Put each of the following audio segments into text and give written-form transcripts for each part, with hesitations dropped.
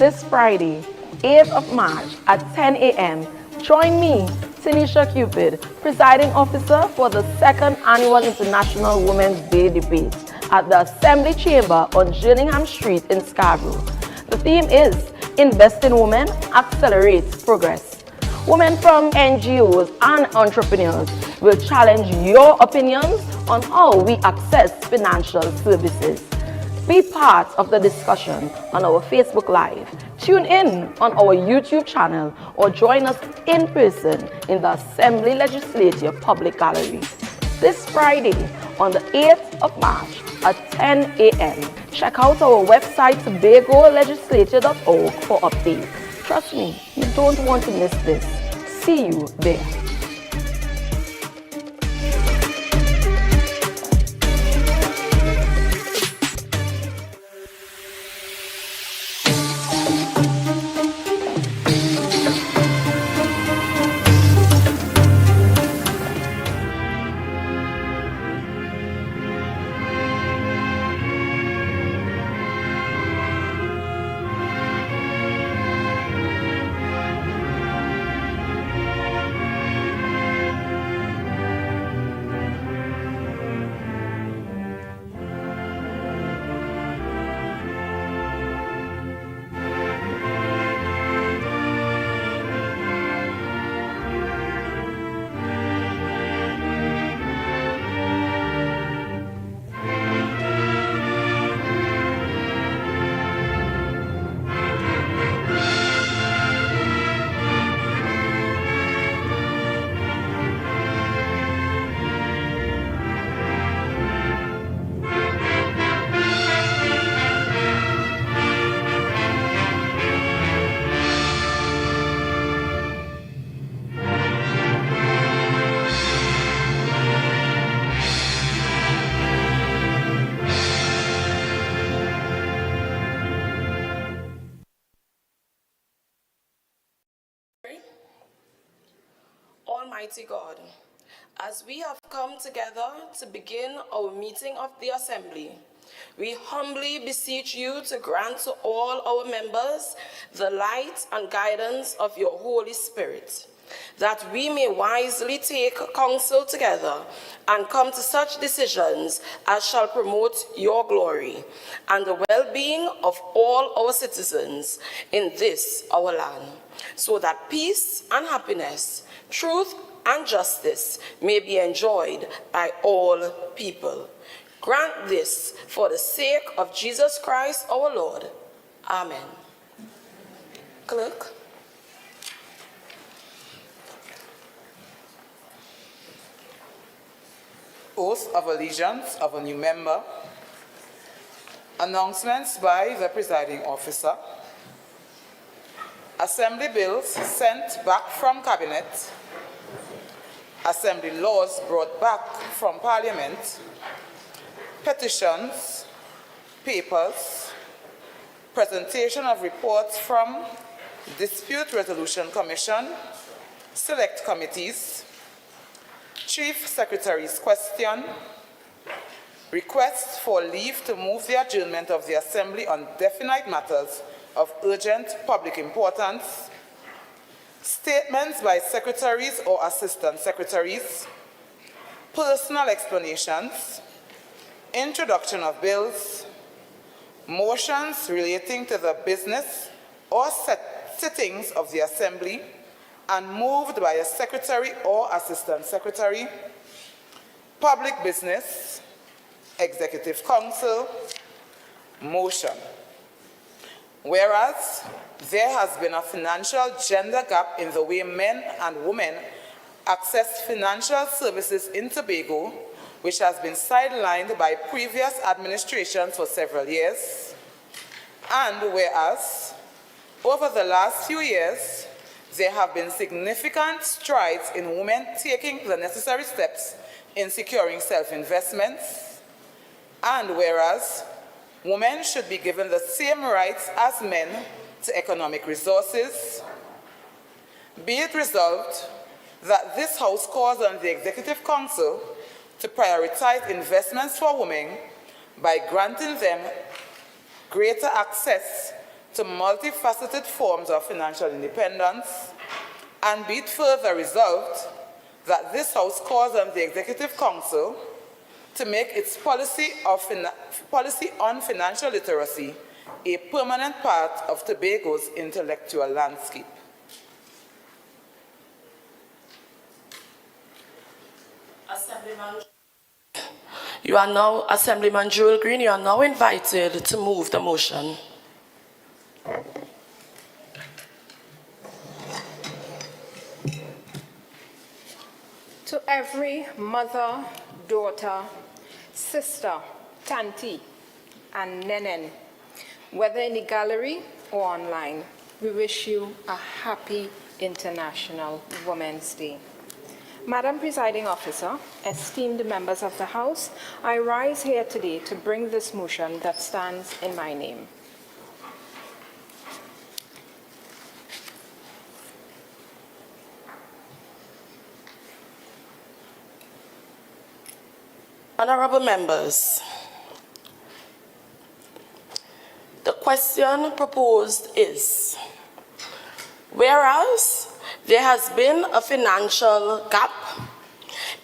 this Friday, 8th of March at 10 a.m. Join me, Tanisha Cupid, presiding officer for the 2nd Annual International Women's Day debate at the Assembly Chamber on Gillingham Street in Scarborough. The theme is Invest in Women, Accelerate Progress. Women from NGOs and entrepreneurs will challenge your opinions on how we access financial services. Be part of the discussion on our Facebook Live. Tune in on our YouTube channel or join us in person in the Assembly Legislative Public Gallery this Friday on the 8th of March at 10 a.m. Check out our website tobagolegislature.org for updates. Trust me, you don't want to miss this. See you there. Almighty God, as we have come together to begin our meeting of the Assembly, we humbly beseech you to grant to all our members the light and guidance of your Holy Spirit, that we may wisely take counsel together and come to such decisions as shall promote your glory and the well-being of all our citizens in this our land, so that peace and happiness, truth and justice may be enjoyed by all people. Grant this for the sake of Jesus Christ our Lord. Amen. Clerk. Oath of allegiance of a new member. Announcements by the presiding officer. Assembly bills sent back from Cabinet. Assembly laws brought back from Parliament. Petitions, papers, presentation of reports from Dispute Resolution Commission, select committees, Chief Secretary's question, request for leave to move the adjournment of the Assembly on definite matters of urgent public importance, statements by secretaries or assistant secretaries, personal explanations, introduction of bills, motions relating to the business or sittings of the Assembly and moved by a secretary or assistant secretary, public business, executive council, motion. Whereas there has been a financial gender gap in the way men and women access financial services in Tobago, which has been sidelined by previous administrations for several years. And whereas over the last few years, there have been significant strides in women taking the necessary steps in securing self-investments. And whereas women should be given the same rights as men to economic resources, be it resolved that this House calls on the Executive Council to prioritize investments for women by granting them greater access to multifaceted forms of financial independence, and be it further resolved that this House calls on the Executive Council to make its policy on financial literacy a permanent part of Tobago's intellectual landscape. Assemblyman Jewel Green, you are now invited to move the motion. To every mother, daughter, sister, tanti, and nenen, whether in the gallery or online, we wish you a happy International Women's Day. Madam Presiding Officer, esteemed members of the House, I rise here today to bring this motion that stands in my name. Honorable members, the question proposed is, whereas there has been a financial gap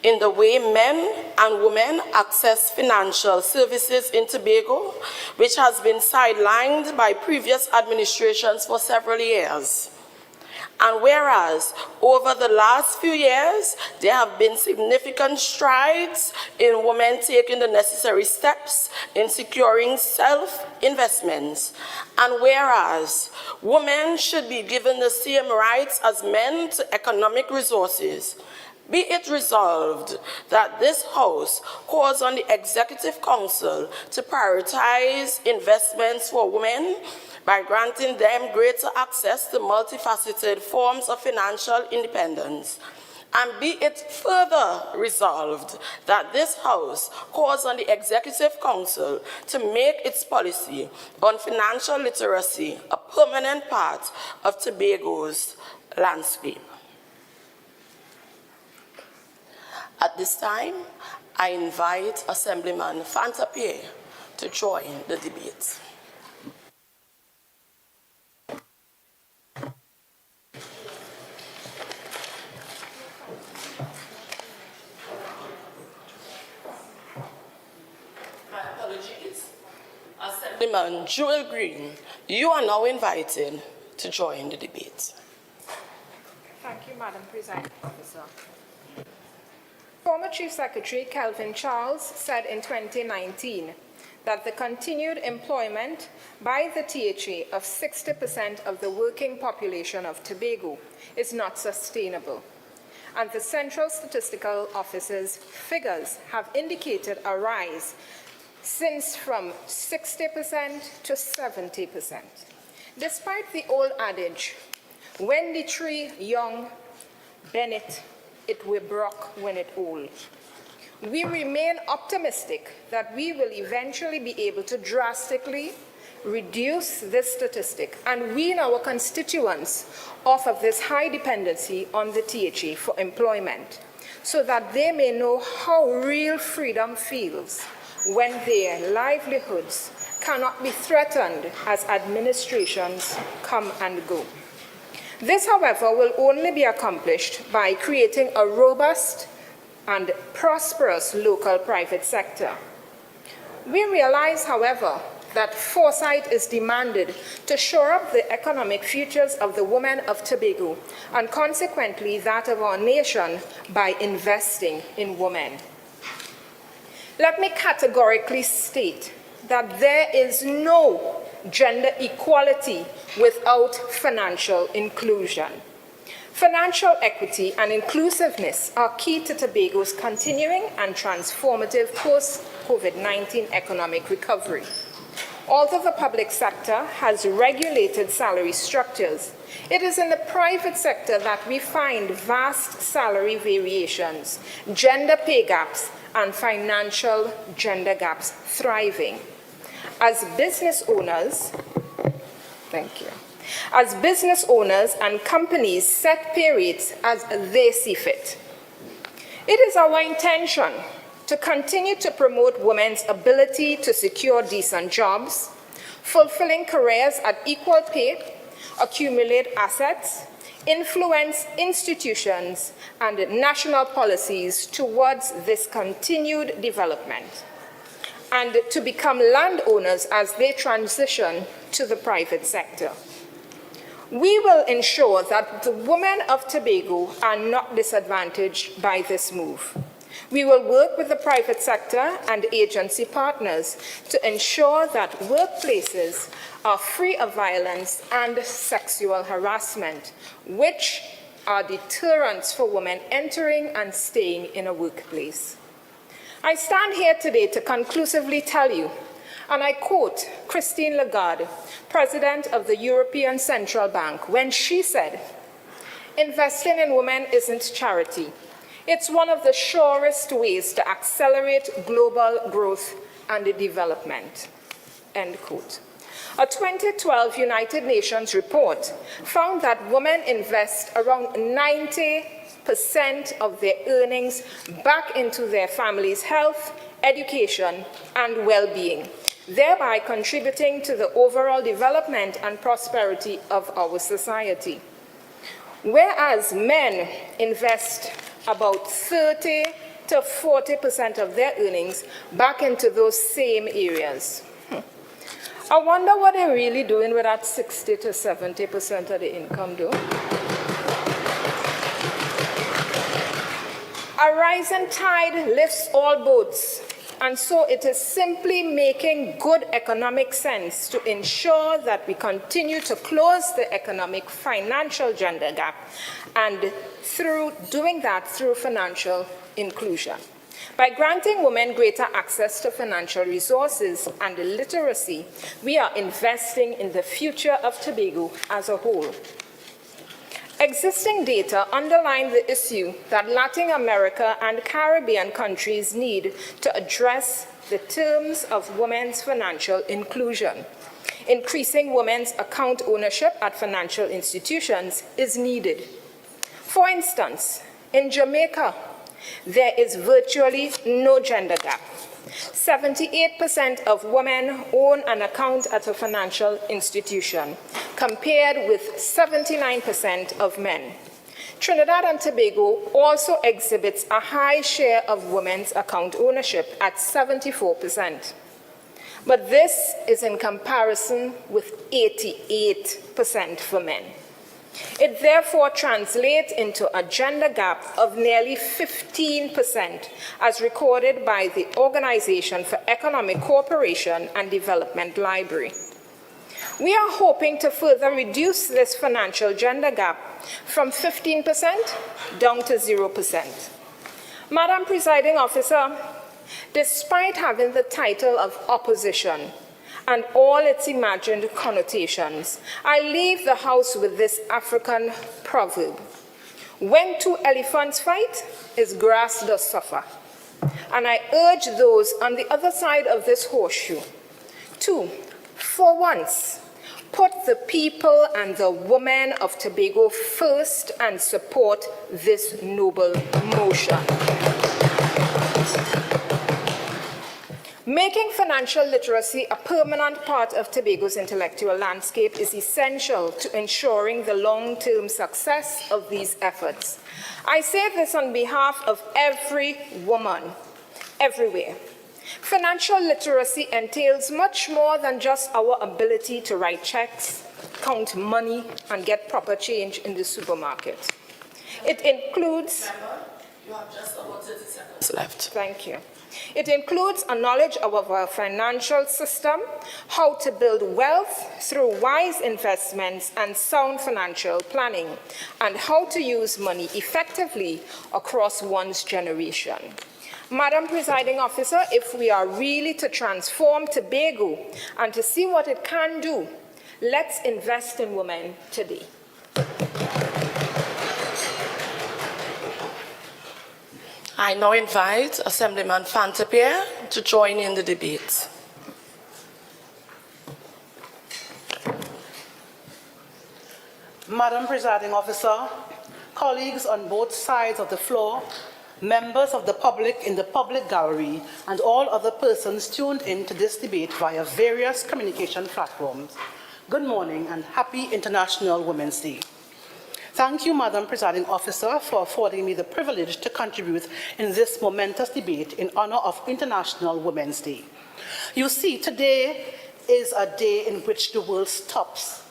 in the way men and women access financial services in Tobago, which has been sidelined by previous administrations for several years. And whereas over the last few years, there have been significant strides in women taking the necessary steps in securing self-investments, and whereas women should be given the same rights as men to economic resources, be it resolved that this House calls on the Executive Council to prioritize investments for women by granting them greater access to multifaceted forms of financial independence. And be it further resolved that this House calls on the Executive Council to make its policy on financial literacy a permanent part of Tobago's landscape. At this time, I invite Assemblyman Fanta Pierre to join the debate. Assemblyman Jewel Green, you are now invited to join the debate. Thank you, Madam Presiding Officer. Former Chief Secretary Kelvin Charles said in 2019 that the continued employment by the THA of 60% of the working population of Tobago is not sustainable. And the Central Statistical Office's figures have indicated a rise since from 60% to 70%. Despite the old adage, when the tree young, bend it will broke when it old. We remain optimistic that we will eventually be able to drastically reduce this statistic and wean our constituents off of this high dependency on the THA for employment, so that they may know how real freedom feels when their livelihoods cannot be threatened as administrations come and go. This, however, will only be accomplished by creating a robust and prosperous local private sector. We realize, however, that foresight is demanded to shore up the economic futures of the women of Tobago and consequently that of our nation by investing in women. Let me categorically state that there is no gender equality without financial inclusion. Financial equity and inclusiveness are key to Tobago's continuing and transformative post-COVID-19 economic recovery. Although the public sector has regulated salary structures, it is in the private sector that we find vast salary variations, gender pay gaps, and financial gender gaps thriving. As business owners, As business owners and companies set pay rates as they see fit, it is our intention to continue to promote women's ability to secure decent jobs, fulfilling careers at equal pay, accumulate assets, influence institutions and national policies towards this continued development, and to become landowners as they transition to the private sector. We will ensure that the women of Tobago are not disadvantaged by this move. We will work with the private sector and agency partners to ensure that workplaces are free of violence and sexual harassment, which are deterrents for women entering and staying in a workplace. I stand here today to conclusively tell you, and I quote Christine Lagarde, President of the European Central Bank, when she said, "Investing in women isn't charity. It's one of the surest ways to accelerate global growth and development." End quote. A 2012 United Nations report found that women invest around 90% of their earnings back into their families' health, education, and well-being, thereby contributing to the overall development and prosperity of our society. Whereas men invest about 30 to 40% of their earnings back into those same areas. I wonder what they're really doing with that 60 to 70% of the income, though. A rising tide lifts all boats, and so it is simply making good economic sense to ensure that we continue to close the economic financial gender gap, and through doing that through financial inclusion. By granting women greater access to financial resources and literacy, we are investing in the future of Tobago as a whole. Existing data underline the issue that Latin America and Caribbean countries need to address the terms of women's financial inclusion. Increasing women's account ownership at financial institutions is needed. For instance, in Jamaica, there is virtually no gender gap. 78% of women own an account at a financial institution, compared with 79% of men. Trinidad and Tobago also exhibits a high share of women's account ownership at 74%. But this is in comparison with 88% for men. It therefore translates into a gender gap of nearly 15%, as recorded by the Organization for Economic Cooperation and Development Library. We are hoping to further reduce this financial gender gap from 15% down to 0%. Madam Presiding Officer, despite having the title of opposition and all its imagined connotations, I leave the House with this African proverb: when two elephants fight, is grass does suffer. And I urge those on the other side of this horseshoe to, for once, put the people and the women of Tobago first and support this noble motion. Making financial literacy a permanent part of Tobago's intellectual landscape is essential to ensuring the long-term success of these efforts. I say this on behalf of every woman, everywhere. Financial literacy entails much more than just our ability to write checks, count money, and get proper change in the supermarket. It includes... Remember, you have just about 30 seconds left. Thank you. It includes a knowledge of our financial system, how to build wealth through wise investments and sound financial planning, and how to use money effectively across one's generation. Madam Presiding Officer, if we are really to transform Tobago and to see what it can do, let's invest in women today. I now invite Assemblyman Fantapierre to join in the debate. Madam Presiding Officer, colleagues on both sides of the floor, members of the public in the public gallery, and all other persons tuned in to this debate via various communication platforms. Good morning and happy International Women's Day. Thank you, Madam Presiding Officer, for affording me the privilege to contribute in this momentous debate in honor of International Women's Day. You see, today is a day in which the world stops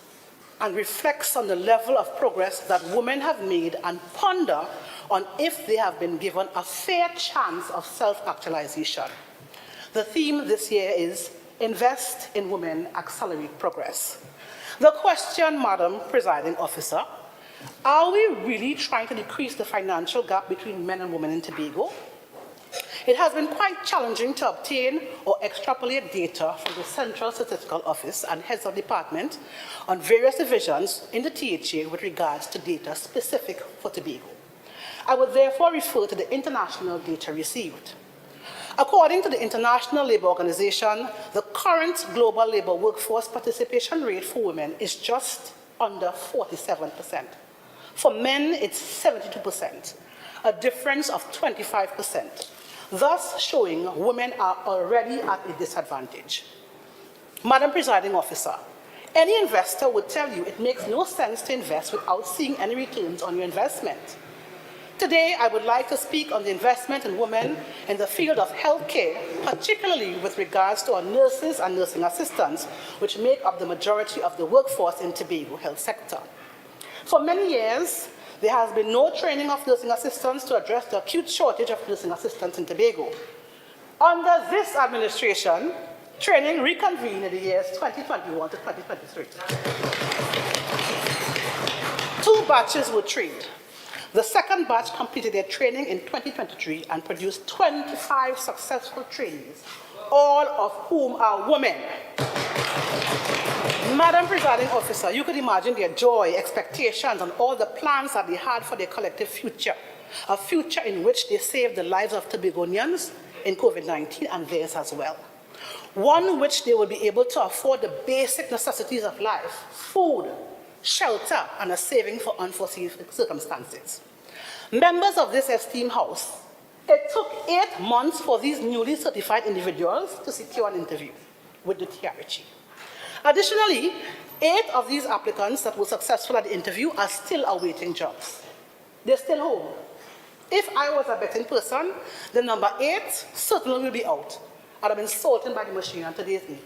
and reflects on the level of progress that women have made and ponder on if they have been given a fair chance of self-actualization. The theme this year is Invest in Women, Accelerate Progress. The question, Madam Presiding Officer, are we really trying to decrease the financial gap between men and women in Tobago? It has been quite challenging to obtain or extrapolate data from the Central Statistical Office and heads of department on various divisions in the THA with regards to data specific for Tobago. I would therefore refer to the international data received. According to the International Labour Organization, the current global labour workforce participation rate for women is just under 47%. For men, it's 72%, a difference of 25%, thus showing women are already at a disadvantage. Madam Presiding Officer, any investor would tell you it makes no sense to invest without seeing any returns on your investment. Today, I would like to speak on the investment in women in the field of healthcare, particularly with regards to our nurses and nursing assistants, which make up the majority of the workforce in Tobago health sector. For many years, there has been no training of nursing assistants to address the acute shortage of nursing assistants in Tobago. Under this administration, training reconvened in the years 2021 to 2023. 2 batches were trained. The second batch completed their training in 2023 and produced 25 successful trainees, all of whom are women. Madam Presiding Officer, you could imagine their joy, expectations, and all the plans that they had for their collective future, a future in which they saved the lives of Tobagonians in COVID-19 and theirs as well. One in which they will be able to afford the basic necessities of life, food, shelter, and a saving for unforeseen circumstances. Members of this esteemed House, it took 8 months for these newly certified individuals to secure an interview with the TRHE. Additionally, 8 of these applicants that were successful at the interview are still awaiting jobs. They're still home. If I was a betting person, the number 8 certainly will be out. I'd have been sorted by the machine on today's date.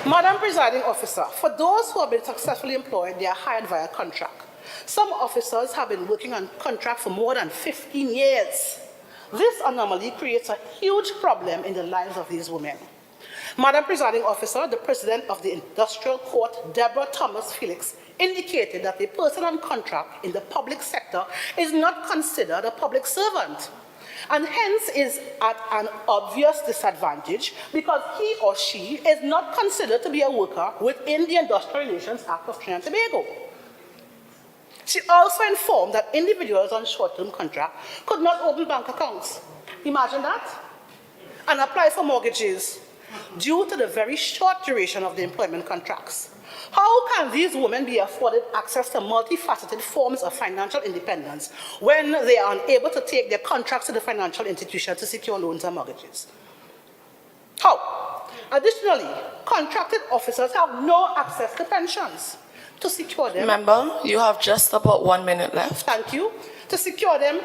Madam Presiding Officer, for those who have been successfully employed, they are hired via contract. Some officers have been working on contract for more than 15 years. This anomaly creates a huge problem in the lives of these women. Madam Presiding Officer, the President of the Industrial Court, Deborah Thomas Felix, indicated that a person on contract in the public sector is not considered a public servant, and hence is at an obvious disadvantage because he or she is not considered to be a worker within the Industrial Relations Act of Trinidad and Tobago. She also informed that individuals on short-term contract could not open bank accounts. Imagine that. And apply for mortgages due to the very short duration of the employment contracts. How can these women be afforded access to multifaceted forms of financial independence when they are unable to take their contracts to the financial institution to secure loans and mortgages? How? Additionally, contracted officers have no access to pensions. To secure them... Member, you have just about 1 minute left. Thank you. To secure them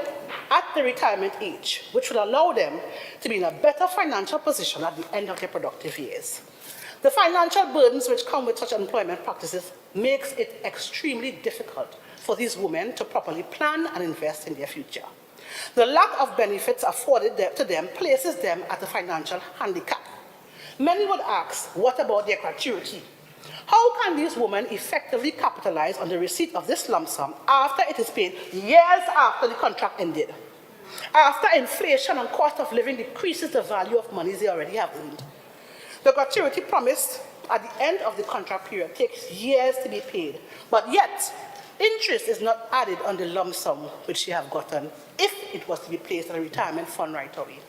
at the retirement age, which will allow them to be in a better financial position at the end of their productive years. The financial burdens which come with such employment practices makes it extremely difficult for these women to properly plan and invest in their future. The lack of benefits afforded to them places them at a financial handicap. Many would ask, what about their gratuity? How can these women effectively capitalize on the receipt of this lump sum after it is paid years after the contract ended? After inflation and cost of living decreases the value of monies they already have earned. The gratuity promised at the end of the contract period takes years to be paid, but yet interest is not added on the lump sum which she have gotten if it was to be placed in a retirement fund right away.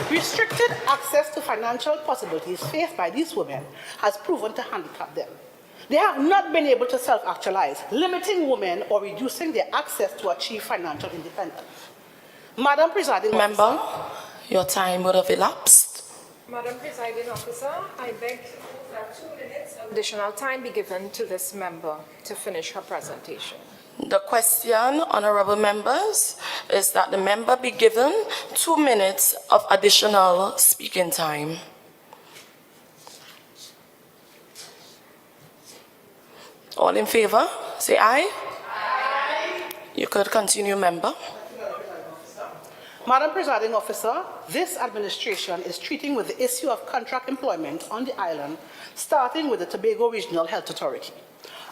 Restricted access to financial possibilities faced by these women has proven to handicap them. They have not been able to self-actualize, limiting women or reducing their access to achieve financial independence. Madam Presiding Member, Officer, your time would have elapsed. Madam Presiding Officer, I beg that 2 minutes of additional time be given to this member to finish her presentation. The question, honorable members, is that the member be given 2 minutes of additional speaking time. All in favor, say aye. Aye. You could continue, member. Madam Presiding Officer, this administration is treating with the issue of contract employment on the island, starting with the Tobago Regional Health Authority.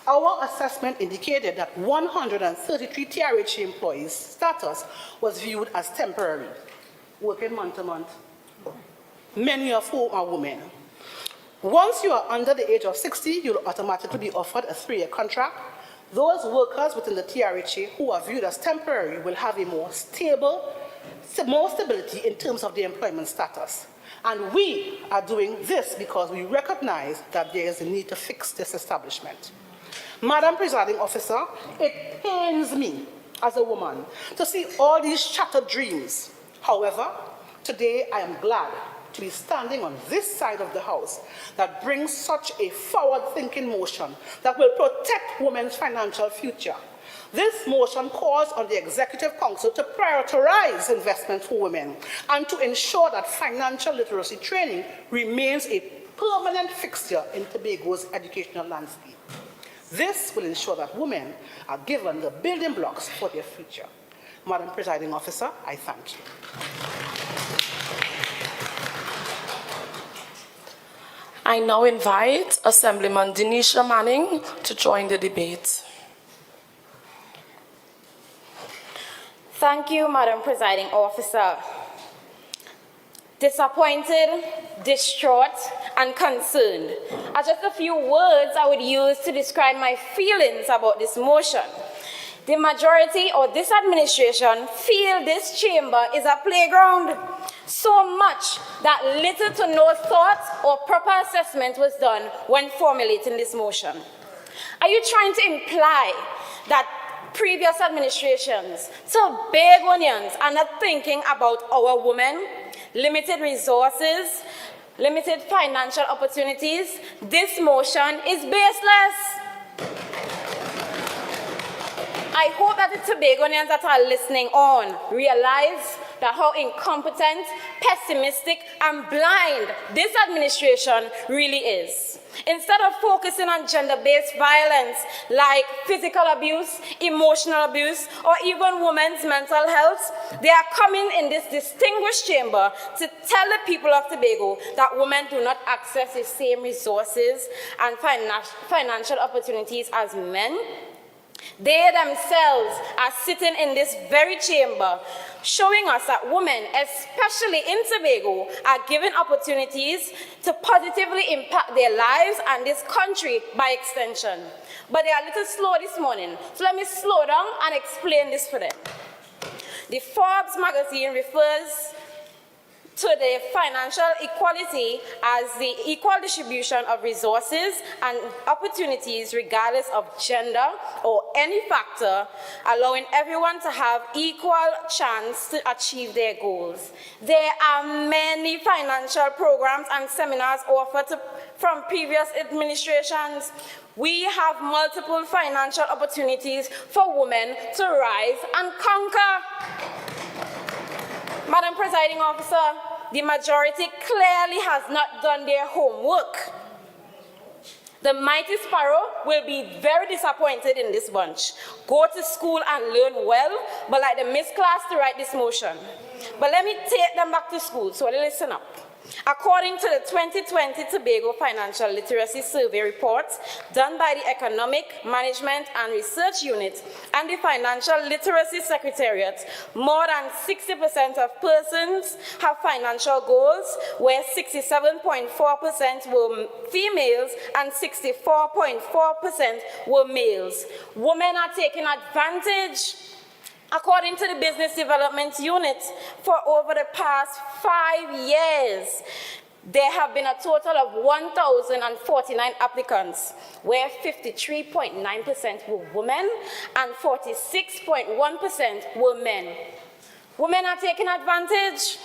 Our assessment indicated that 133 TRHA employees' status was viewed as temporary, working month to month, many of whom are women. Once you are under the age of 60, you'll automatically be offered a 3-year contract. Those workers within the TRHA who are viewed as temporary will have a more stability in terms of their employment status. And we are doing this because we recognize that there is a need to fix this establishment. Madam Presiding Officer, it pains me as a woman to see all these shattered dreams. However, today I am glad to be standing on this side of the House that brings such a forward-thinking motion that will protect women's financial future. This motion calls on the Executive Council to prioritize investment for women and to ensure that financial literacy training remains a permanent fixture in Tobago's educational landscape. This will ensure that women are given the building blocks for their future. Madam Presiding Officer, I thank you. I now invite Assemblyman Denisha Manning to join the debate. Thank you, Madam Presiding Officer. Disappointed, distraught, and concerned are just a few words I would use to describe my feelings about this motion. The majority of this administration feel this chamber is a playground, so much that little to no thought or proper assessment was done when formulating this motion. Are you trying to imply that previous administrations took big onions and not thinking about our women, limited resources, limited financial opportunities? This motion is baseless. I hope that the Tobagonians that are listening on realize that how incompetent, pessimistic, and blind this administration really is. Instead of focusing on gender-based violence like physical abuse, emotional abuse, or even women's mental health, they are coming in this distinguished chamber to tell the people of Tobago that women do not access the same resources and financial opportunities as men. They themselves are sitting in this very chamber showing us that women, especially in Tobago, are given opportunities to positively impact their lives and this country by extension. But they are a little slow this morning, so let me slow down and explain this for them. The Forbes magazine refers to the financial equality as the equal distribution of resources and opportunities regardless of gender or any factor, allowing everyone to have equal chance to achieve their goals. There are many financial programs and seminars offered from previous administrations. We have multiple financial opportunities for women to rise and conquer. Madam Presiding Officer, the majority clearly has not done their homework. The mighty sparrow will be very disappointed in this bunch. Go to school and learn well, but like the missed class to write this motion. But let me take them back to school, so listen up. According to the 2020 Tobago Financial Literacy Survey report done by the Economic Management and Research Unit and the Financial Literacy Secretariat, more than 60% of persons have financial goals, where 67.4% were females and 64.4% were males. Women are taking advantage. According to the Business Development Unit, for over the past 5 years, There have been a total of 1,049 applicants, where 53.9% were women and 46.1% were men. Women are taking advantage.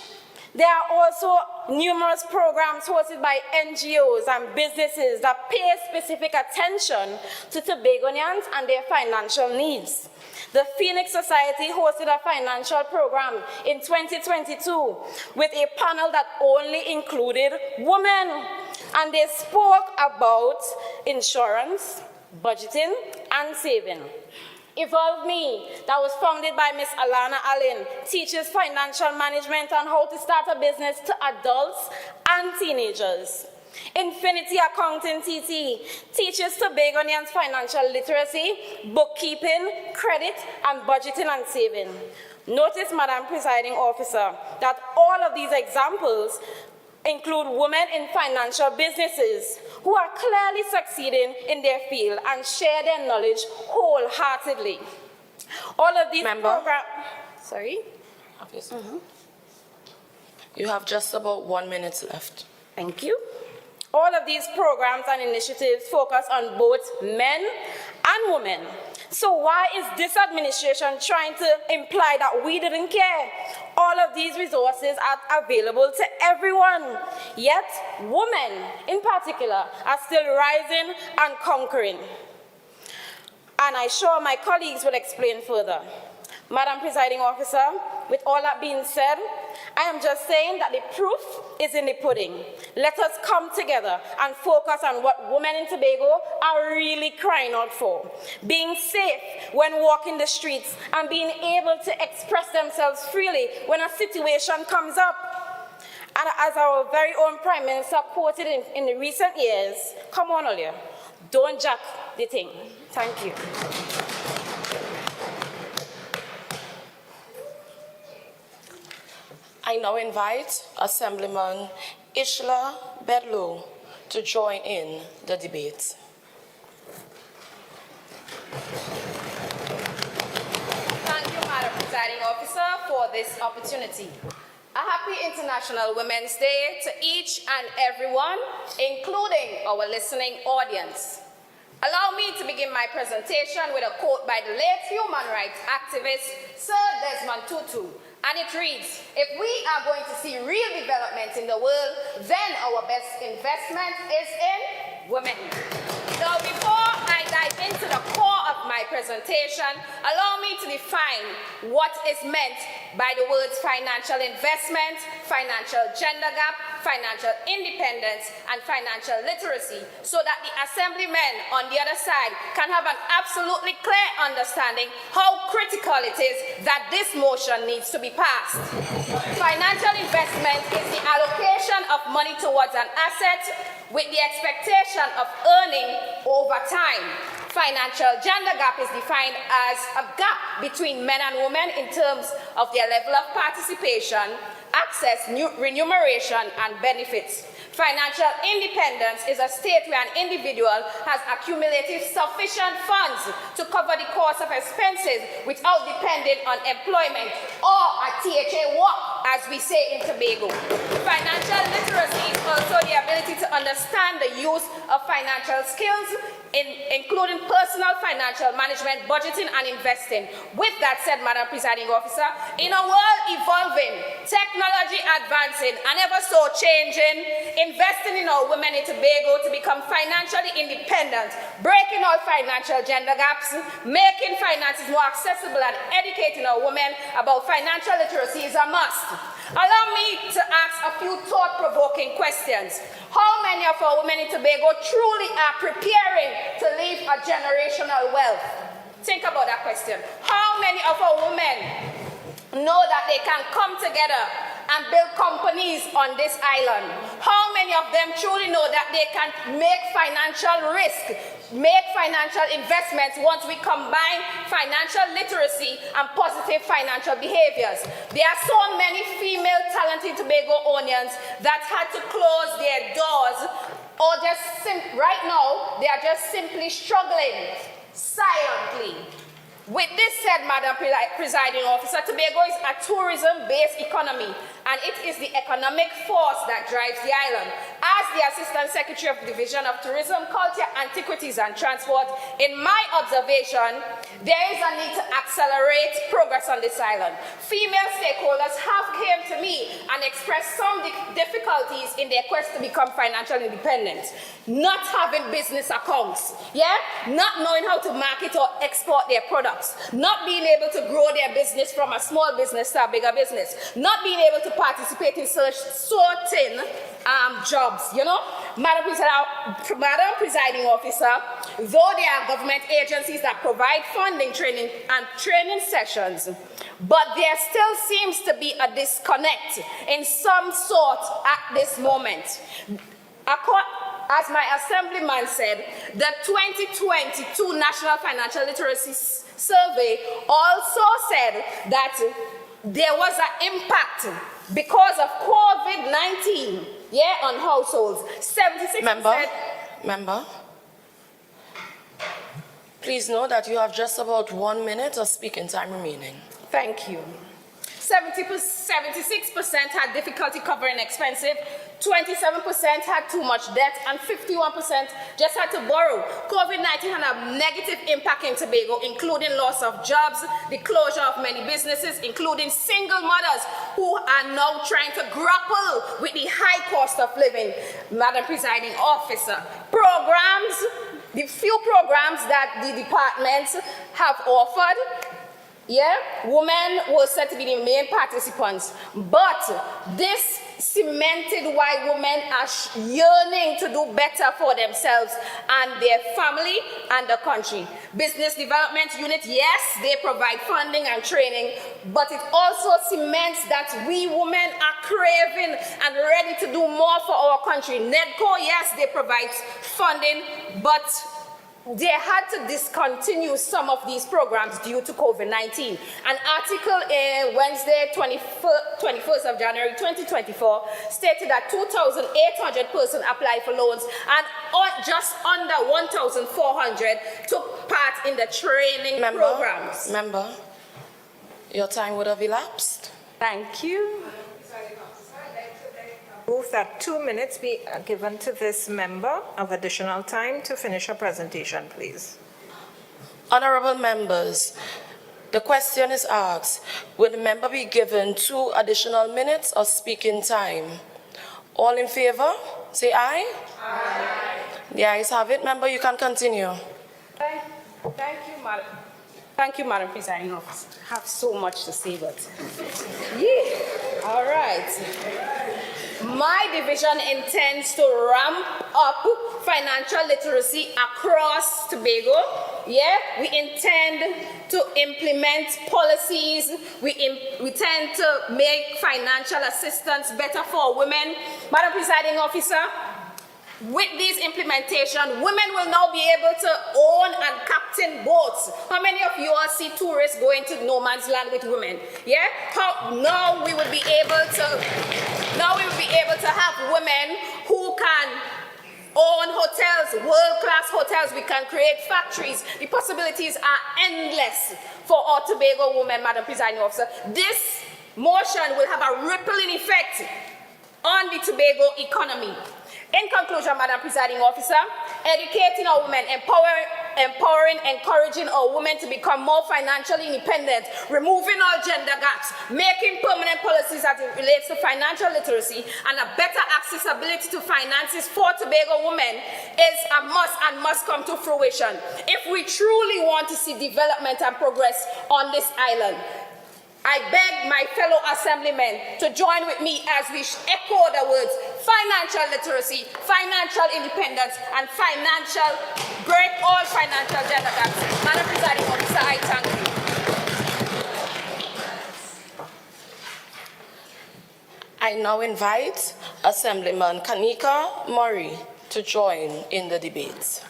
There are also numerous programs hosted by NGOs and businesses that pay specific attention to Tobagonians and their financial needs. The Phoenix Society hosted a financial program in 2022 with a panel that only included women, and they spoke about insurance, budgeting, and saving. Evolve Me, that was founded by Ms. Alana Allen, teaches financial management and how to start a business to adults and teenagers. Infinity Accounting TT teaches Tobagonians financial literacy, bookkeeping, credit, and budgeting and saving. Notice, Madam Presiding Officer, that all of these examples include women in financial businesses who are clearly succeeding in their field and share their knowledge wholeheartedly. All of these programs... Sorry? Obviously. You have just about 1 minute left. Thank you. All of these programs and initiatives focus on both men and women. So why is this administration trying to imply that we didn't care? All of these resources are available to everyone. Yet, women in particular are still rising and conquering. And I'm sure my colleagues will explain further. Madam Presiding Officer, with all that being said, I am just saying that the proof is in the pudding. Let us come together and focus on what women in Tobago are really crying out for. Being safe when walking the streets and being able to express themselves freely when a situation comes up. And as our very own Prime Minister quoted in the recent years, come on, Olia, don't jack the thing. Thank you. I now invite Assemblyman Ishla Bedlow to join in the debate. Thank you, Madam Presiding Officer, for this opportunity. A happy International Women's Day to each and everyone, including our listening audience. Allow me to begin my presentation with a quote by the late human rights activist, Sir Desmond Tutu. And it reads, if we are going to see real development in the world, then our best investment is in women. Now, before I dive into the core of my presentation, allow me to define what is meant by the words financial investment, financial gender gap, financial independence, and financial literacy, so that the assemblymen on the other side can have an absolutely clear understanding how critical it is that this motion needs to be passed. Financial investment is the allocation of money towards an asset with the expectation of earning over time. Financial gender gap is defined as a gap between men and women in terms of their level of participation, access, remuneration, and benefits. Financial independence is a state where an individual has accumulated sufficient funds to cover the cost of expenses without depending on employment or a THA work, as we say in Tobago. Financial literacy is also the ability to understand the use of financial skills, including personal financial management, budgeting, and investing. With that said, Madam Presiding Officer, in a world evolving, technology advancing, and ever so changing, investing in our women in Tobago to become financially independent, breaking all financial gender gaps, making finances more accessible, and educating our women about financial literacy is a must. Allow me to ask a few thought-provoking questions. How many of our women in Tobago truly are preparing to leave a generational wealth? Think about that question. How many of our women know that they can come together and build companies on this island? How many of them truly know that they can make financial risk, make financial investments once we combine financial literacy and positive financial behaviors? There are so many female talented Tobagonians that had to close their doors, or just right now they are just simply struggling silently. With this said, Madam Presiding Officer, Tobago is a tourism-based economy, and it is the economic force that drives the island. As the Assistant Secretary of the Division of Tourism, Culture, Antiquities and Transport, in my observation, there is a need to accelerate progress on this island. Female stakeholders have came to me and expressed some difficulties in their quest to become financially independent. Not having business accounts, not knowing how to market or export their products, not being able to grow their business from a small business to a bigger business, not being able to participate in certain jobs, Madam Presiding Officer, though there are government agencies that provide funding, training sessions, but there still seems to be a disconnect in some sort at this moment. As my assemblyman said, the 2022 National Financial Literacy Survey also said that there was an impact because of COVID-19, on households. 76%. Member, please know that you have just about 1 minute of speaking time remaining. Thank you. 76% had difficulty covering expenses, 27% had too much debt, and 51% just had to borrow. COVID-19 had a negative impact in Tobago, including loss of jobs, the closure of many businesses, including single mothers who are now trying to grapple with the high cost of living. Madam Presiding Officer, the few programs that the departments have offered, women were said to be the main participants, but this cemented why women are yearning to do better for themselves and their family and the country. Business Development Unit, yes, they provide funding and training, but it also cements that we women are craving and ready to do more for our country. NEDCO, yes, they provide funding, but they had to discontinue some of these programs due to COVID-19. An article in Wednesday, 21st of January 2024 stated that 2,800 persons applied for loans and just under 1,400 took part in the training programs. Member, your time would have elapsed. Thank you. Move that 2 minutes be given to this member of additional time to finish her presentation, please. Honorable members, the question is asked, will the member be given 2 additional minutes of speaking time? All in favor, say aye. Aye. The ayes have it. Member, you can continue. Thank you, Madam. Thank you, Madam Presiding Officer. I have so much to say, but all right. My division intends to ramp up financial literacy across Tobago. We intend to implement policies. We intend to make financial assistance better for women. Madam Presiding Officer, with this implementation, women will now be able to own and captain boats. How many of you all see tourists going to no man's land with women? Now we will be able to have women who can own hotels, world-class hotels. We can create factories. The possibilities are endless for our Tobago women, Madam Presiding Officer. This motion will have a rippling effect on the Tobago economy. In conclusion, Madam Presiding Officer, educating our women, empowering, encouraging our women to become more financially independent, removing all gender gaps, making permanent policies as it relates to financial literacy, and a better accessibility to finances for Tobago women is a must and must come to fruition if we truly want to see development and progress on this island. I beg my fellow assemblymen to join with me as we echo the words financial literacy, financial independence, and break all financial gender gaps. Madam Presiding Officer, I thank you. I now invite Assemblyman Kanika Murray to join in the debate.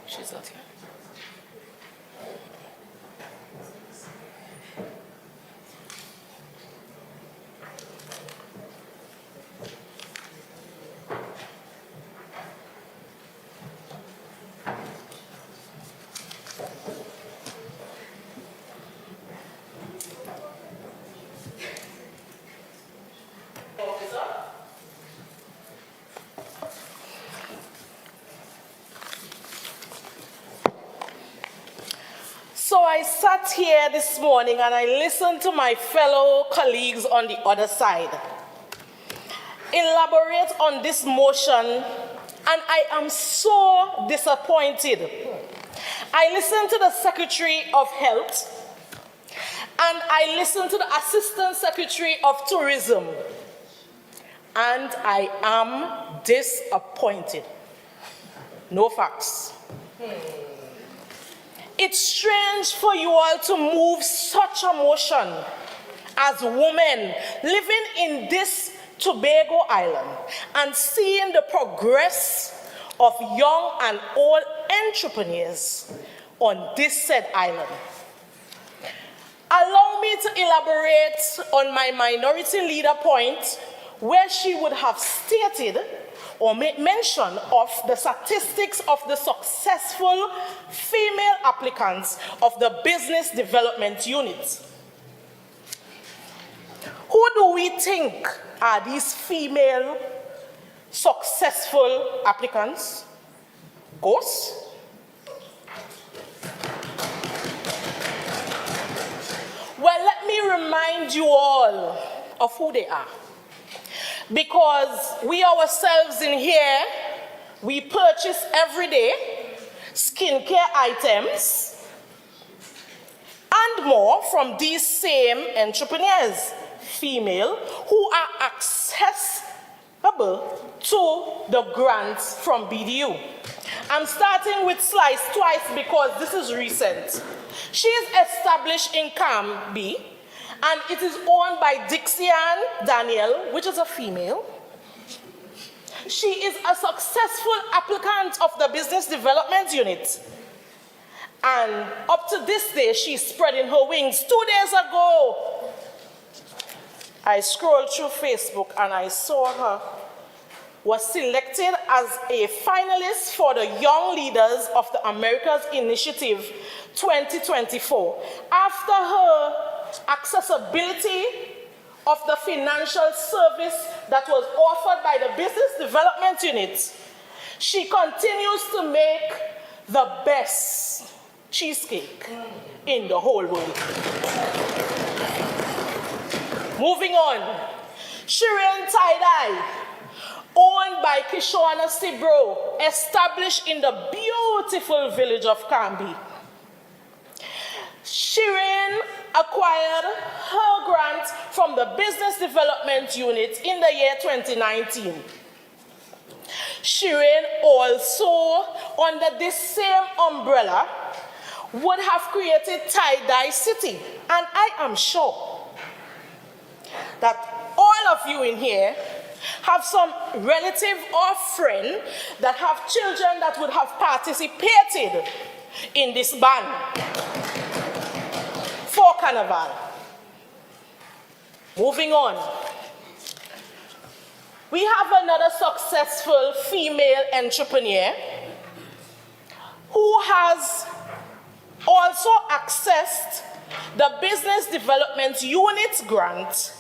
She's not here. I sat here this morning and I listened to my fellow colleagues on the other side elaborate on this motion, and I am so disappointed. I listened to the Secretary of Health, and I listened to the Assistant Secretary of Tourism, and I am disappointed. No facts. It's strange for you all to move such a motion as women living in this Tobago Island and seeing the progress of young and old entrepreneurs on this said island. Allow me to elaborate on my minority leader point, where she would have stated or made mention of the statistics of the successful female applicants of the Business Development Unit. Who do we think are these female successful applicants? Ghosts? Well, let me remind you all of who they are. Because we ourselves in here, we purchase every day skincare items and more from these same entrepreneurs, female, who are accessible to the grants from BDU. I'm starting with Slice Twice because this is recent. She is established in Camby, and it is owned by Dixian Daniel, which is a female. She is a successful applicant of the Business Development Unit. And up to this day, she's spreading her wings. 2 days ago, I scrolled through Facebook and I saw her was selected as a finalist for the Young Leaders of the Americas Initiative 2024. After her accessibility of the financial service that was offered by the Business Development Unit, she continues to make the best cheesecake in the whole world. Moving on, Shireen Tie-Dye, owned by Kishwana Sibro, established in the beautiful village of Camby. Shireen acquired her grant from the Business Development Unit in the year 2019. Shireen also, under this same umbrella, would have created Tie-Dye City. And I am sure that all of you in here have some relative or friend that have children that would have participated in this band for Carnival. Moving on. We have another successful female entrepreneur who has also accessed the Business Development Unit grant.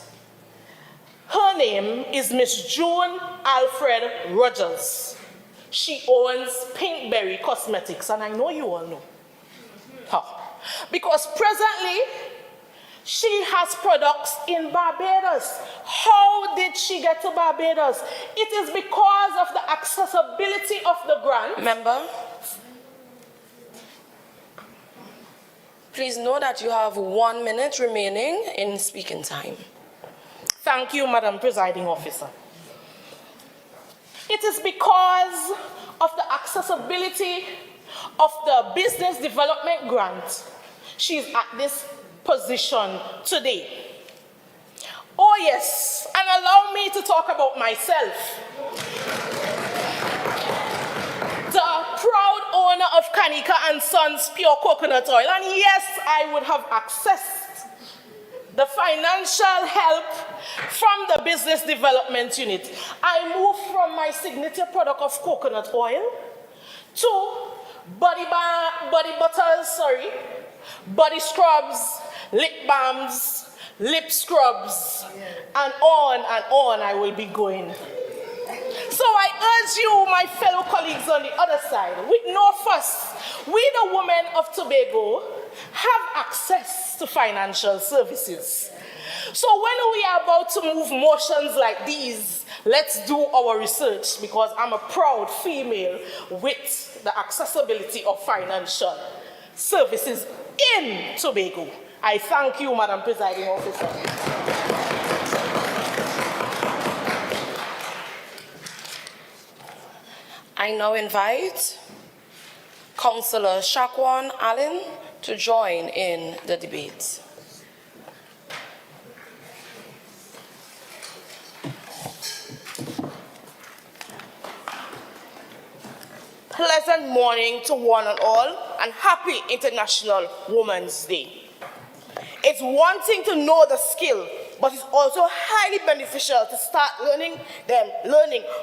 Her name is Miss June Alfred Rogers. She owns Pinkberry Cosmetics, and I know you all know her. Because presently, she has products in Barbados. How did she get to Barbados? It is because of the accessibility of the grant. Member, please know that you have 1 minute remaining in speaking time. Thank you, Madam Presiding Officer. It is because of the accessibility of the Business Development Grant she's at this position today. Oh yes, and allow me to talk about myself. The proud owner of Kanika and Sons Pure Coconut Oil, and yes, I would have accessed the financial help from the Business Development Unit. I moved from my signature product of coconut oil to body scrubs, lip balms, lip scrubs, and on I will be going. So I urge you, my fellow colleagues on the other side, with no fuss, we the women of Tobago have access to financial services. So when we are about to move motions like these, let's do our research, because I'm a proud female with the accessibility of financial services in Tobago. I thank you, Madam Presiding Officer. I now invite Councillor Shaquan Allen to join in the debate. Pleasant morning to one and all, and happy International Women's Day. It's one thing to know the skill, but it's also highly beneficial to start learning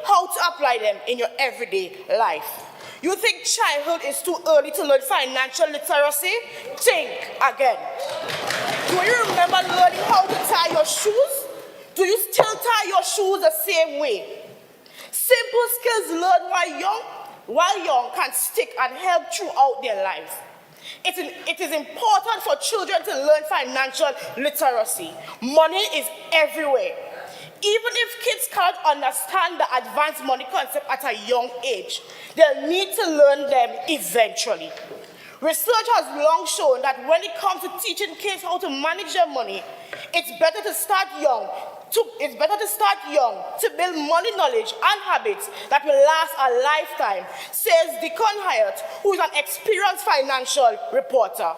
how to apply them in your everyday life. You think childhood is too early to learn financial literacy? Think again. Do you remember learning how to tie your shoes? Do you still tie your shoes the same way? Simple skills learned while young can stick and help throughout their lives. It is important for children to learn financial literacy. Money is everywhere. Even if kids can't understand the advanced money concept at a young age, they'll need to learn them eventually. Research has long shown that when it comes to teaching kids how to manage their money, it's better to start young to build money knowledge and habits that will last a lifetime, says Deacon Hyatt, who is an experienced financial reporter.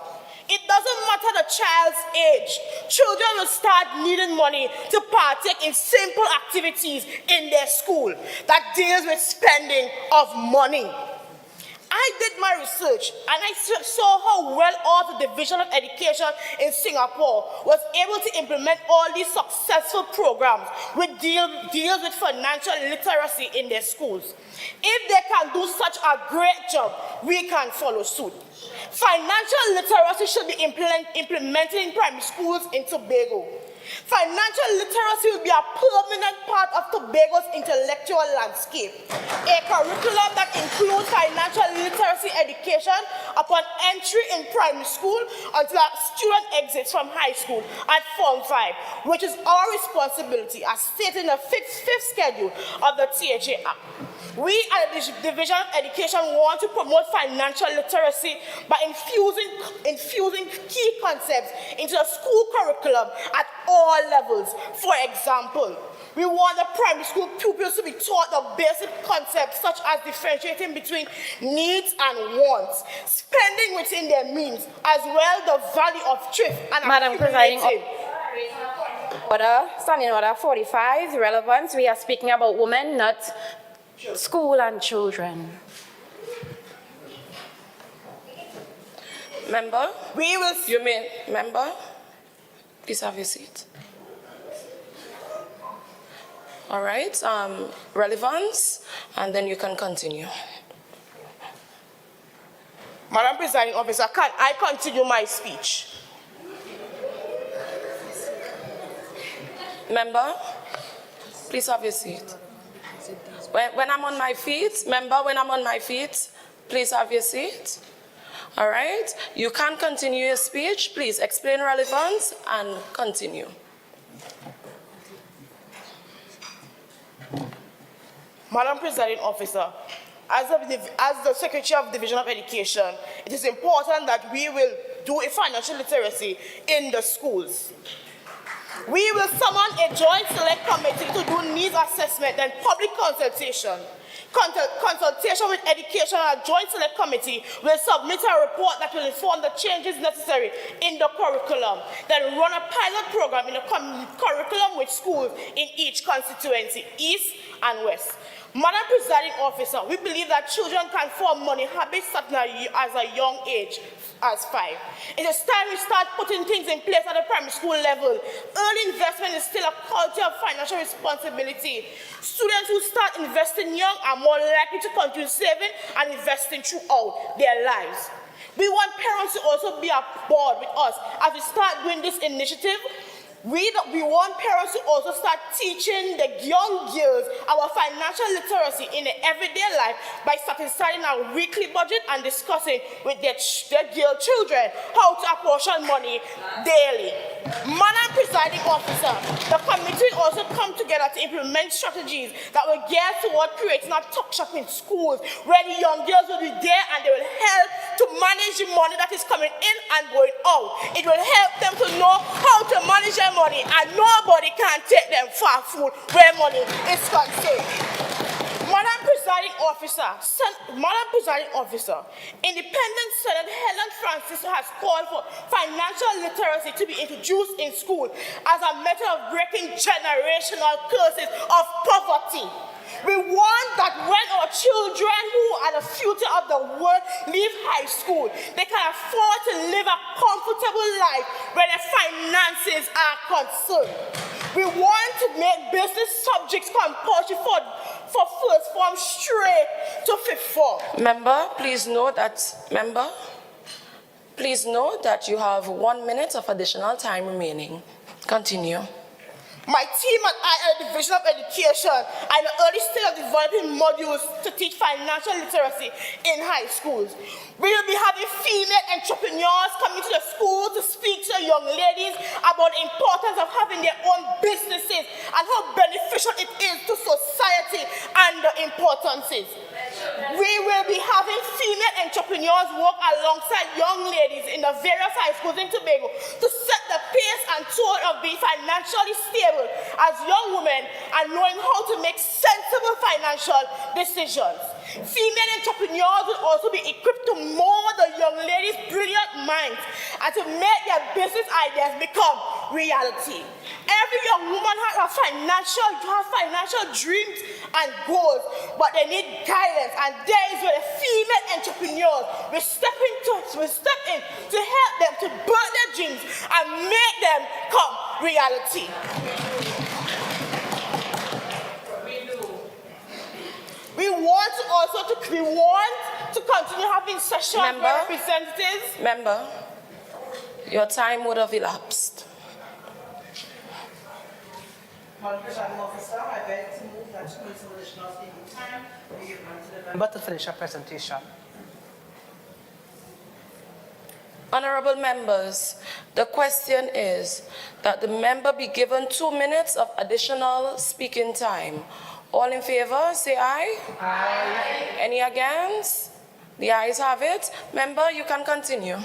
It doesn't matter the child's age. Children will start needing money to partake in simple activities in their school that deals with spending of money. I did my research and I saw how well off the Division of Education in Singapore was able to implement all these successful programs which deals with financial literacy in their schools. If they can do such a great job, we can follow suit. Financial literacy should be implemented in primary schools in Tobago. Financial literacy will be a permanent part of Tobago's intellectual landscape. A curriculum that includes financial literacy education upon entry in primary school until a student exits from high school at Form 5, which is our responsibility as stated in the fifth schedule of the THA Act. We at the Division of Education want to promote financial literacy by infusing key concepts into the school curriculum at all levels. For example, we want the primary school pupils to be taught the basic concepts such as differentiating between needs and wants, spending within their means, as well the value of thrift and Madam Presiding order, standing order 45, relevance. We are speaking about women, not school and children. Member? Member? Please have your seat. All right, relevance, and then you can continue. Madam Presiding Officer, can I continue my speech? Member, please have your seat. When I'm on my feet, please have your seat. All right, you can continue your speech. Please explain relevance and continue. Madam Presiding Officer, as the Secretary of Division of Education, it is important that we will do a financial literacy in the schools. We will summon a joint select committee to do needs assessment and public consultation. Consultation with education and a joint select committee will submit a report that will inform the changes necessary in the curriculum, then run a pilot program in the curriculum with schools in each constituency, East and West. Madam Presiding Officer, we believe that children can form money habits as a young age, as 5. It is time we start putting things in place at the primary school level. Early investment is still a culture of financial responsibility. Students who start investing young are more likely to continue saving and investing throughout their lives. We want parents to also be aboard with us as we start doing this initiative. We want parents to also start teaching the young girls our financial literacy in their everyday life by setting a weekly budget and discussing with their girl children how to apportion money daily. Madam Presiding Officer, the committee also come together to implement strategies that will gear toward creating a tuck shop in schools where the young girls will be there and they will help to manage the money that is coming in and going out. It will help them to know how to manage their money, and nobody can take them for food where money is concerned. Madam Presiding Officer, Independent Senator Helen Francis has called for financial literacy to be introduced in school as a method of breaking generational curses of poverty. We want that when our children who are the future of the world leave high school, they can afford to live a comfortable life where their finances are concerned. We want to make business subjects compulsory for first form straight to fifth form. Please note that you have 1 minute of additional time remaining. Continue. My team and I at the Division of Education are in the early stage of developing modules to teach financial literacy in high schools. We will be having female entrepreneurs coming to the school to speak to the young ladies about the importance of having their own businesses and how beneficial it is to society and the importances. We will be having female entrepreneurs work alongside young ladies in the various high schools in Tobago to set the pace and tone of being financially stable as young women and knowing how to make sensible financial decisions. Female entrepreneurs will also be equipped to mold the young ladies' brilliant minds and to make their business ideas become reality. Every young woman has financial dreams and goals, but they need guidance, and there is where the female entrepreneurs will step in to help them to birth their dreams and make them come reality. We want to continue having sessions with representatives. Member, your time would have elapsed. Madam Presiding Officer, I beg to move that some additional speaking time be given to the member to finish her presentation. Honorable members, the question is that the member be given 2 minutes of additional speaking time. All in favor, say aye. Aye. Any against? The ayes have it. Member, you can continue.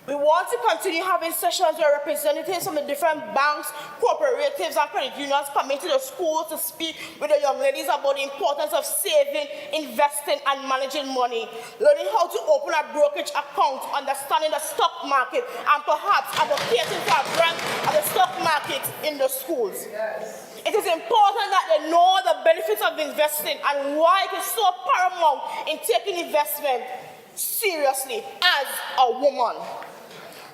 We want to continue having sessions where representatives from the different banks, cooperatives, and credit unions come into the schools to speak with the young ladies about the importance of saving, investing, and managing money, learning how to open a brokerage account, understanding the stock market, and perhaps advocating for a branch of the stock market in the schools. Yes. It is important that they know the benefits of investing and why it is so paramount in taking investment seriously as a woman.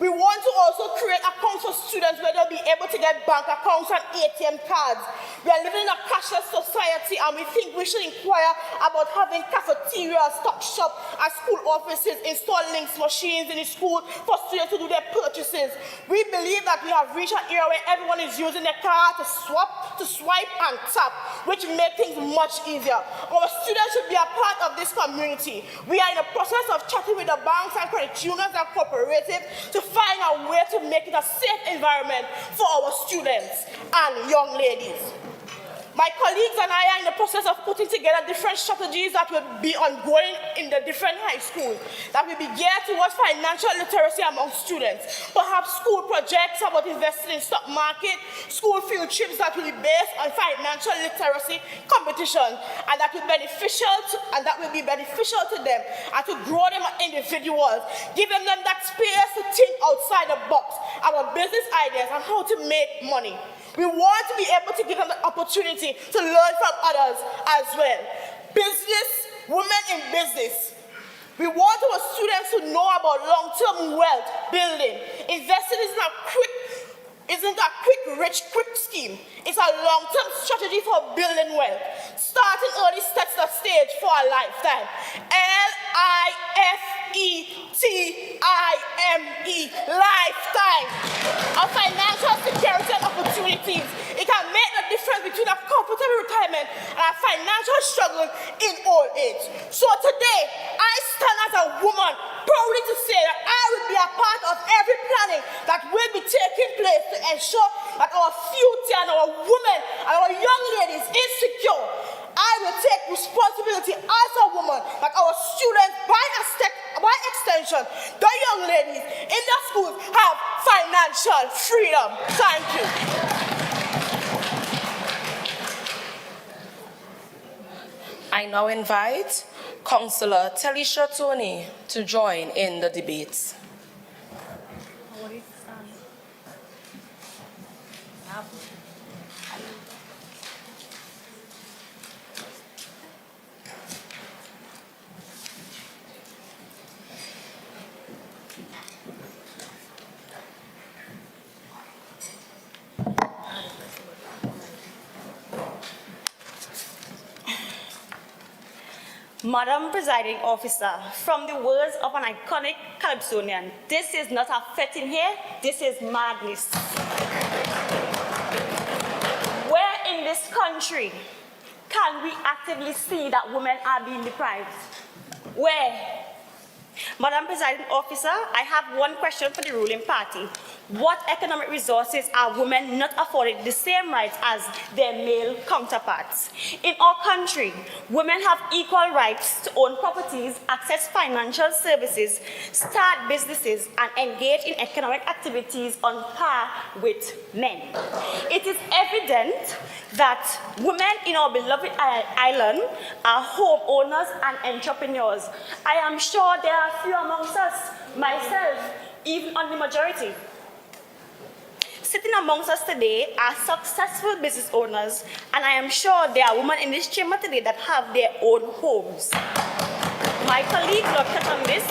We want to also create accounts for students where they'll be able to get bank accounts and ATM cards. We are living in a cashless society, and we think we should inquire about having cafeterias, stock shop, and school offices install links machines in the school for students to do their purchases. We believe that we have reached an era where everyone is using their card to swipe and tap, which makes things much easier. Our students should be a part of this community. We are in the process of chatting with the banks and credit unions and cooperatives to find a way to make it a safe environment for our students and young ladies. My colleagues and I are in the process of putting together different strategies that will be ongoing in the different high schools that will be geared towards financial literacy among students. Perhaps school projects about investing in stock market, school field trips that will be based on financial literacy competition, and that will be beneficial to them and to grow them as individuals, giving them that space to think outside the box about business ideas and how to make money. We want to be able to give them the opportunity to learn from others as well. Women in business. We want our students to know about long-term wealth building. Investing isn't a quick scheme. It's a long-term strategy for building wealth. Starting early sets the stage for a lifetime. LIFE lifetime, of financial security and opportunities. It can make the difference between a comfortable retirement and a financial struggle in old age. So today, I stand as a woman proudly to say that I will be a part of every planning that will be taking place to ensure that our future and our women and our young ladies is secure. I will take responsibility as a woman that our students, by extension, the young ladies in the schools have financial freedom. Thank you. I now invite Councillor Telisha Tony to join in the debate. Madam Presiding Officer, from the words of an iconic Calypsonian, this is not a fetting here, this is madness. Where in this country can we actively see that women are being deprived? Where? Madam Presiding Officer, I have one question for the ruling party. What economic resources are women not afforded the same rights as their male counterparts? In our country, women have equal rights to own properties, access financial services, start businesses, and engage in economic activities on par with men. It is evident that women in our beloved island are homeowners and entrepreneurs. I am sure there are few amongst us, myself, even on the majority. Sitting amongst us today are successful business owners, and I am sure there are women in this chamber today that have their own homes. My colleagues looked at on this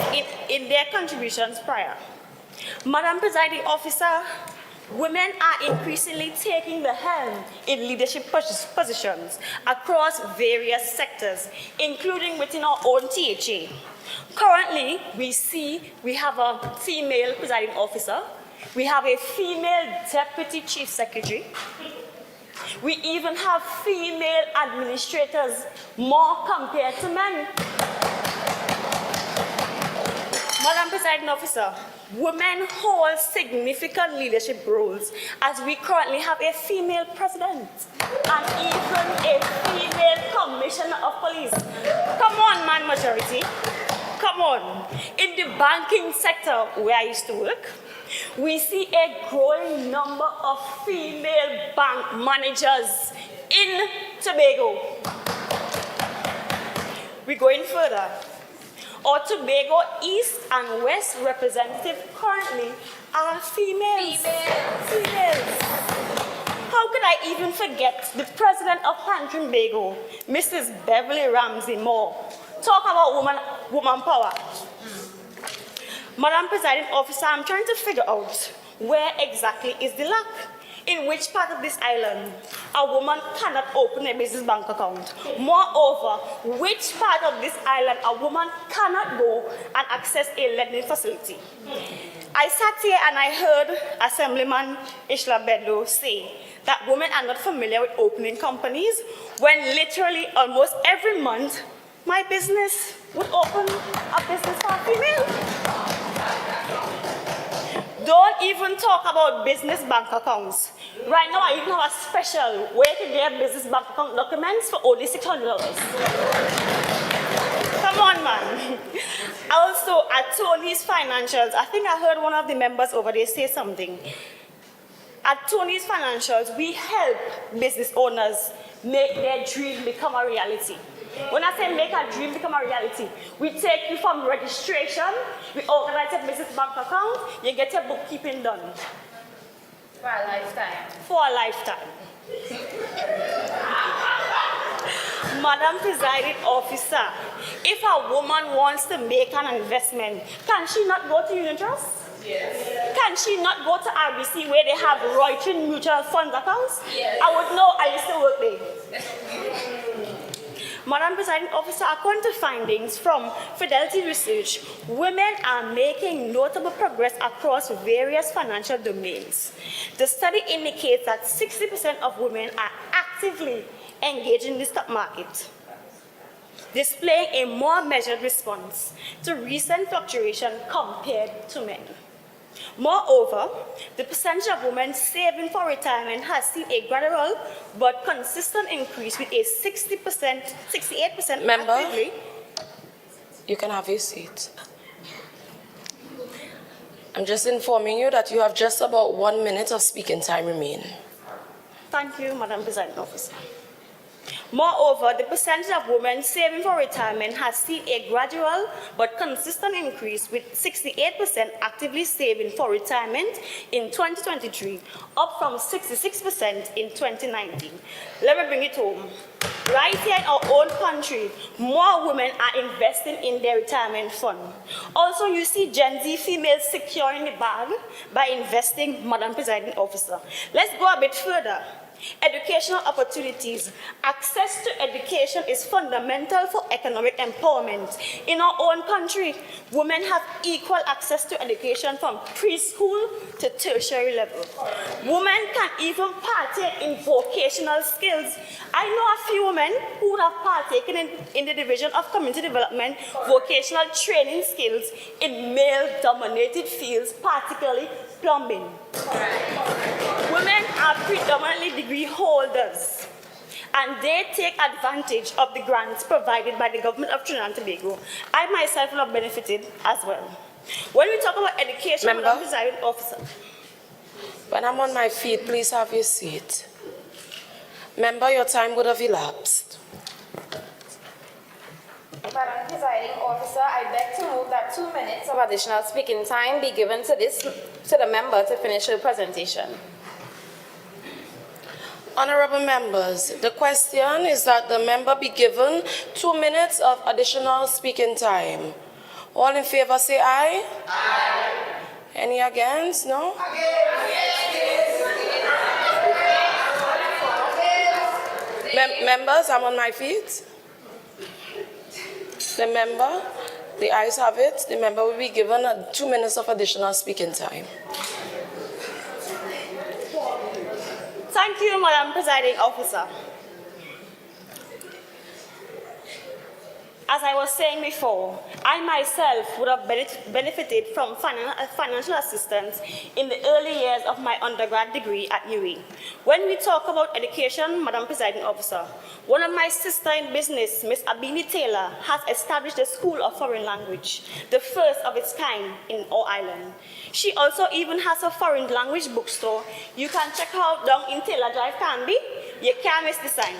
in their contributions prior. Madam Presiding Officer, women are increasingly taking the helm in leadership positions across various sectors, including within our own THA. Currently, we have a female presiding officer. We have a female deputy chief secretary. We even have female administrators, more compared to men. Madam Presiding Officer, women hold significant leadership roles as we currently have a female president and even a female commissioner of police. Come on, man majority. Come on. In the banking sector where I used to work, we see a growing number of female bank managers in Tobago. We're going further. Our Tobago East and West representatives currently are females. Females. How could I even forget the president of Trinbago, Mrs. Beverly Ramsey Moore? Talk about woman power. Madam Presiding Officer, I'm trying to figure out where exactly is the lack. In which part of this island a woman cannot open a business bank account? Moreover, which part of this island a woman cannot go and access a lending facility? I sat here and I heard Assemblyman Ishla Bedlow say that women are not familiar with opening companies, when literally almost every month my business would open a business for a female. Don't even talk about business bank accounts. Right now, I even have a special way to get business bank account documents for only $600. Come on, man. Also, at Tony's Financials, I think I heard one of the members over there say something. At Tony's Financials, we help business owners make their dream become a reality. When I say make a dream become a reality, we take you from registration, we organize a business bank account, you get your bookkeeping done. For a lifetime. For a lifetime. Madam Presiding Officer, if a woman wants to make an investment, can she not go to Union Trust? Yes. Can she not go to RBC where they have Reutering mutual fund accounts? Yes. I would know, I used to work there. Madam Presiding Officer, according to findings from Fidelity Research, women are making notable progress across various financial domains. The study indicates that 60% of women are actively engaged in the stock market, displaying a more measured response to recent fluctuation compared to men. Moreover, the percentage of women saving for retirement has seen a gradual but consistent increase with a 68% Member, actively. you can have your seat. I'm just informing you that you have just about 1 minute of speaking time remaining. Thank you, Madam Presiding Officer. Moreover, the percentage of women saving for retirement has seen a gradual but consistent increase, with 68% actively saving for retirement in 2023, up from 66% in 2019. Let me bring it home. Right here in our own country, more women are investing in their retirement fund. Also, you see Gen Z females securing the bag by investing, Madam Presiding Officer. Let's go a bit further. Educational opportunities. Access to education is fundamental for economic empowerment. In our own country, women have equal access to education from preschool to tertiary level. Women can even partake in vocational skills. I know a few women who would have partaken in the Division of Community Development vocational training skills in male-dominated fields, particularly plumbing. Women are predominantly degree holders, and they take advantage of the grants provided by the government of Trinidad and Tobago. I myself have benefited as well. When we talk about education, Madam Presiding Officer. When I'm on my feet, please have your seat. Member, your time would have elapsed. Madam Presiding Officer, I beg to move that 2 minutes of additional speaking time be given to the member to finish her presentation. Honorable members, the question is that the member be given 2 minutes of additional speaking time. All in favor say aye. Aye. Any against? No? Members, I'm on my feet. The member, the ayes have it. The member will be given 2 minutes of additional speaking time. Thank you, Madam Presiding Officer. As I was saying before, I myself would have benefited from financial assistance in the early years of my undergrad degree at UWI. When we talk about education, Madam Presiding Officer, one of my sisters in business, Ms. Abini Taylor, has established a school of foreign language, the first of its kind in our island. She also even has a foreign language bookstore. You can check her out down in Taylor Drive, Canby. You can't miss the sign.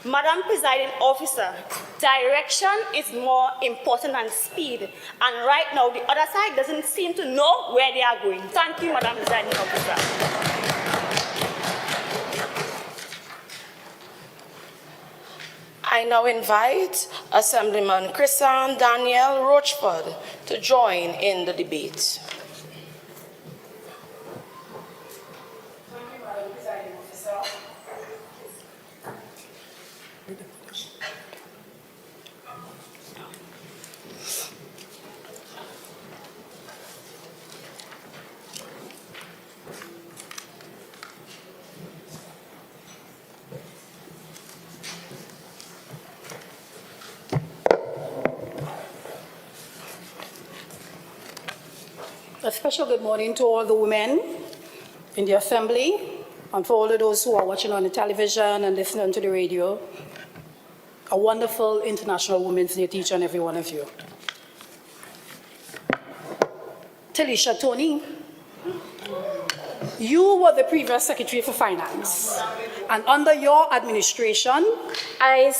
Madam Presiding Officer, direction is more important than speed. And right now, the other side doesn't seem to know where they are going. Thank you, Madam Presiding Officer. I now invite Assemblyman Chrisan Daniel Rochford to join in the debate. A special good morning to all the women in the Assembly and for all of those who are watching on the television and listening to the radio. A wonderful International Women's Day to each and every one of you. Talisha Tony, you were the previous Secretary for Finance, and under your administration, I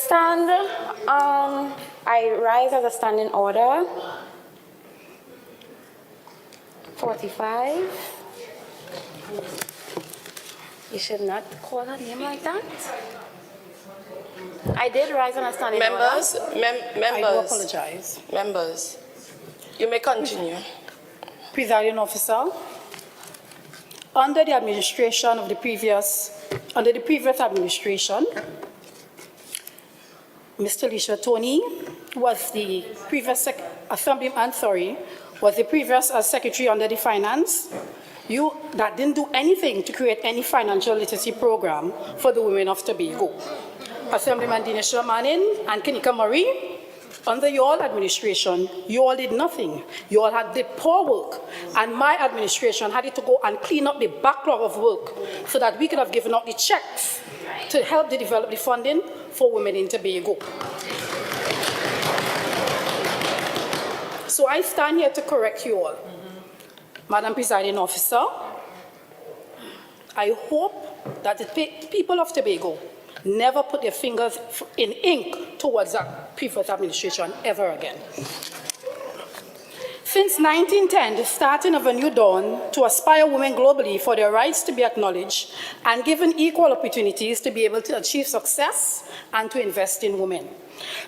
rise as a standing order. 45. You should not call her name like that. I did rise on a standing order. Members, I do apologize. Members, you may continue. Presiding Officer, under the previous administration, Mr. Lisha Tony was the previous Assemblyman, was the previous Secretary under the Finance. You that didn't do anything to create any financial literacy program for the women of Tobago. Assemblyman Dinesh Manin and Kenika Murray, under your administration, you all did nothing. You all did poor work. And my administration had to go and clean up the backlog of work so that we could have given out the checks to help to develop the funding for women in Tobago. So I stand here to correct you all. Madam Presiding Officer, I hope that the people of Tobago never put their fingers in ink towards that previous administration ever again. Since 1910, the starting of a new dawn to aspire women globally for their rights to be acknowledged and given equal opportunities to be able to achieve success and to invest in women.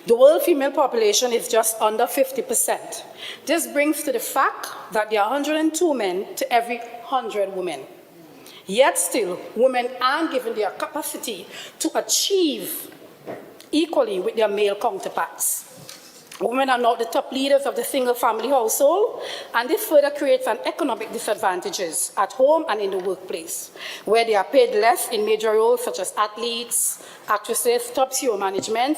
The world female population is just under 50%. This brings to the fact that there are 102 men to every 100 women. Yet still, women aren't given their capacity to achieve equally with their male counterparts. Women are now the top leaders of the single-family household, and this further creates an economic disadvantages at home and in the workplace, where they are paid less in major roles such as athletes, actresses, top CEO management,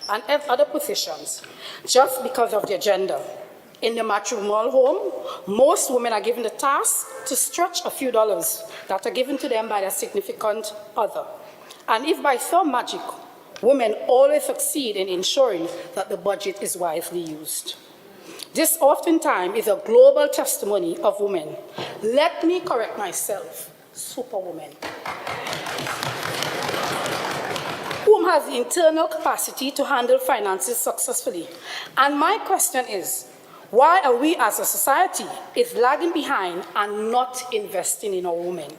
and other positions, just because of their gender. In the matrimonial home, most women are given the task to stretch a few dollars that are given to them by their significant other. And if by some magic, women always succeed in ensuring that the budget is wisely used. This oftentimes is a global testimony of women. Let me correct myself, superwoman, whom has the internal capacity to handle finances successfully. And my question is, why are we as a society is lagging behind and not investing in our women?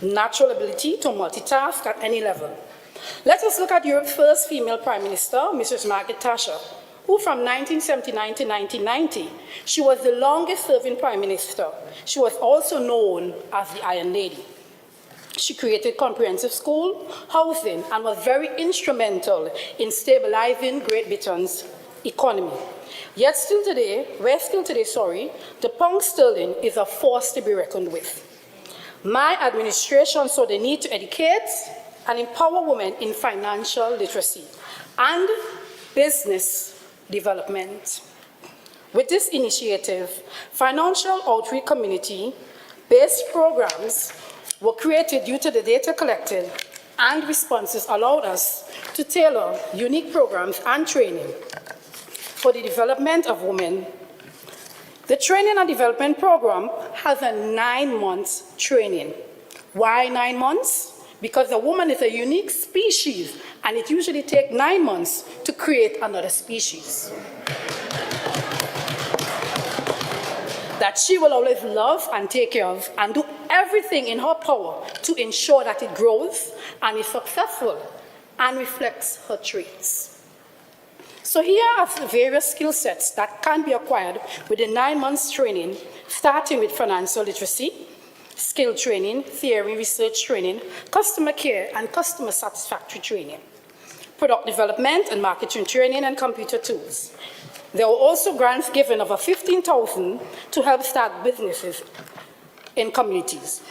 Natural ability to multitask at any level. Let us look at Europe's first female Prime Minister, Mrs. Margaret Thatcher, who from 1979 to 1990, she was the longest serving Prime Minister. She was also known as the Iron Lady. She created comprehensive school, housing, and was very instrumental in stabilizing Great Britain's economy. Yet still today, the pound sterling is a force to be reckoned with. My administration saw the need to educate and empower women in financial literacy and business development. With this initiative, financial outreach community-based programs were created due to the data collected, and responses allowed us to tailor unique programs and training for the development of women. The training and development program has a 9-month training. Why 9 months? Because a woman is a unique species, and it usually takes 9 months to create another species that she will always love and take care of and do everything in her power to ensure that it grows and is successful and reflects her traits. So here are the various skill sets that can be acquired with the 9 months training, starting with financial literacy, skill training, theory, research training, customer care, and customer satisfactory training, product development and marketing training, and computer tools. There were also grants given over $15,000 to help start businesses in communities.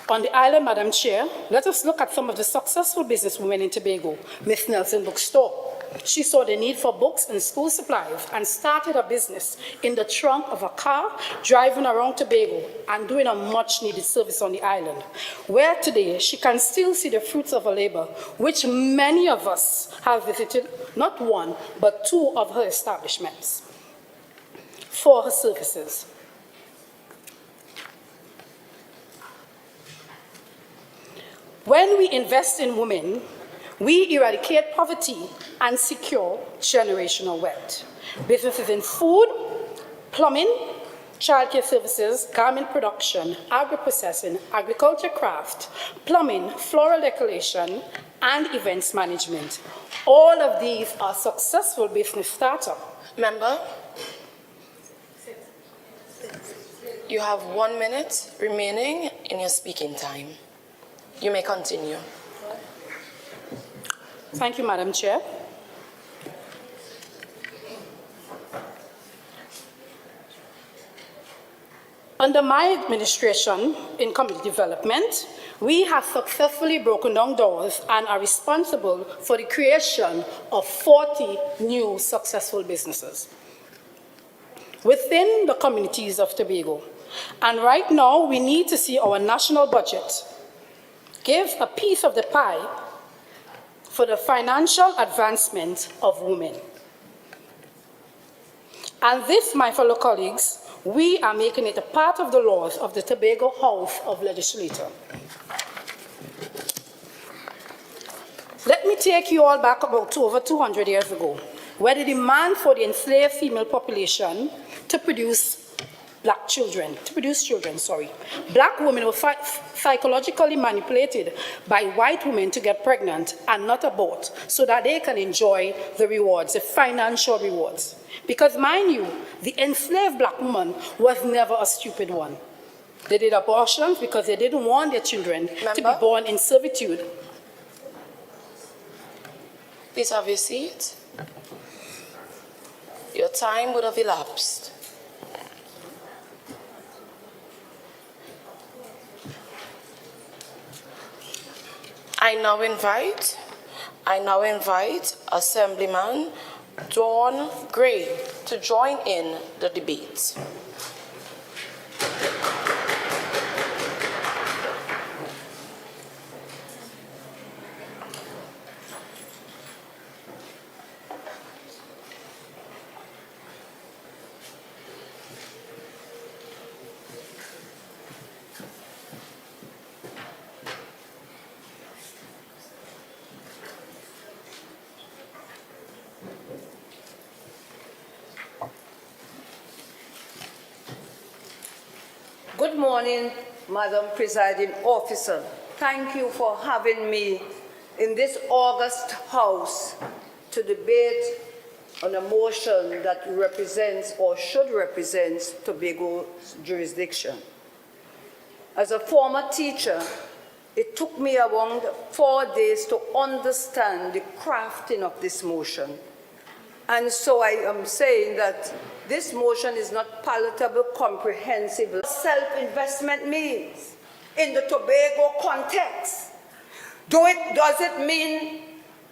On the island, Madam Chair, let us look at some of the successful businesswomen in Tobago. Miss Nelson Bookstore. She saw the need for books and school supplies and started a business in the trunk of a car, driving around Tobago and doing a much-needed service on the island, where today she can still see the fruits of her labor, which many of us have visited, not one, but 2 of her establishments for her services. When we invest in women, we eradicate poverty and secure generational wealth. Businesses in food, plumbing, childcare services, garment production, agro-processing, agriculture craft, plumbing, floral decoration, and events management. All of these are successful business startups. Member, you have 1 minute remaining in your speaking time. You may continue. Thank you, Madam Chair. Under my administration in community development, we have successfully broken down doors and are responsible for the creation of 40 new successful businesses within the communities of Tobago. And right now, we need to see our national budget give a piece of the pie for the financial advancement of women. And this, my fellow colleagues, we are making it a part of the laws of the Tobago House of Legislature. Let me take you all back about over 200 years ago, where the demand for the enslaved female population to produce children. Black women were psychologically manipulated by white women to get pregnant and not abort so that they can enjoy the rewards, the financial rewards. Because mind you, the enslaved black woman was never a stupid one. They did abortions because they didn't want their children to be born in servitude. Please have your seat. Your time would have elapsed. I now invite Assemblyman Dawn Gray to join in the debate. Good morning, Madam Presiding Officer. Thank you for having me in this august House to debate on a motion that represents or should represent Tobago's jurisdiction. As a former teacher, it took me around 4 days to understand the crafting of this motion. And so I am saying that this motion is not palatable, comprehensive. Self-investment means in the Tobago context. Does it mean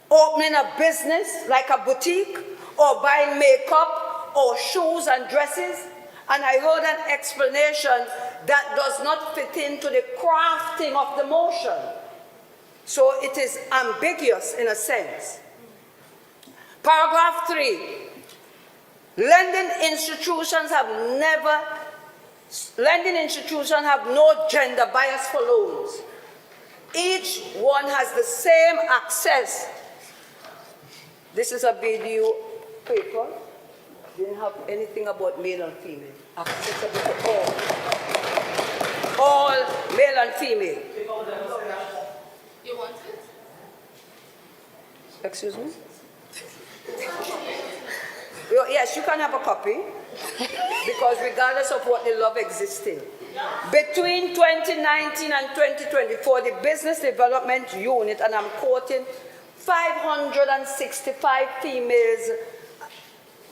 opening a business like a boutique or buying makeup or shoes and dresses? And I heard an explanation that does not fit into the crafting of the motion. So it is ambiguous in a sense. Paragraph 3, lending institutions have no gender bias for loans. Each one has the same access. This is a BDU paper. Didn't have anything about male and female. Accessible to all male and female. You want it? Excuse me? Yes, you can have a copy, because regardless of what the law exists still. Between 2019 and 2024, the Business Development Unit, and I'm quoting, 565 females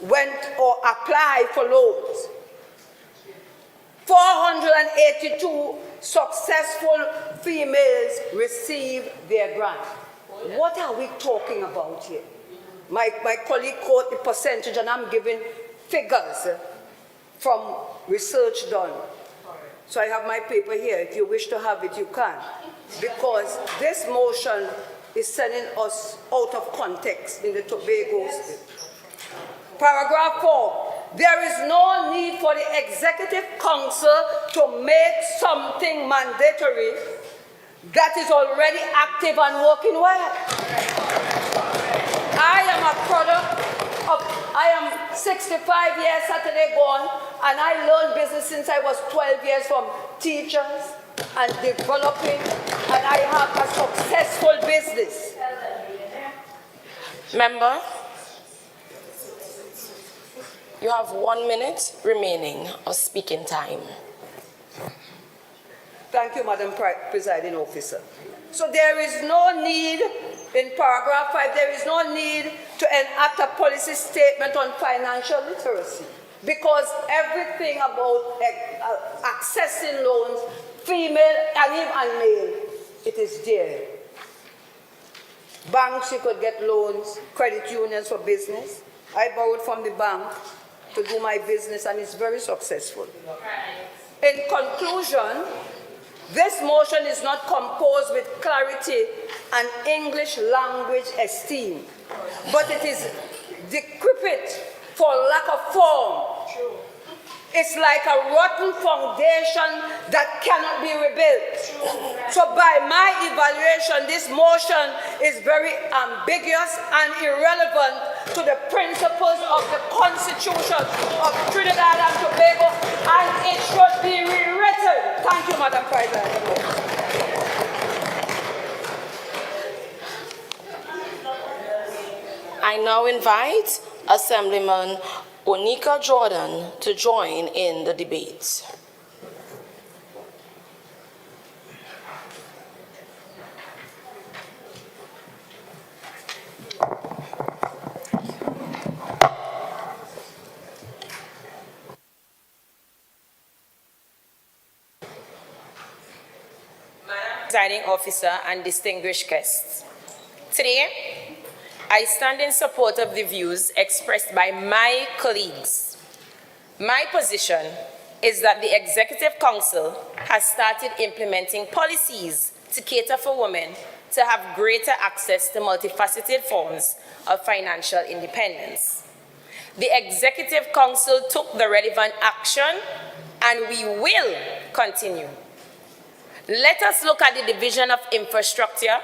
went or applied for loans. 482 successful females received their grant. What are we talking about here? My colleague quoted the percentage, and I'm giving figures from research done. So I have my paper here. If you wish to have it, you can. Because this motion is sending us out of context in the Tobago state. Paragraph 4. There is no need for the Executive Council to make something mandatory that is already active and working well. I am 65 years Saturday gone, and I learned business since I was 12 years from teachers and developing, and I have a successful business. Member, you have 1 minute remaining of speaking time. Thank you, Madam Presiding Officer. So there is no need, in paragraph 5, there is no need to enact a policy statement on financial literacy. because everything about accessing loans, female and even male, it is there. Banks, you could get loans, credit unions for business. I borrowed from the bank to do my business, and it's very successful. In conclusion, this motion is not composed with clarity and English language esteem, but it is decrepit for lack of form. It's like a rotten foundation that cannot be rebuilt. So by my evaluation, this motion is very ambiguous and irrelevant to the principles of the Constitution of Trinidad and Tobago, and it should be rewritten. Thank you, Madam President. I now invite Assemblyman Onika Jordan to join in the debate. Madam Presiding Officer and distinguished guests, today I stand in support of the views expressed by my colleagues. My position is that the Executive Council has started implementing policies to cater for women to have greater access to multifaceted forms of financial independence. The Executive Council took the relevant action, and we will continue. Let us look at the Division of Infrastructure,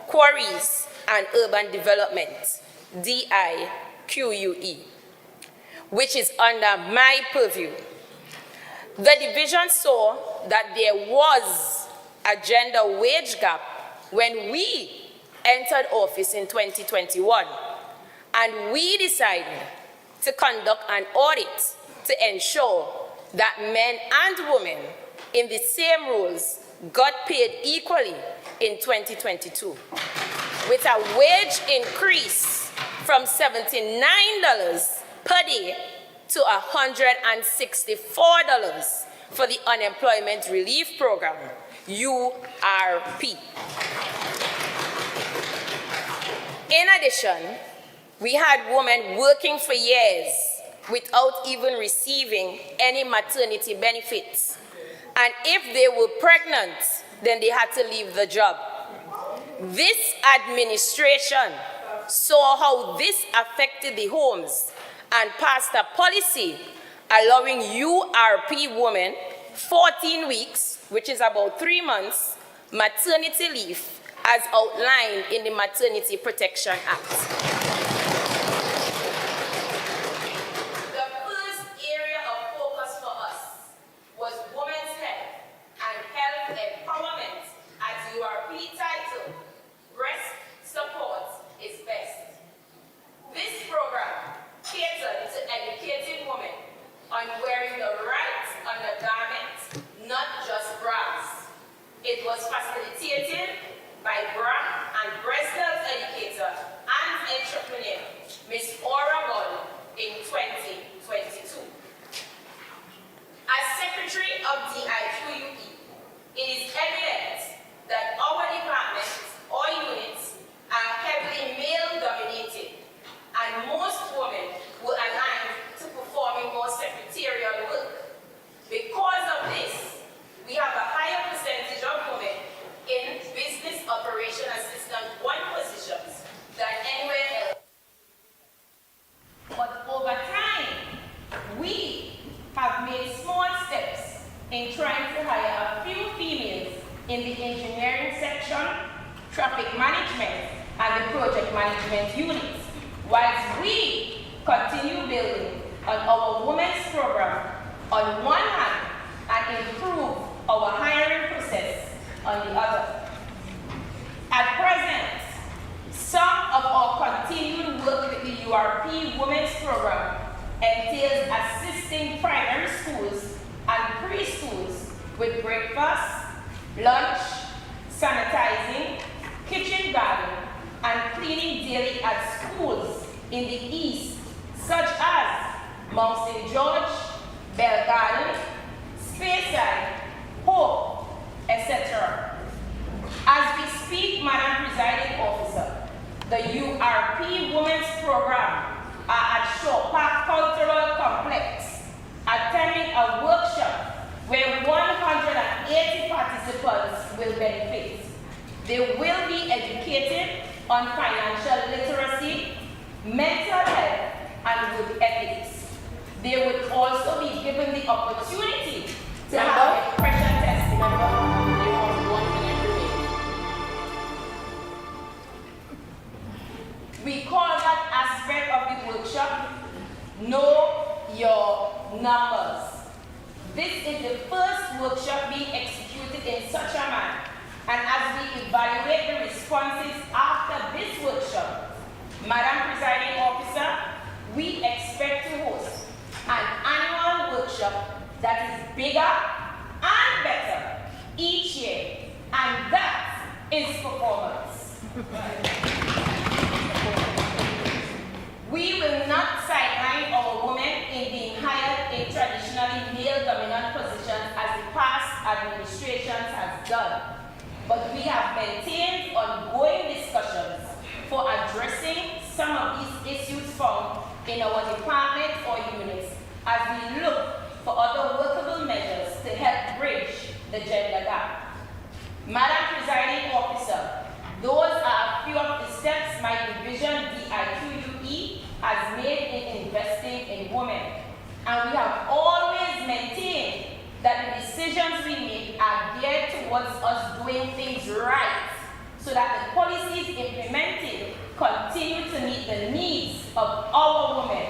Quarries, and Urban Development, DIQUE, which is under my purview. The division saw that there was a gender wage gap when we entered office in 2021, and we decided to conduct an audit to ensure that men and women in the same roles got paid equally in 2022. With a wage increase from $79 per day to $164 for the Unemployment Relief Program, URP. In addition, we had women working for years without even receiving any maternity benefits. And if they were pregnant, then they had to leave the job. This administration saw how this affected the homes and passed a policy allowing URP women 14 weeks, which is about 3 months, maternity leave as outlined in the Maternity Protection Act. The first area of focus for us was women's health and health empowerment as URP title. Breast support is best. This program catered to educating women on wearing the right undergarment, not just bras. It was facilitated by bra and breast health educator and entrepreneur, Ms. Aura Ball, in 2022. As Secretary of DIQUE, it is evident that our departments or units are heavily male-dominated, and most women were aligned to performing more secretarial work. Because of this, we have a higher percentage of women in business operation assistant 1 positions than anywhere else. But over time, we have made small steps in trying to hire a few females in the engineering section, traffic management, and the project management units, whilst we continue building on our women's program on one hand and improve our hiring process on the other. At present, some of our continued work with the URP Women's Program entails assisting primary schools and preschools with breakfast, lunch, sanitizing, kitchen garden, and cleaning daily at schools in the east, such as Mount St. George, Bell Garden, Speyside, Hope, etc. As we speak, Madam Presiding Officer, the URP Women's Program are at Shaw Park Cultural Complex, attending a workshop where 180 participants will benefit. They will be educated on financial literacy, mental health, and good ethics. They would also be given the opportunity to have expression testing. They have 1 minute remaining. We call that aspect of the workshop, Know Your Numbers. This is the first workshop being executed in such a manner, and as we evaluate the responses after this workshop, Madam Presiding Officer, we expect to host an annual workshop that is bigger and better each year, and that is performance. We will not sideline our women in being hired in traditionally male-dominant positions as the past administrations have done, but we have maintained ongoing discussions for addressing some of these issues found in our department or units as we look for other workable measures to help bridge the gender gap. Madam Presiding Officer, those are a few of the steps my division DIQUE has made in investing in women, and we have always maintained that the decisions we make are geared towards us doing things right, so that the policies implemented continue to meet the needs of our women.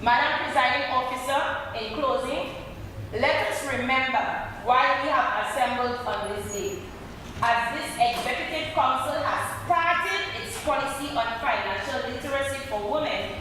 Madam Presiding Officer, in closing, let us remember why we have assembled on this day. As this Executive Council has started its policy on financial literacy for women,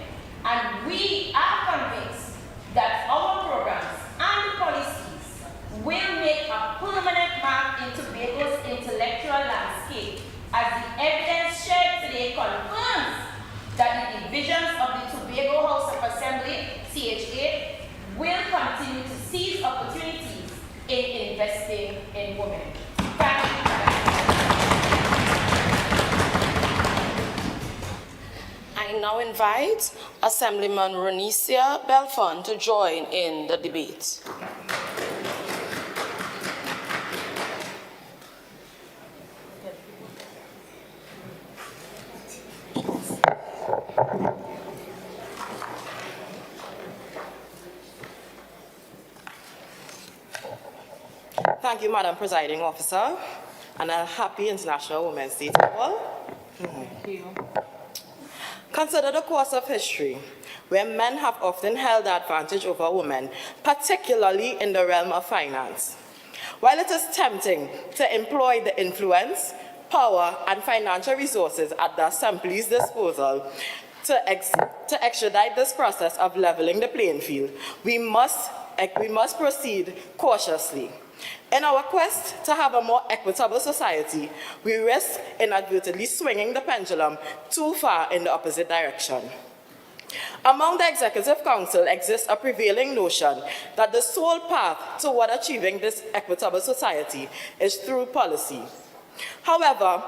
and we are convinced that our programs and policies will make a permanent mark in Tobago's intellectual landscape, as the evidence shared today confirms that the divisions of the Tobago House of Assembly, CHA, will continue to seize opportunities in investing in women. Thank you. I now invite Assemblyman Ronicia Belfon to join in the debate. Thank you, Madam Presiding Officer, and a happy International Women's Day to all. Thank you. Consider the course of history, where men have often held the advantage over women, particularly in the realm of finance. While it is tempting to employ the influence, power, and financial resources at the Assembly's disposal to expedite this process of leveling the playing field, we must proceed cautiously. In our quest to have a more equitable society, we risk inadvertently swinging the pendulum too far in the opposite direction. Among the Executive Council exists a prevailing notion that the sole path toward achieving this equitable society is through policy. However,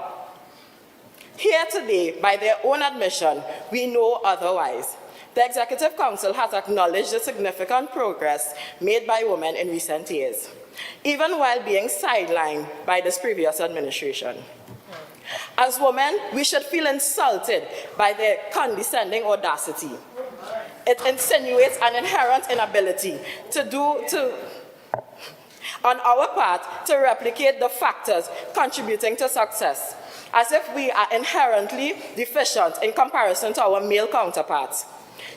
here today, by their own admission, we know otherwise. The Executive Council has acknowledged the significant progress made by women in recent years, even while being sidelined by this previous administration. As women, we should feel insulted by their condescending audacity. It insinuates an inherent inability on our part to replicate the factors contributing to success, as if we are inherently deficient in comparison to our male counterparts.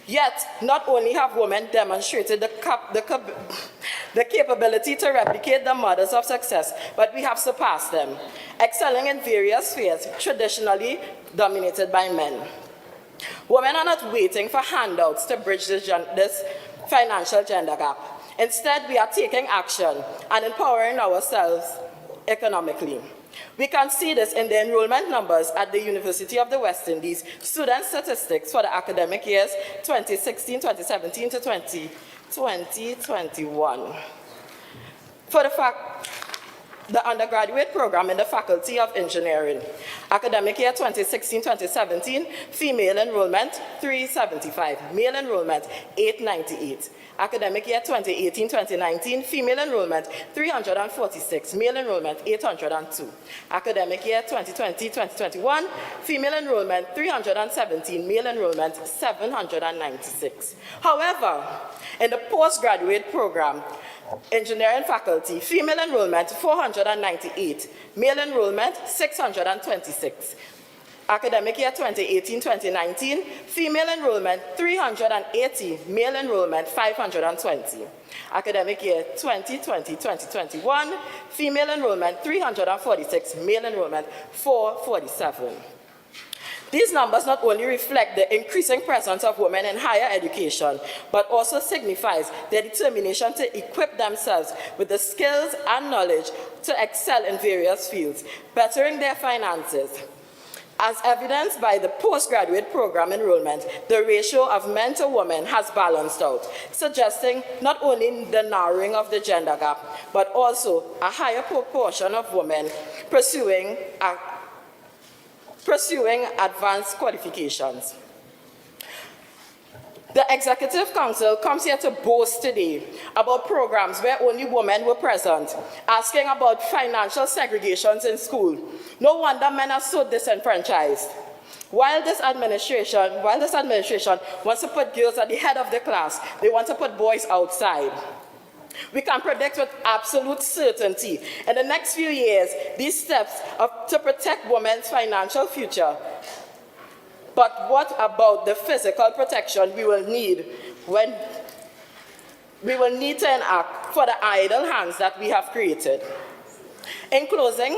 Yet, not only have women demonstrated the capability to replicate the models of success, but we have surpassed them, excelling in various spheres traditionally dominated by men. Women are not waiting for handouts to bridge this financial gender gap. Instead, we are taking action and empowering ourselves economically. We can see this in the enrollment numbers at the University of the West Indies, student statistics for the academic years 2016-2017 to 2021. For the undergraduate program in the Faculty of Engineering, academic year 2016-2017, female enrollment 375, male enrollment 898. Academic year 2018-2019, female enrollment 346, male enrollment 802. Academic year 2020-2021, female enrollment 317, male enrollment 796. However, in the postgraduate program, engineering faculty, female enrollment 498, male enrollment 626. Academic year 2018-2019, female enrollment 380, male enrollment 520. Academic year 2020-2021, female enrollment 346, male enrollment 447. These numbers not only reflect the increasing presence of women in higher education, but also signifies their determination to equip themselves with the skills and knowledge to excel in various fields, bettering their finances. As evidenced by the postgraduate program enrollment, the ratio of men to women has balanced out, suggesting not only the narrowing of the gender gap, but also a higher proportion of women pursuing advanced qualifications. The Executive Council comes here to boast today about programs where only women were present, asking about financial segregations in school. No wonder men are so disenfranchised. While this administration wants to put girls at the head of the class, they want to put boys outside. We can predict with absolute certainty in the next few years these steps to protect women's financial future. But what about the physical protection we will need to enact for the idle hands that we have created? In closing,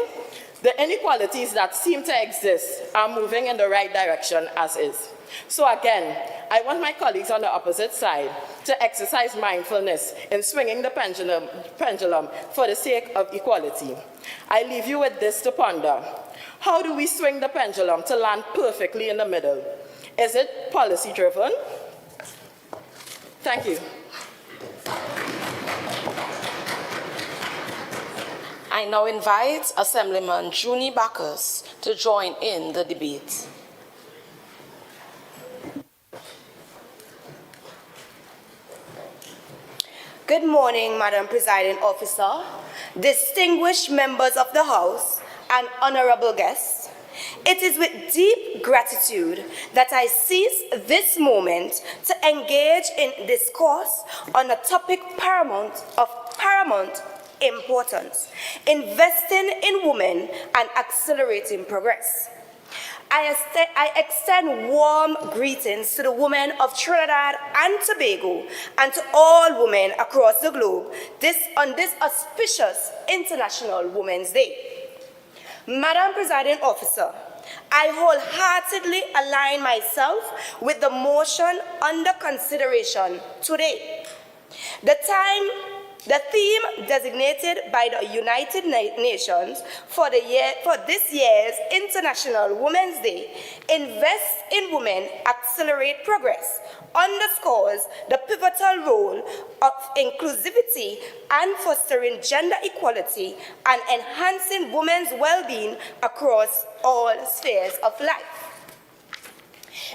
the inequalities that seem to exist are moving in the right direction as is. So again, I want my colleagues on the opposite side to exercise mindfulness in swinging the pendulum for the sake of equality. I leave you with this to ponder. How do we swing the pendulum to land perfectly in the middle? Is it policy-driven? Thank you. I now invite Assemblyman Junie Bacchus to join in the debate. Good morning, Madam Presiding Officer, distinguished members of the House, and honorable guests. It is with deep gratitude that I seize this moment to engage in discourse on a topic of paramount importance, investing in women and accelerating progress. I extend warm greetings to the women of Trinidad and Tobago and to all women across the globe on this auspicious International Women's Day. Madam Presiding Officer, I wholeheartedly align myself with the motion under consideration today. The theme designated by the United Nations for this year's International Women's Day, Invest in Women, Accelerate Progress, underscores the pivotal role of inclusivity and fostering gender equality and enhancing women's well-being across all spheres of life.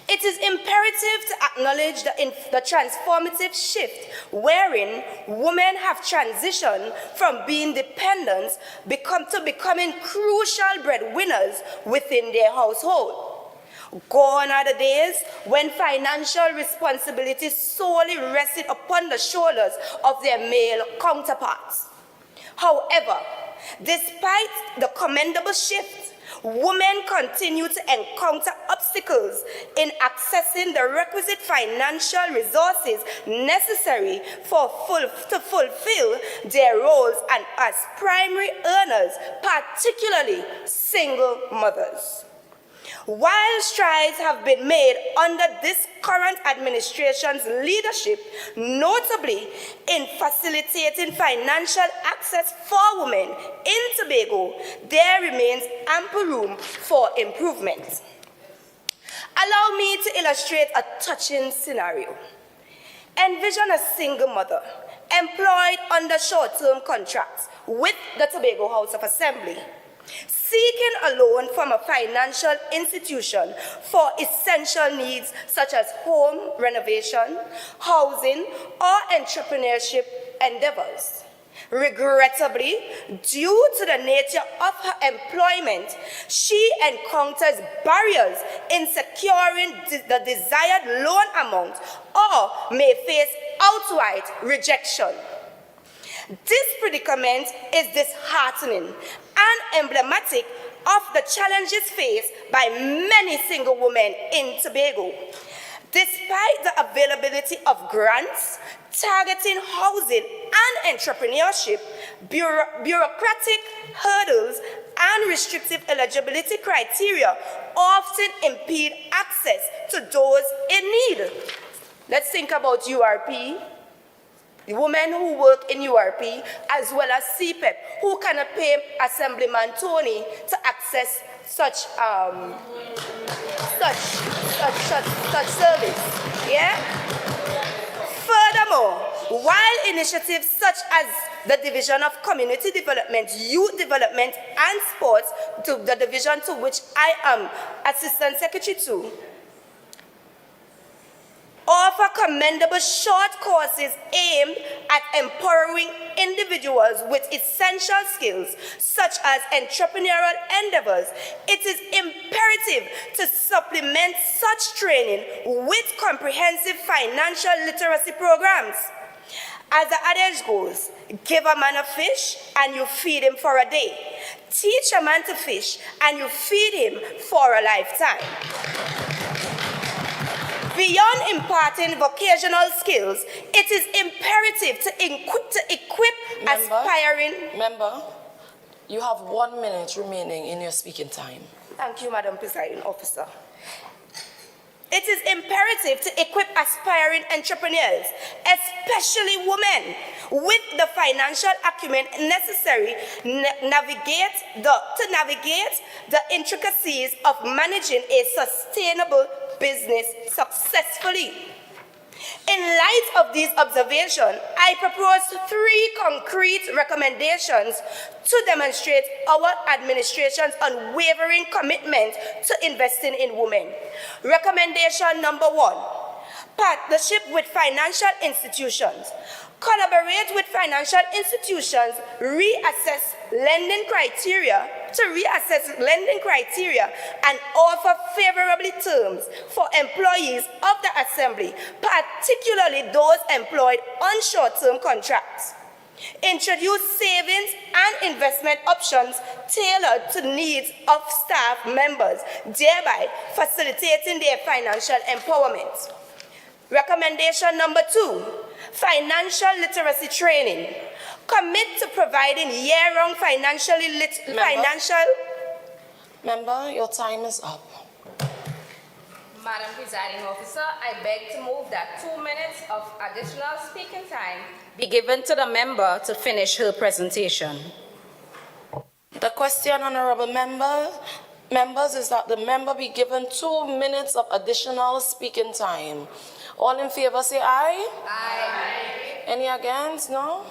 It is imperative to acknowledge the transformative shift wherein women have transitioned from being dependent to becoming crucial breadwinners within their household. Gone are the days when financial responsibility solely rested upon the shoulders of their male counterparts. However, despite the commendable shift, women continue to encounter obstacles in accessing the requisite financial resources necessary to fulfill their roles and as primary earners, particularly single mothers. While strides have been made under this current administration's leadership, notably in facilitating financial access for women in Tobago, there remains ample room for improvement. Allow me to illustrate a touching scenario. Envision a single mother employed under short-term contracts with the Tobago House of Assembly, seeking a loan from a financial institution for essential needs such as home renovation, housing, or entrepreneurship endeavors. Regrettably, due to the nature of her employment, she encounters barriers in securing the desired loan amount or may face outright rejection. This predicament is disheartening and emblematic of the challenges faced by many single women in Tobago. Despite the availability of grants targeting housing and entrepreneurship, bureaucratic hurdles and restrictive eligibility criteria often impede access to those in need. Let's think about URP, the women who work in URP, as well as CPEP, who cannot pay Assemblyman Tony to access such service. Yeah? Furthermore, while initiatives such as the Division of Community Development, Youth Development and Sports, to the division to which I am Assistant Secretary to, offer commendable short courses aimed at empowering individuals with essential skills such as entrepreneurial endeavors, it is imperative to supplement such training with comprehensive financial literacy programs. As the adage goes, give a man a fish and you feed him for a day. Teach a man to fish and you feed him for a lifetime. Beyond imparting vocational skills, it is imperative to equip aspiring... Member, you have 1 minute remaining in your speaking time. Thank you, Madam Presiding Officer. It is imperative to equip aspiring entrepreneurs, especially women, with the financial acumen necessary to navigate the intricacies of managing a sustainable business successfully. In light of these observations, I propose 3 concrete recommendations to demonstrate our administration's unwavering commitment to investing in women. Recommendation number 1, partnership with financial institutions. Collaborate with financial institutions, reassess lending criteria, and offer favorable terms for employees of the Assembly, particularly those employed on short-term contracts. Introduce savings and investment options tailored to the needs of staff members, thereby facilitating their financial empowerment. Recommendation number 2, financial literacy training. Commit to providing year-round Member, your time is up. Madam Presiding Officer, I beg to move that 2 minutes of additional speaking time be given to the member to finish her presentation. The question, honorable members, is that the member be given 2 minutes of additional speaking time. All in favor say aye. Aye. Any against? No?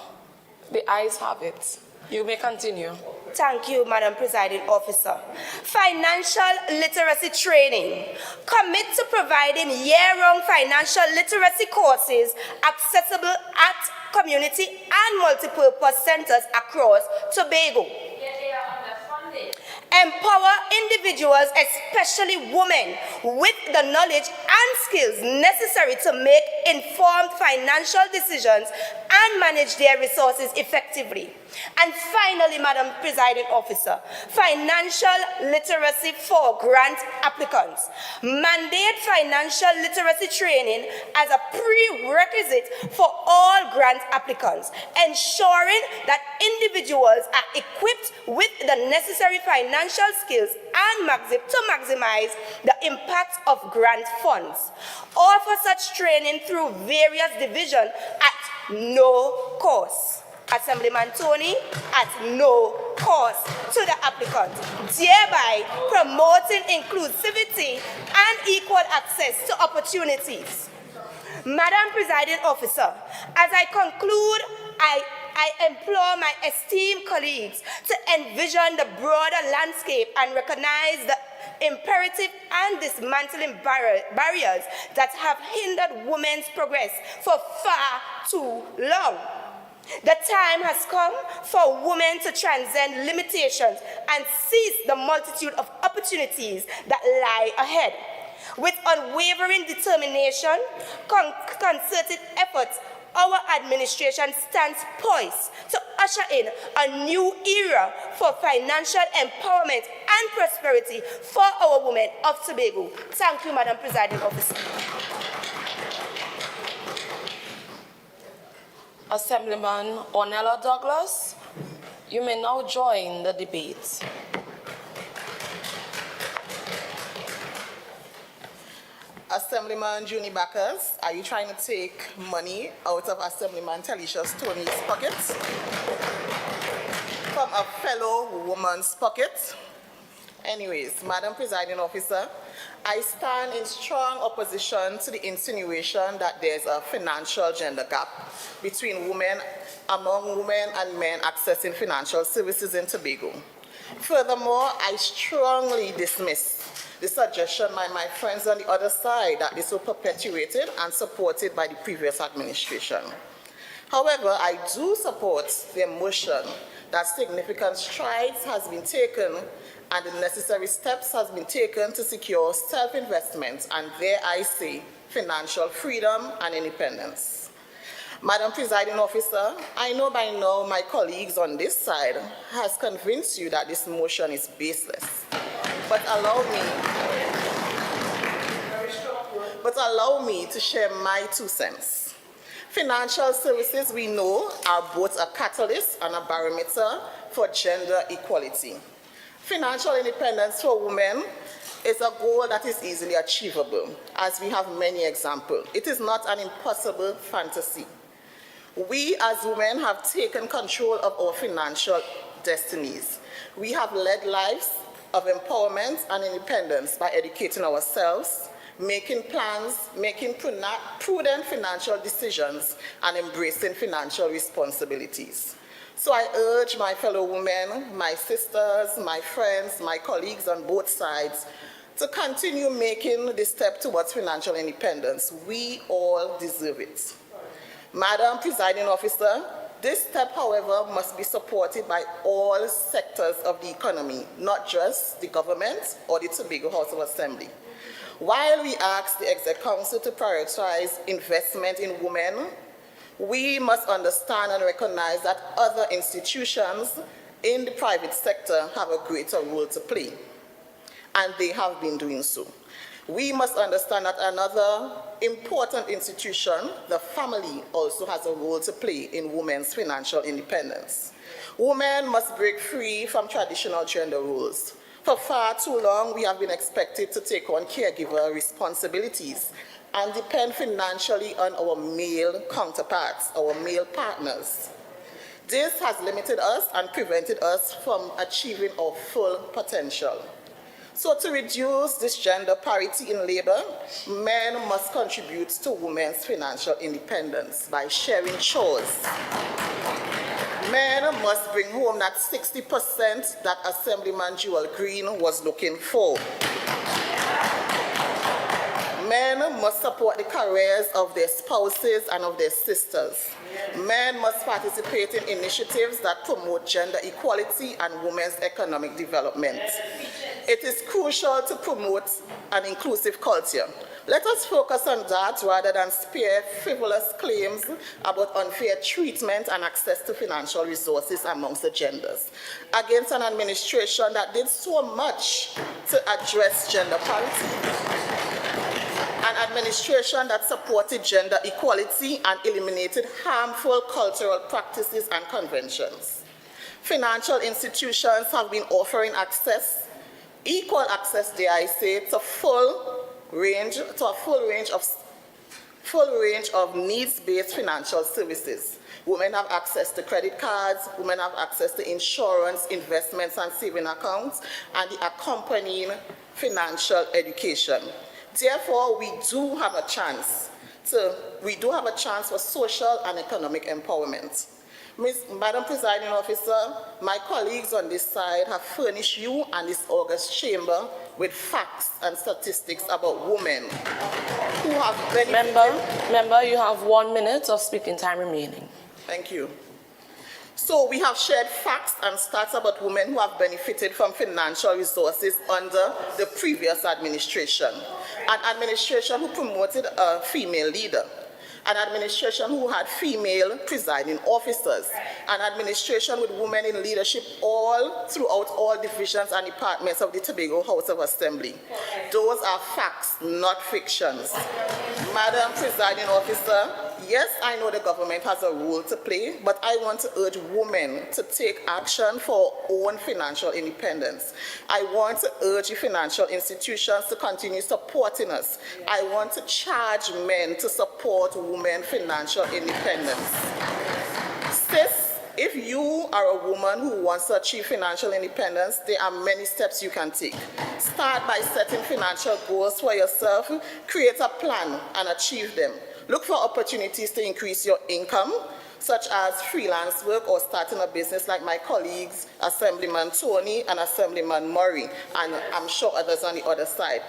The ayes have it. You may continue. Thank you, Madam Presiding Officer. Financial literacy training. Commit to providing year-round financial literacy courses accessible at community and multipurpose centers across Tobago. Empower individuals, especially women, with the knowledge and skills necessary to make informed financial decisions and manage their resources effectively. And finally, Madam Presiding Officer, financial literacy for grant applicants. Mandate financial literacy training as a prerequisite for all grant applicants, ensuring that individuals are equipped with the necessary financial skills and to maximize the impact of grant funds. Offer such training through various divisions at no cost. Assemblyman Tony, at no cost to the applicant, thereby promoting inclusivity and equal access to opportunities. Madam Presiding Officer, as I conclude, I implore my esteemed colleagues to envision the broader landscape and recognize the imperative and dismantling barriers that have hindered women's progress for far too long. The time has come for women to transcend limitations and seize the multitude of opportunities that lie ahead. With unwavering determination, concerted efforts, our administration stands poised to usher in a new era for financial empowerment and prosperity for our women of Tobago. Thank you, Madam Presiding Officer. Assemblyman Ornella Douglas, you may now join the debate. Assemblyman Junie Bacchus, are you trying to take money out of Assemblyman Talisha Stoney's pocket? From a fellow woman's pocket? Anyways, Madam Presiding Officer, I stand in strong opposition to the insinuation that there's a financial gender gap among women and men accessing financial services in Tobago. Furthermore, I strongly dismiss the suggestion by my friends on the other side that this was perpetuated and supported by the previous administration. However, I do support the motion that significant strides has been taken and the necessary steps has been taken to secure self-investment and, there I say, financial freedom and independence. Madam Presiding Officer, I know by now my colleagues on this side has convinced you that this motion is baseless. But allow me to share my 2 cents. Financial services, we know, are both a catalyst and a barometer for gender equality. Financial independence for women is a goal that is easily achievable, as we have many examples. It is not an impossible fantasy. We as women have taken control of our financial destinies. We have led lives of empowerment and independence by educating ourselves, making plans, making prudent financial decisions, and embracing financial responsibilities. So I urge my fellow women, my sisters, my friends, my colleagues on both sides to continue making this step towards financial independence. We all deserve it. Madam Presiding Officer, this step, however, must be supported by all sectors of the economy, not just the government or the Tobago House of Assembly. While we ask the Exec Council to prioritize investment in women, we must understand and recognize that other institutions in the private sector have a greater role to play, and they have been doing so. We must understand that another important institution, the family, also has a role to play in women's financial independence. Women must break free from traditional gender roles. For far too long, we have been expected to take on caregiver responsibilities and depend financially on our male counterparts, our male partners. This has limited us and prevented us from achieving our full potential. So to reduce this gender parity in labor, men must contribute to women's financial independence by sharing chores. Men must bring home that 60% that Assemblyman Jewel Green was looking for. Men must support the careers of their spouses and of their sisters. Men must participate in initiatives that promote gender equality and women's economic development. It is crucial to promote an inclusive culture. Let us focus on that rather than spear frivolous claims about unfair treatment and access to financial resources amongst the genders, against an administration that did so much to address gender parity. An administration that supported gender equality and eliminated harmful cultural practices and conventions. Financial institutions have been offering access, equal access, dare I say, to a full range of needs-based financial services. Women have access to credit cards, women have access to insurance, investments, and saving accounts, and the accompanying financial education. Therefore, we do have a chance we do have a chance for social and economic empowerment. Madam Presiding Officer, my colleagues on this side have furnished you and this august chamber with facts and statistics about women who have benefited. Member, you have 1 minute of speaking time remaining. Thank you. So we have shared facts and stats about women who have benefited from financial resources under the previous administration. An administration who promoted a female leader. An administration who had female presiding officers. An administration with women in leadership all throughout all divisions and departments of the Tobago House of Assembly. Those are facts, not fictions. Madam Presiding Officer, yes, I know the government has a role to play, but I want to urge women to take action for our own financial independence. I want to urge the financial institutions to continue supporting us. I want to charge men to support women's financial independence. Sis, if you are a woman who wants to achieve financial independence, there are many steps you can take. Start by setting financial goals for yourself, create a plan and achieve them. Look for opportunities to increase your income, such as freelance work or starting a business like my colleagues, Assemblyman Tony and Assemblyman Murray, and I'm sure others on the other side.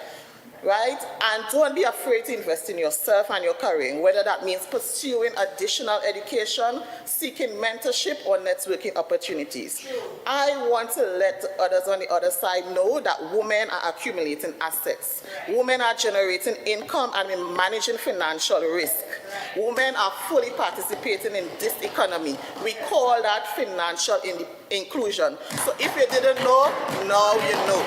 Right? And don't be afraid to invest in yourself and your career, whether that means pursuing additional education, seeking mentorship, or networking opportunities. I want to let others on the other side know that women are accumulating assets. Women are generating income and managing financial risk. Women are fully participating in this economy. We call that financial inclusion. So if you didn't know, now you know.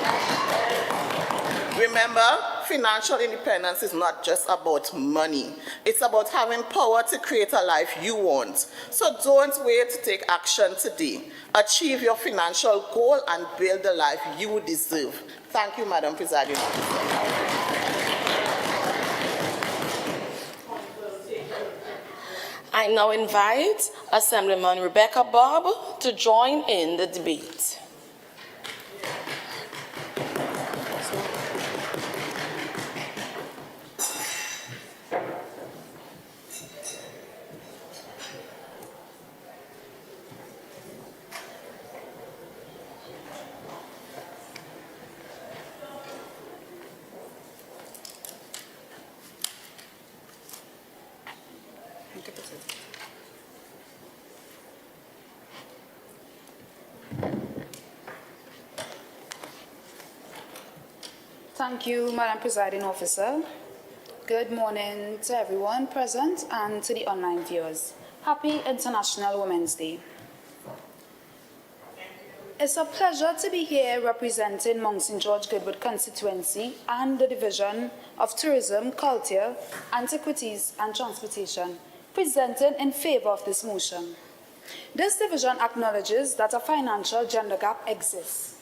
Remember, financial independence is not just about money. It's about having power to create a life you want. So don't wait to take action today. Achieve your financial goal and build the life you deserve. Thank you, Madam Presiding Officer. I now invite Assemblyman Rebecca Bob to join in the debate. Thank you, Madam Presiding Officer. Good morning to everyone present and to the online viewers. Happy International Women's Day. It's a pleasure to be here representing Mount St. George Goodwood constituency and the Division of Tourism, Culture, Antiquities and Transportation, presenting in favor of this motion. This division acknowledges that a financial gender gap exists.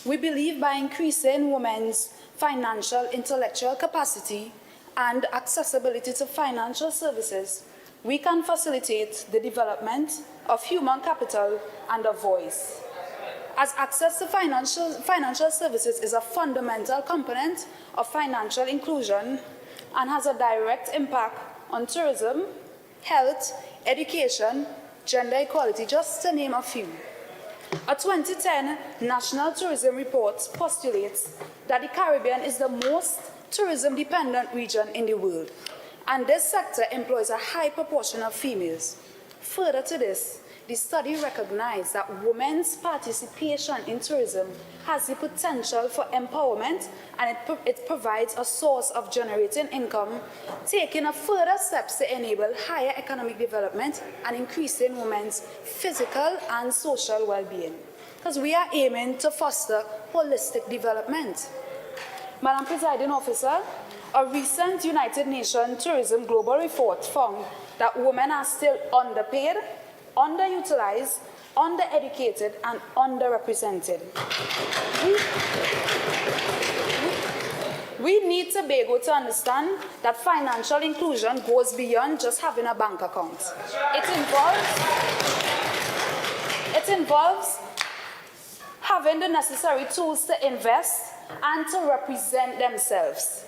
We believe by increasing women's financial intellectual capacity and accessibility to financial services, we can facilitate the development of human capital and a voice. As access to financial services is a fundamental component of financial inclusion and has a direct impact on tourism, health, education, gender equality, just to name a few. A 2010 National Tourism Report postulates that the Caribbean is the most tourism-dependent region in the world, and this sector employs a high proportion of females. Further to this, the study recognized that women's participation in tourism has the potential for empowerment, and it provides a source of generating income, taking a further steps to enable higher economic development and increasing women's physical and social well-being. Because we are aiming to foster holistic development. Madam Presiding Officer, a recent United Nations Tourism Global Report found that women are still underpaid, underutilized, undereducated, and underrepresented. We need Tobago to understand that financial inclusion goes beyond just having a bank account. It involves having the necessary tools to invest and to represent themselves.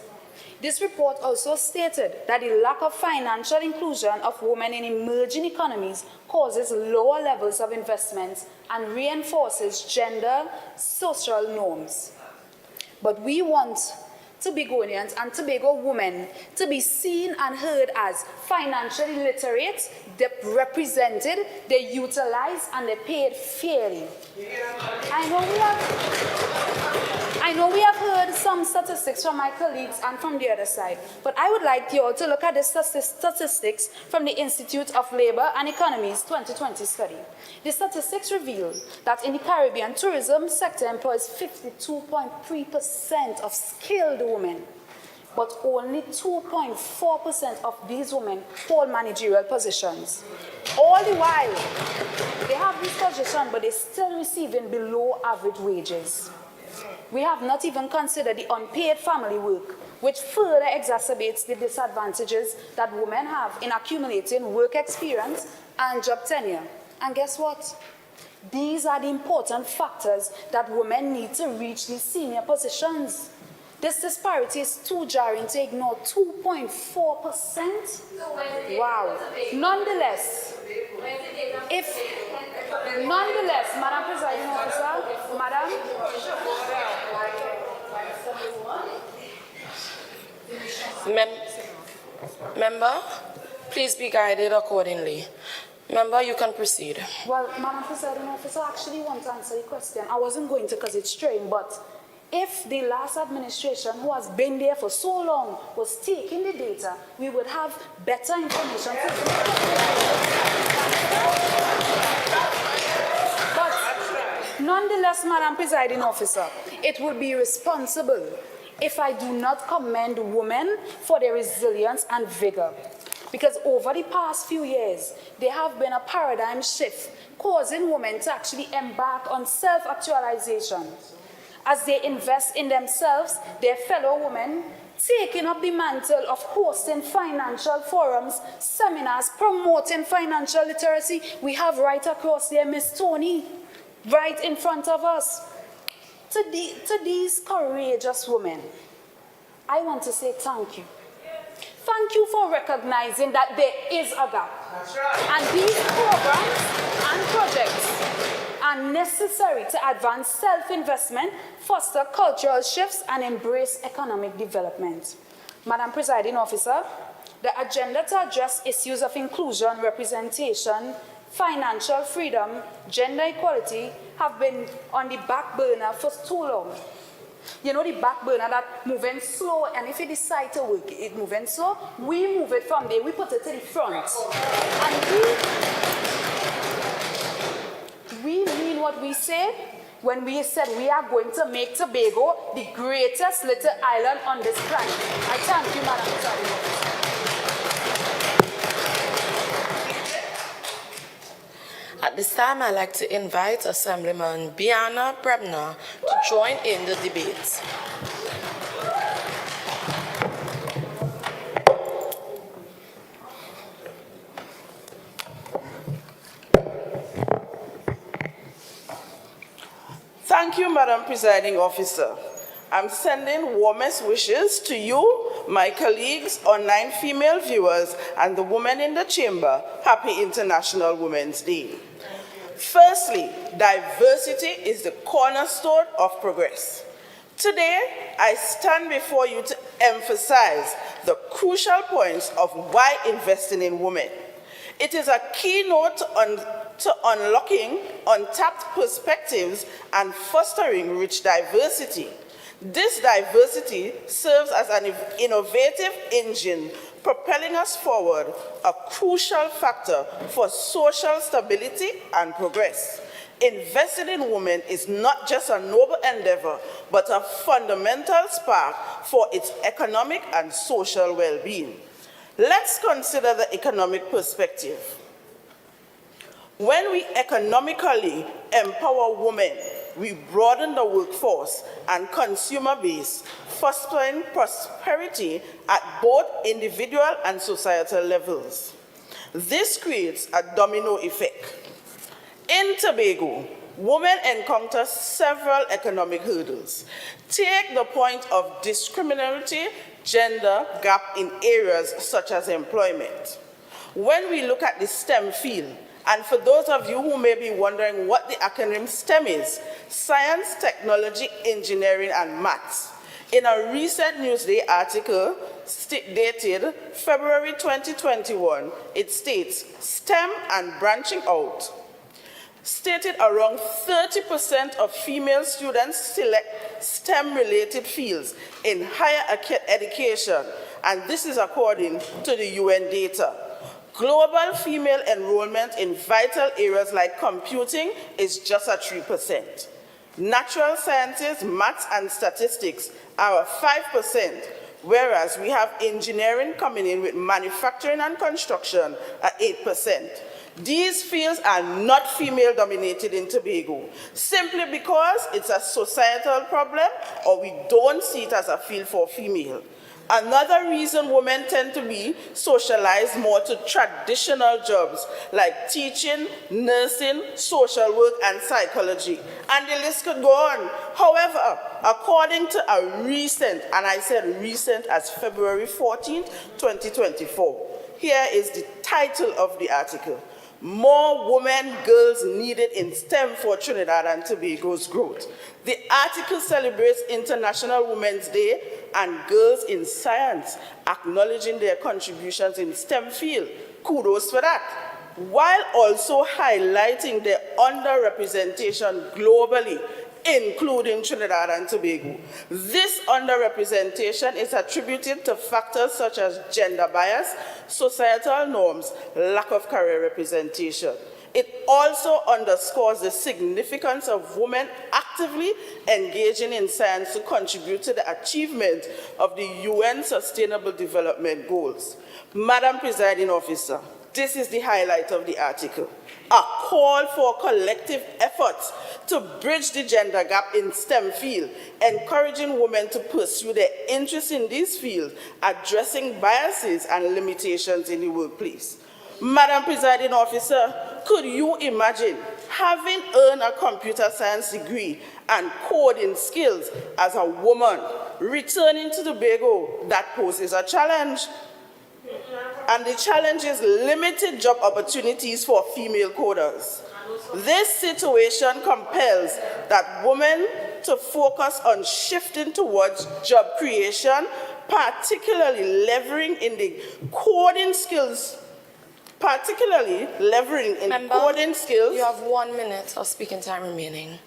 This report also stated that the lack of financial inclusion of women in emerging economies causes lower levels of investment and reinforces gender social norms. But we want Tobagonians and Tobago women to be seen and heard as financially literate, they're represented, they're utilized, and they're paid fairly. I know we have heard some statistics from my colleagues and from the other side, but I would like you all to look at the statistics from the Institute of Labor and Economy's 2020 study. The statistics reveal that in the Caribbean, tourism sector employs 52.3% of skilled women, but only 2.4% of these women hold managerial positions. All the while, they have this position, but they're still receiving below average wages. We have not even considered the unpaid family work, which further exacerbates the disadvantages that women have in accumulating work experience and job tenure. And guess what? These are the important factors that women need to reach these senior positions. This disparity is too jarring to ignore. 2.4%? Wow. Nonetheless, Madam Presiding Officer, Madam, Member, please be guided accordingly. Member, you can proceed. Well, Madam Presiding Officer, I actually want to answer your question. I wasn't going to because it's strange, but if the last administration, who has been there for so long, was taking the data, we would have better information. But nonetheless, Madam Presiding Officer, it would be responsible if I do not commend women for their resilience and vigor. Because over the past few years, there have been a paradigm shift causing women to actually embark on self-actualization. As they invest in themselves, their fellow women, taking up the mantle of hosting financial forums, seminars, promoting financial literacy. We have right across there Miss Tony, right in front of us. To these courageous women, I want to say thank you. Thank you for recognizing that there is a gap. That's right. And these programs and projects are necessary to advance self-investment, foster cultural shifts, and embrace economic development. Madam Presiding Officer, the agenda to address issues of inclusion, representation, financial freedom, gender equality have been on the back burner for too long. You know, the back burner that moving slow, and if you decide to work it moving slow, we move it from there, we put it to the front. And we mean what we say when we said we are going to make Tobago the greatest little island on this planet. I thank you, Madam President. At this time, I'd like to invite Assemblyman Biana Brebner to join in the debate. Thank you, Madam Presiding Officer. I'm sending warmest wishes to you, my colleagues, online female viewers, and the women in the chamber. Happy International Women's Day. Firstly, diversity is the cornerstone of progress. Today, I stand before you to emphasize the crucial points of why investing in women. It is a keynote to unlocking untapped perspectives and fostering rich diversity. This diversity serves as an innovative engine propelling us forward, a crucial factor for social stability and progress. Investing in women is not just a noble endeavor, but a fundamental spark for its economic and social well-being. Let's consider the economic perspective. When we economically empower women, we broaden the workforce and consumer base, fostering prosperity at both individual and societal levels. This creates a domino effect. In Tobago, women encounter several economic hurdles. Take the point of discriminatory gender gap in areas such as employment. When we look at the STEM field, and for those of you who may be wondering what the acronym STEM is, science, technology, engineering, and maths, in a recent Newsday article dated February 2021, it states, STEM and branching out, stated around 30% of female students select STEM-related fields in higher education, and this is according to the UN data. Global female enrollment in vital areas like computing is just at 3%. Natural sciences, maths, and statistics are 5%, whereas we have engineering coming in with manufacturing and construction at 8%. These fields are not female-dominated in Tobago, simply because it's a societal problem or we don't see it as a field for female. Another reason women tend to be socialized more to traditional jobs like teaching, nursing, social work, and psychology. And the list could go on. However, according to a recent, and I said recent as February 14th, 2024, here is the title of the article. More women, girls needed in STEM for Trinidad and Tobago's growth. The article celebrates International Women's Day and Girls in Science, acknowledging their contributions in STEM field. Kudos for that. While also highlighting their underrepresentation globally, including Trinidad and Tobago. This underrepresentation is attributed to factors such as gender bias, societal norms, lack of career representation. It also underscores the significance of women actively engaging in science to contribute to the achievement of the UN Sustainable Development Goals. Madam Presiding Officer, this is the highlight of the article. A call for collective efforts to bridge the gender gap in STEM field, encouraging women to pursue their interests in these fields, addressing biases and limitations in the workplace. Madam Presiding Officer, could you imagine having earned a computer science degree and coding skills as a woman, returning to Tobago? That poses a challenge. And the challenge is limited job opportunities for female coders. This situation compels that women to focus on shifting towards job creation, particularly leveraging in the coding skills. Coding skills. You have 1 minute of speaking time remaining.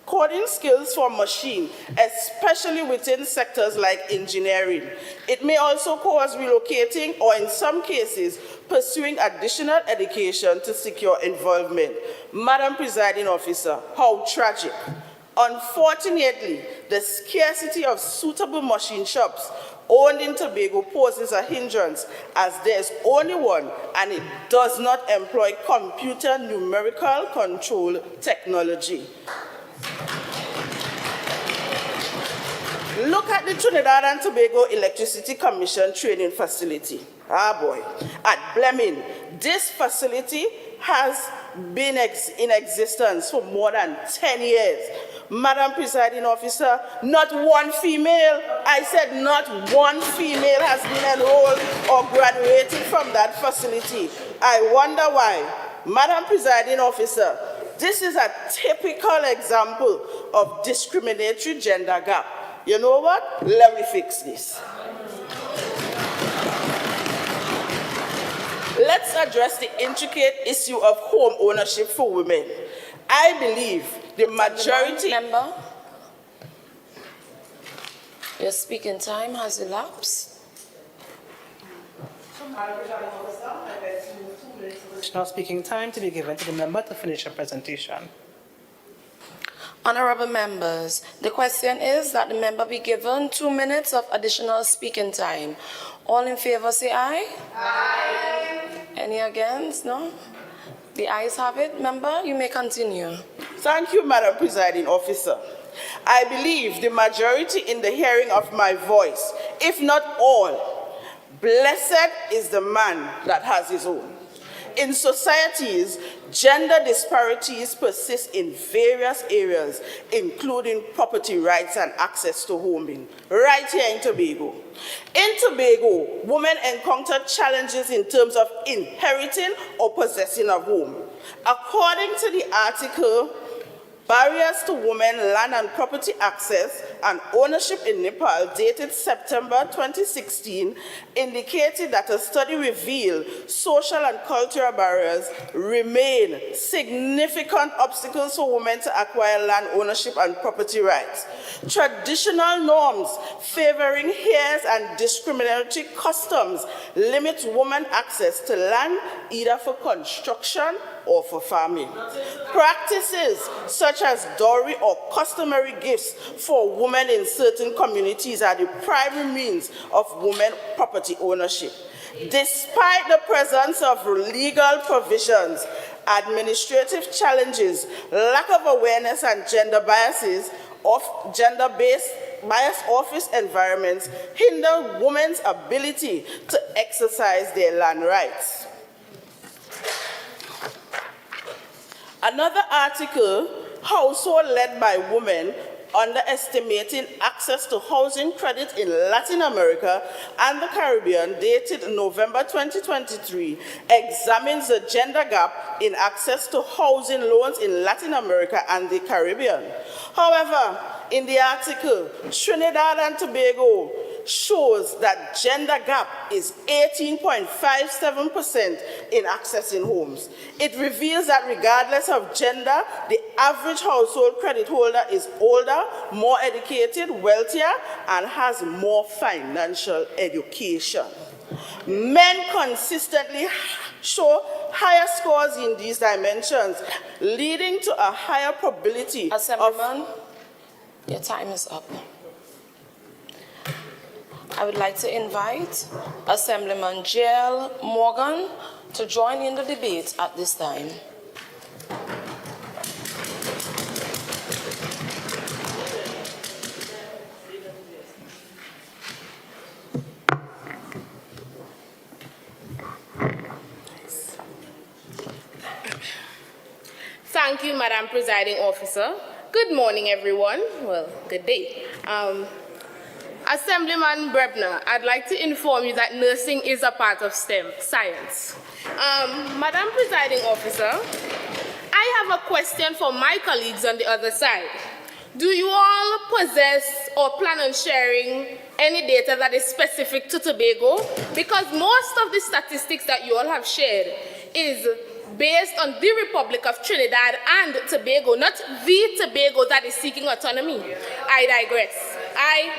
Coding skills for machine, especially within sectors like engineering. It may also cause relocating or in some cases, pursuing additional education to secure involvement. Madam Presiding Officer, how tragic. Unfortunately, the scarcity of suitable machine shops owned in Tobago poses a hindrance as there's only one and it does not employ computer numerical control technology. Look at the Trinidad and Tobago Electricity Commission training facility. Ah boy, at Bleming, this facility has been in existence for more than 10 years. Madam Presiding Officer, not one female, I said not one female has been enrolled or graduated from that facility. I wonder why. Madam Presiding Officer, this is a typical example of discriminatory gender gap. You know what? Let me fix this. Let's address the intricate issue of home ownership for women. I believe the majority... Member, your speaking time has elapsed. Additional speaking time to be given to the member to finish her presentation. Honorable members, the question is that the member be given 2 minutes of additional speaking time. All in favor say aye. Aye. Any against? No? The ayes have it. Member, you may continue. Thank you, Madam Presiding Officer. I believe the majority in the hearing of my voice, if not all, blessed is the man that has his own. In societies, gender disparities persist in various areas, including property rights and access to homing, right here in Tobago. In Tobago, women encounter challenges in terms of inheriting or possessing a home. According to the article, Barriers to Women Land and Property Access and Ownership in Nepal, dated September 2016, indicated that a study revealed social and cultural barriers remain significant obstacles for women to acquire land ownership and property rights. Traditional norms favoring heirs and discriminatory customs limit women access to land either for construction or for farming. Practices such as dowry or customary gifts for women in certain communities are the primary means of women property ownership. Despite the presence of legal provisions, administrative challenges, lack of awareness, and gender biases of gender-based biased office environments hinder women's ability to exercise their land rights. Another article, Household Led by Women, Underestimating Access to Housing Credit in Latin America and the Caribbean, dated November 2023, examines the gender gap in access to housing loans in Latin America and the Caribbean. However, in the article, Trinidad and Tobago shows that gender gap is 18.57% in accessing homes. It reveals that regardless of gender, the average household credit holder is older, more educated, wealthier, and has more financial education. Men consistently show higher scores in these dimensions, leading to a higher probability Assemblyman, your time is up. I would like to invite Assemblyman Jill Morgan to join in the debate at this time. Thank you, Madam Presiding Officer. Good morning, everyone. Well, good day. Assemblyman Brebner, I'd like to inform you that nursing is a part of STEM, science. Madam Presiding Officer, I have a question for my colleagues on the other side. Do you all possess or plan on sharing any data that is specific to Tobago? Because most of the statistics that you all have shared is based on the Republic of Trinidad and Tobago, not the Tobago that is seeking autonomy. I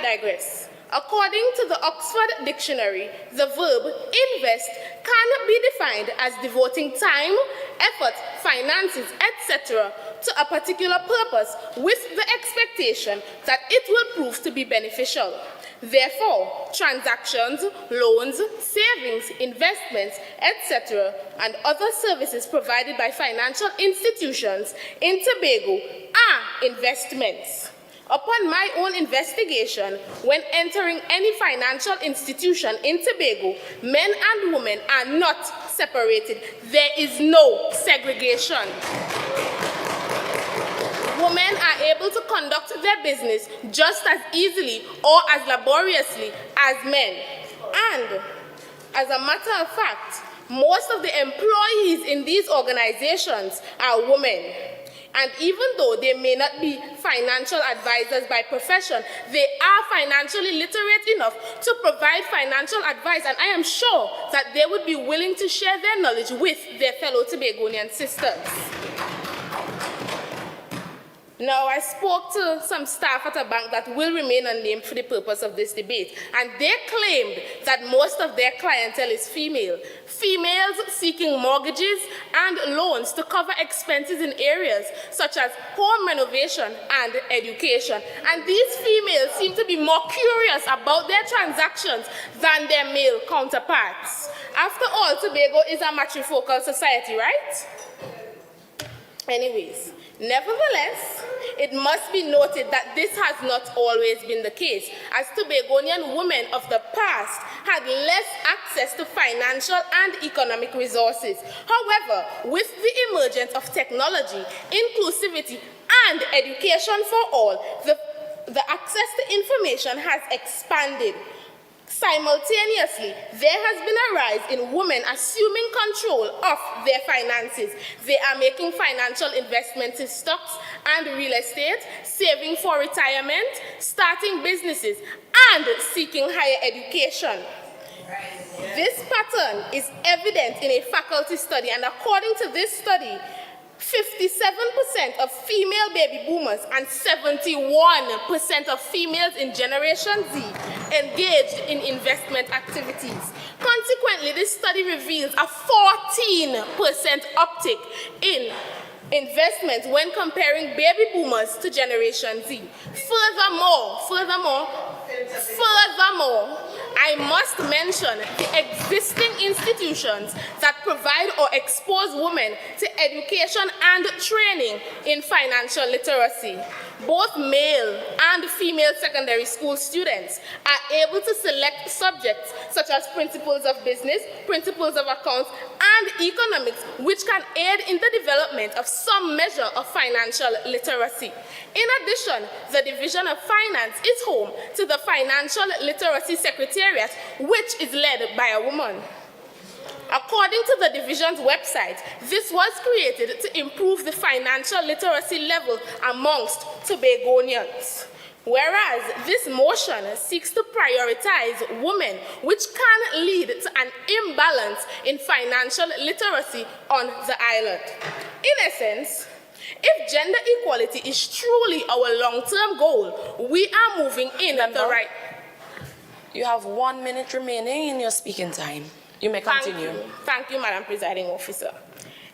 digress. According to the Oxford Dictionary, the verb invest can be defined as devoting time, effort, finances, etc. to a particular purpose with the expectation that it will prove to be beneficial. Therefore, transactions, loans, savings, investments, etc., and other services provided by financial institutions in Tobago are investments. Upon my own investigation, when entering any financial institution in Tobago, men and women are not separated. There is no segregation. Women are able to conduct their business just as easily or as laboriously as men. And as a matter of fact, most of the employees in these organizations are women. And even though they may not be financial advisors by profession, they are financially literate enough to provide financial advice, and I am sure that they would be willing to share their knowledge with their fellow Tobagonian sisters. Now, I spoke to some staff at a bank that will remain unnamed for the purpose of this debate, and they claimed that most of their clientele is female. Females seeking mortgages and loans to cover expenses in areas such as home renovation and education. And these females seem to be more curious about their transactions than their male counterparts. After all, Tobago is a matrifocal society, right? Anyways, nevertheless, it must be noted that this has not always been the case, as Tobagonian women of the past had less access to financial and economic resources. However, with the emergence of technology, inclusivity, and education for all, the access to information has expanded. Simultaneously, there has been a rise in women assuming control of their finances. They are making financial investments in stocks and real estate, saving for retirement, starting businesses, and seeking higher education. This pattern is evident in a faculty study, and according to this study, 57% of female baby boomers and 71% of females in Generation Z engaged in investment activities. Consequently, this study reveals a 14% uptick in investments when comparing baby boomers to Generation Z. Furthermore, I must mention the existing institutions that provide or expose women to education and training in financial literacy. Both male and female secondary school students are able to select subjects such as principles of business, principles of accounts, and economics, which can aid in the development of some measure of financial literacy. In addition, the Division of Finance is home to the Financial Literacy Secretariat, which is led by a woman. According to the division's website, this was created to improve the financial literacy level amongst Tobagonians. Whereas this motion seeks to prioritize women, which can lead to an imbalance in financial literacy on the island. In essence, if gender equality is truly our long-term goal, we are moving in the right... You have 1 minute remaining in your speaking time. You may continue. Thank you, Madam Presiding Officer.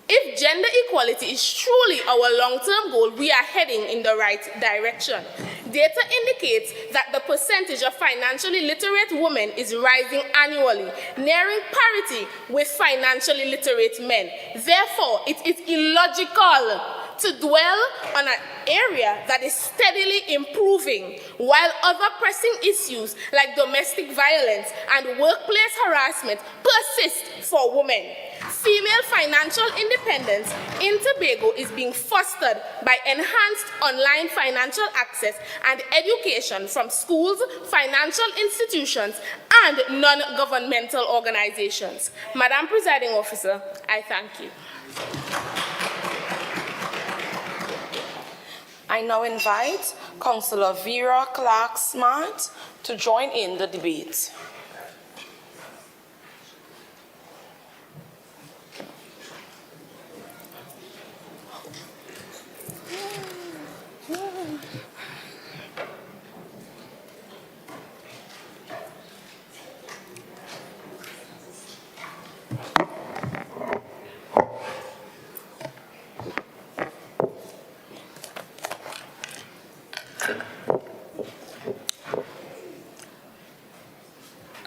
If gender equality is truly our long-term goal, we are heading in the right direction. Data indicates that the percentage of financially literate women is rising annually, nearing parity with financially literate men. Therefore, it is illogical to dwell on an area that is steadily improving, while other pressing issues like domestic violence and workplace harassment persist for women. Female financial independence in Tobago is being fostered by enhanced online financial access and education from schools, financial institutions, and non-governmental organizations. Madam Presiding Officer, I thank you. I now invite Councillor Vera Clark-Smart to join in the debate.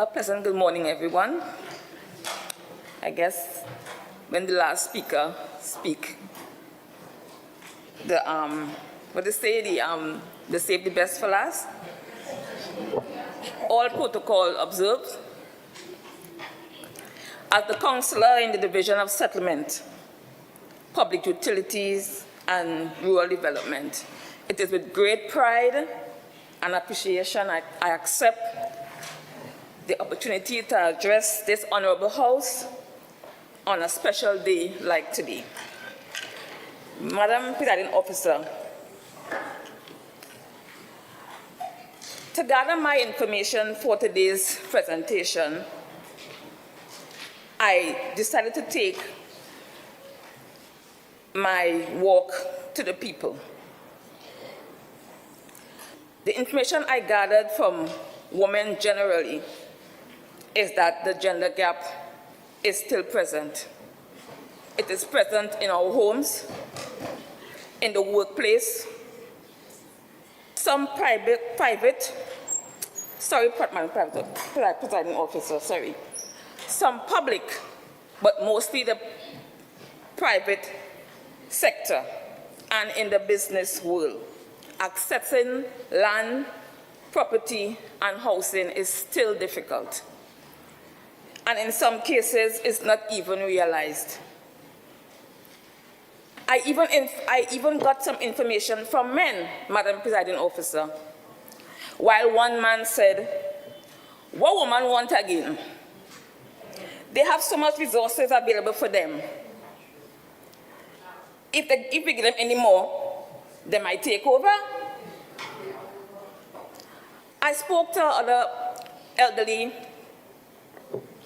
A pleasant good morning, everyone. I guess when the last speaker speak, what they say, they save the best for last. All protocol observed. As the councillor in the Division of Settlement, Public Utilities and Rural Development, it is with great pride and appreciation I accept the opportunity to address this honorable house on a special day like today. Madam Presiding Officer, to gather my information for today's presentation, I decided to take my walk to the people. The information I gathered from women generally is that the gender gap is still present. It is present in our homes, in the workplace, some private, Presiding Officer, sorry. Some public, but mostly the private sector and in the business world, accessing land, property, and housing is still difficult. And in some cases, it's not even realized. I even got some information from men, Madam Presiding Officer, while one man said, "What woman want again? They have so much resources available for them. If we give them any more, they might take over." I spoke to other elderly,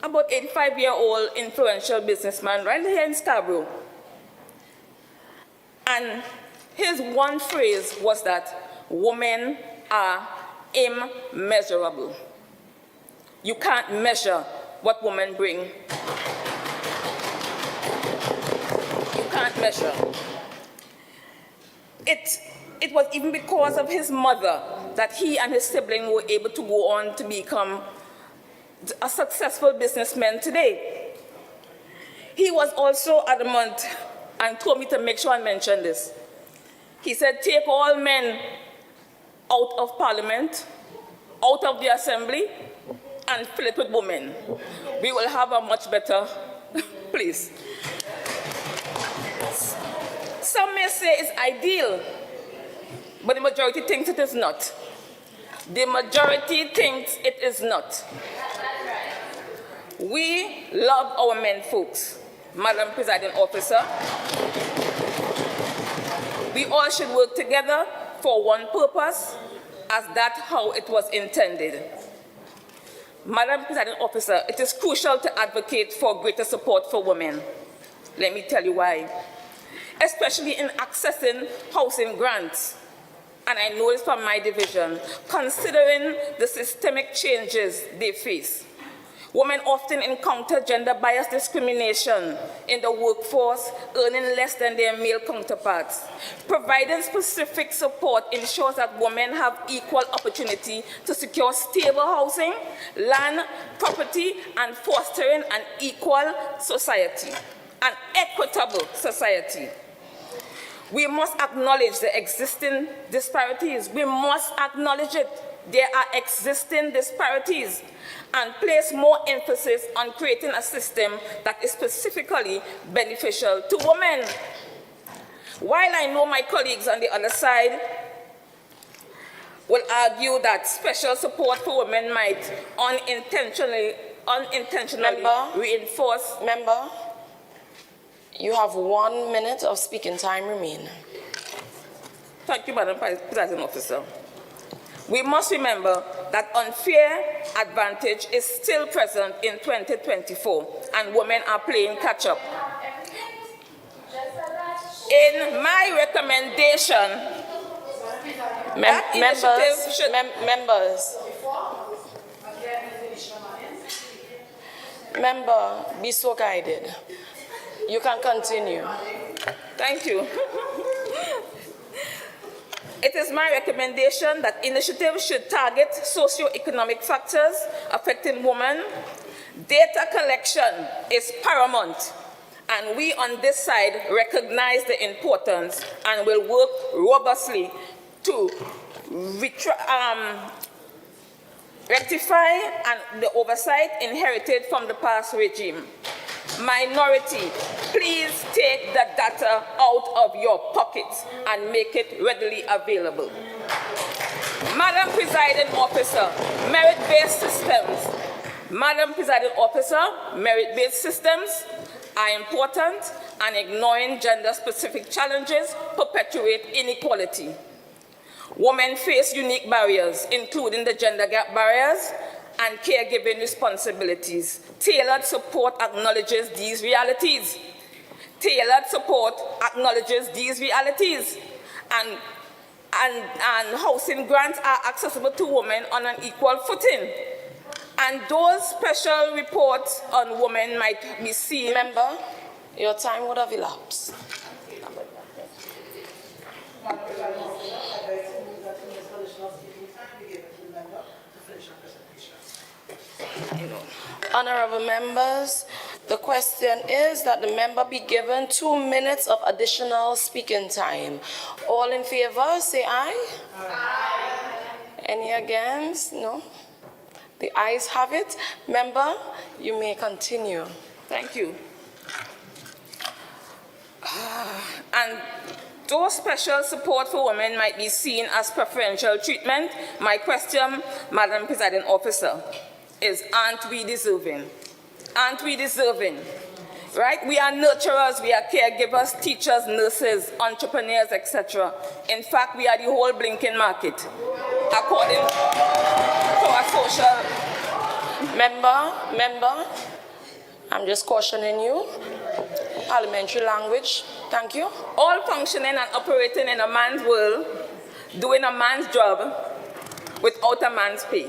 about 85-year-old influential businessman right here in Scarborough. And his one phrase was that women are immeasurable. You can't measure what women bring. You can't measure. It was even because of his mother that he and his sibling were able to go on to become a successful businessman today. He was also adamant and told me to make sure I mention this. He said, take all men out of Parliament, out of the Assembly, and fill it with women. We will have a much better place. Some may say it's ideal, but the majority thinks it is not. The majority thinks it is not. We love our men folks, Madam Presiding Officer. We all should work together for one purpose, as that's how it was intended. Madam Presiding Officer, it is crucial to advocate for greater support for women. Let me tell you why. Especially in accessing housing grants. And I know it's from my division, considering the systemic changes they face. Women often encounter gender-biased discrimination in the workforce, earning less than their male counterparts. Providing specific support ensures that women have equal opportunity to secure stable housing, land, property, and fostering an equal society, an equitable society. We must acknowledge the existing disparities. We must acknowledge it. There are existing disparities, and place more emphasis on creating a system that is specifically beneficial to women. While I know my colleagues on the other side will argue that special support for women might unintentionally reinforce. Member, you have 1 minute of speaking time remaining. Thank you, Madam Presiding Officer. We must remember that unfair advantage is still present in 2024, and women are playing catch-up. In my recommendation, Member, be so guided. You can continue. Thank you. It is my recommendation that initiatives should target socio-economic factors affecting women. Data collection is paramount, and we on this side recognize the importance and will work robustly to rectify the oversight inherited from the past regime. Minority, please take the data out of your pockets and make it readily available. Madam Presiding Officer, merit-based systems. Madam Presiding Officer, merit-based systems are important, and ignoring gender-specific challenges perpetuate inequality. Women face unique barriers, including the gender gap barriers and caregiving responsibilities. Tailored support acknowledges these realities. Tailored support acknowledges these realities. And housing grants are accessible to women on an equal footing. And those special reports on women might be seen. Member, your time would have elapsed. Honorable members, The question is that the member be given 2 minutes of additional speaking time. All in favor, say aye. Aye. Any against? No? The ayes have it. Member, you may continue. Thank you. And though special support for women might be seen as preferential treatment, my question, Madam Presiding Officer, is aren't we deserving? Aren't we deserving? Right? We are nurturers, we are caregivers, teachers, nurses, entrepreneurs, etc. In fact, we are the whole blinking market, according to our social. Member, I'm just cautioning you. Parliamentary language, thank you. All functioning and operating in a man's world, doing a man's job without a man's pay.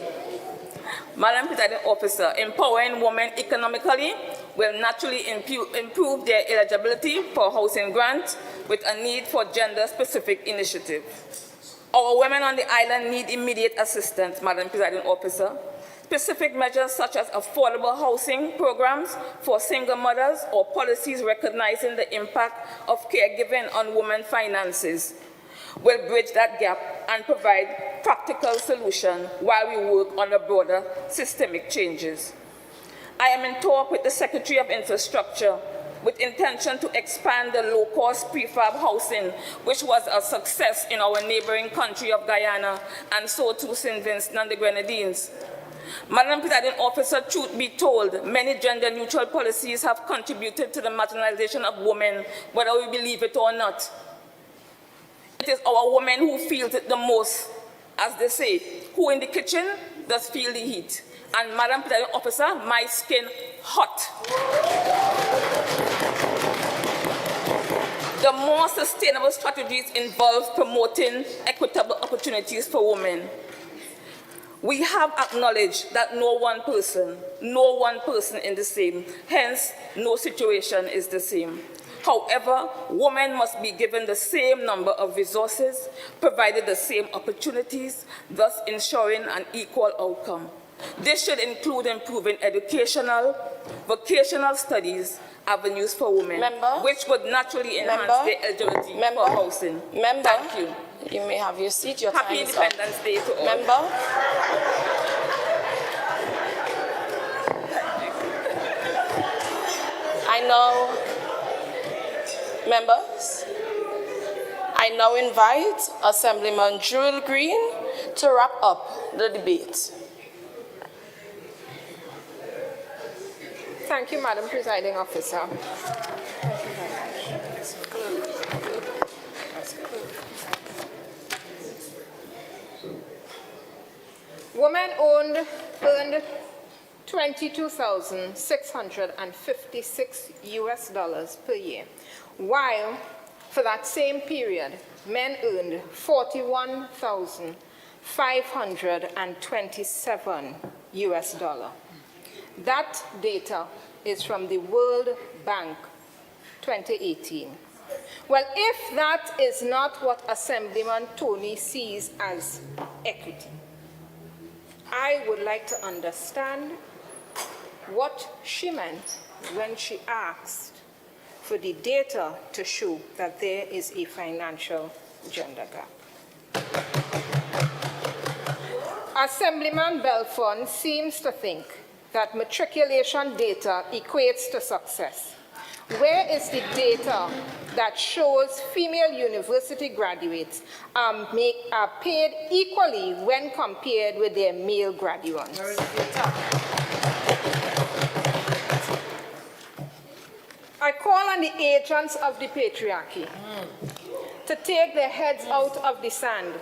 Madam Presiding Officer, empowering women economically will naturally improve their eligibility for housing grants with a need for gender-specific initiative. Our women on the island need immediate assistance, Madam Presiding Officer. Specific measures such as affordable housing programs for single mothers or policies recognizing the impact of caregiving on women's finances will bridge that gap and provide practical solutions while we work on the broader systemic changes. I am in talk with the Secretary of Infrastructure with intention to expand the low-cost prefab housing, which was a success in our neighboring country of Guyana, and so too St. Vincent and the Grenadines. Madam Presiding Officer, truth be told, many gender-neutral policies have contributed to the marginalization of women, whether we believe it or not. It is our women who feel it the most, as they say, who in the kitchen does feel the heat. And Madam Presiding Officer, my skin hot. The more sustainable strategies involve promoting equitable opportunities for women. We have acknowledged that no one person is the same, hence no situation is the same. However, women must be given the same number of resources, provided the same opportunities, thus ensuring an equal outcome. This should include improving educational, vocational studies, avenues for women, which would naturally enhance their eligibility for housing. Thank you. You may have your seat. Your Happy time is Independence up. Day to all. Member. Members, I now invite Assemblyman Jewel Green to wrap up the debate. Thank you, Madam Presiding Officer. Women earned $22,656 per year, while for that same period, men earned $41,527. That data is from the World Bank 2018. Well, if that is not what Assemblyman Tony sees as equity, I would like to understand what she meant when she asked for the data to show that there is a financial gender gap. Assemblyman Belfon seems to think that matriculation data equates to success. Where is the data that shows female university graduates are paid equally when compared with their male graduates? Where is the data? I call on the agents of the patriarchy to take their heads out of the sand.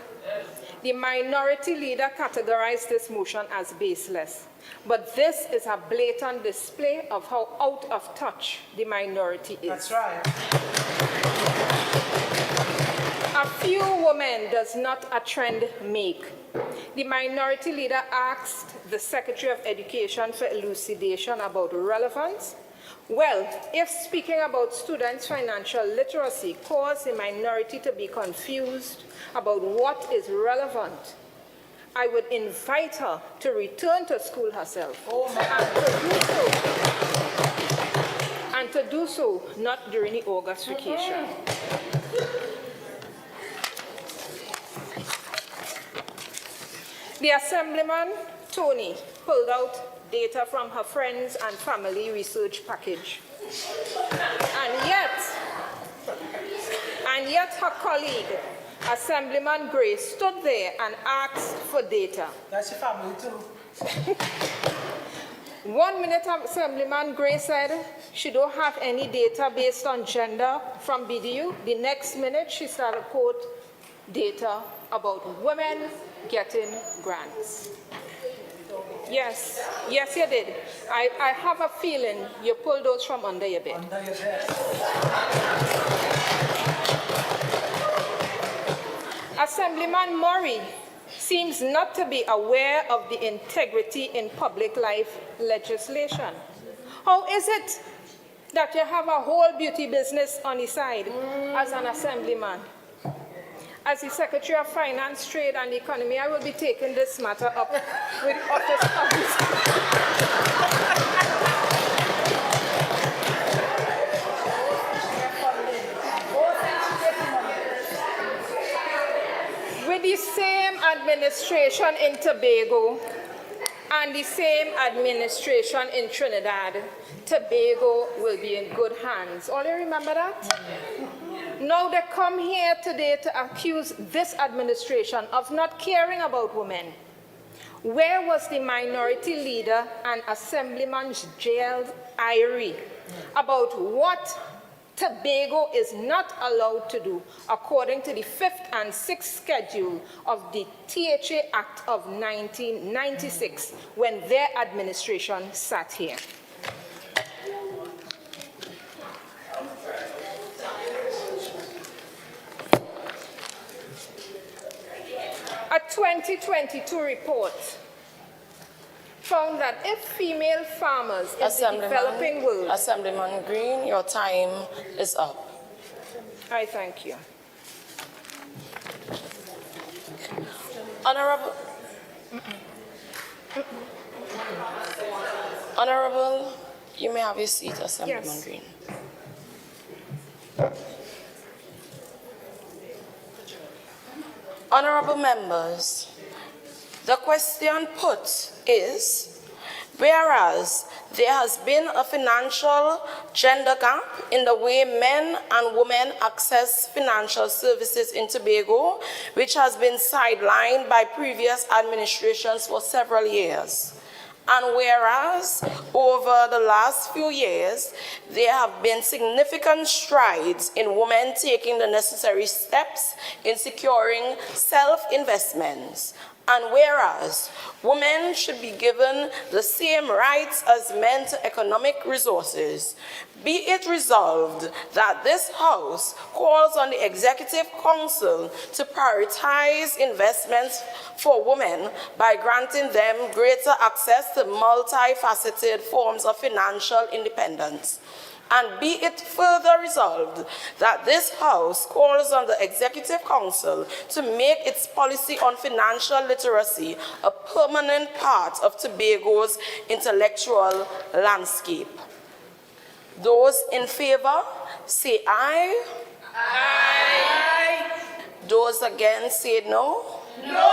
The minority leader categorized this motion as baseless, but this is a blatant display of how out of touch the minority is. That's right. A few women does not a trend make. The minority leader asked the Secretary of Education for elucidation about relevance. Well, if speaking about students' financial literacy caused the minority to be confused about what is relevant, I would invite her to return to school herself and and to do so not during the August vacation. The Assemblyman, Tony, pulled out data from her friends and family research package. And yet her colleague, Assemblyman Gray, stood there and asked for data. That's your family too. 1 minute, Assemblyman Gray said she don't have any data based on gender from BDU. The next minute, she started to quote data about women getting grants. Yes, yes, you did. I have a feeling you pulled those from under your bed. Under your bed. Assemblyman Murray seems not to be aware of the integrity in public life legislation. How is it that you have a whole beauty business on the side as an assemblyman? As the Secretary of Finance, Trade and Economy, I will be taking this matter up with office with the same administration in Tobago and the same administration in Trinidad, Tobago will be in good hands. All you remember that? Now they come here today to accuse this administration of not caring about women. Where was the minority leader and Assemblyman's jailed Irie about what Tobago is not allowed to do according to the 5th and 6th schedule of the THA Act of 1996 when their administration sat here? A 2022 report found that if female farmers in the developing world... Assemblyman Green, your time is up. I thank you. Honorable, you may have your seat, Assemblyman Green. Honorable members, the question put is, whereas there has been a financial gender gap in the way men and women access financial services in Tobago, which has been sidelined by previous administrations for several years. And whereas over the last few years, there have been significant strides in women taking the necessary steps in securing self-investments, and whereas women should be given the same rights as men to economic resources, be it resolved that this House calls on the Executive Council to prioritize investments for women by granting them greater access to multifaceted forms of financial independence. And be it further resolved that this House calls on the Executive Council to make its policy on financial literacy a permanent part of Tobago's intellectual landscape. Those in favor, say aye. Aye. Those against, say no. No.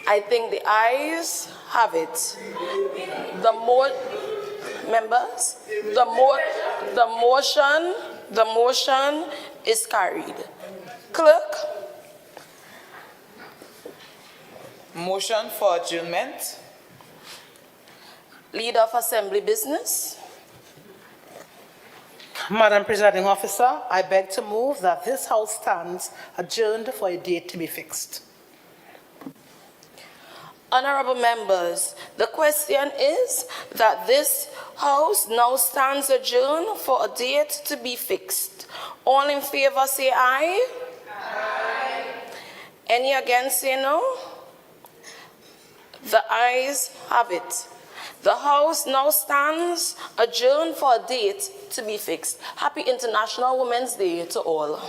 I think the ayes have it. Members, the motion is carried. Clerk. Motion for adjournment. Leader of Assembly Business. Madam Presiding Officer, I beg to move that this House stands adjourned for a date to be fixed. Honorable members, the question is that this House now stands adjourned for a date to be fixed. All in favor say aye. Aye. Any against say no. The ayes have it. The House now stands adjourned for a date to be fixed. Happy International Women's Day to all.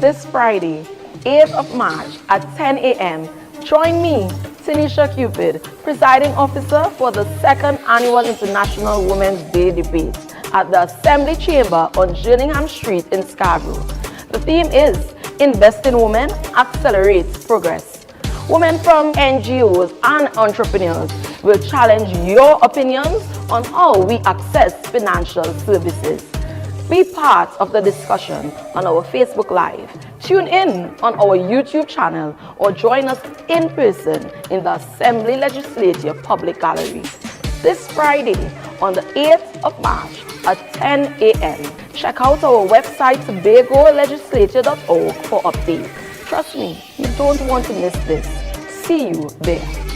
this Friday, 8th of March at 10 a.m., join me, Tanisha Cupid, presiding officer for the second annual International Women's Day debate at the Assembly Chamber on Gillingham Street in Scarborough. The theme is Invest in Women, Accelerate Progress. Women from NGOs and entrepreneurs will challenge your opinions on how we access financial services. Be part of the discussion on our Facebook Live. Tune in on our YouTube channel or join us in person in the Assembly Legislative Public Gallery this Friday on the 8th of March at 10 a.m. Check out our website tobagolegislature.org for updates. Trust me, you don't want to miss this. See you there.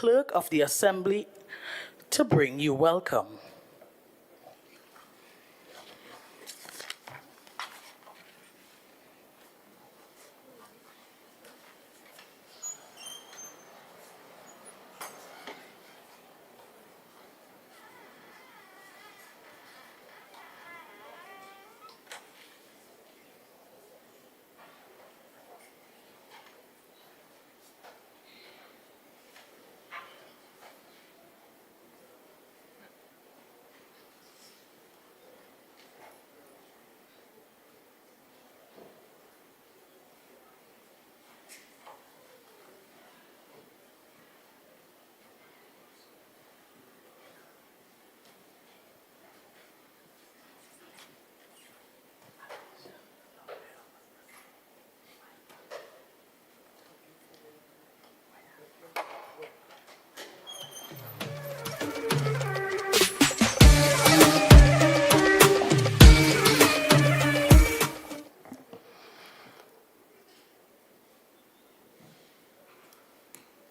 Clerk of the Assembly, to bring you welcome.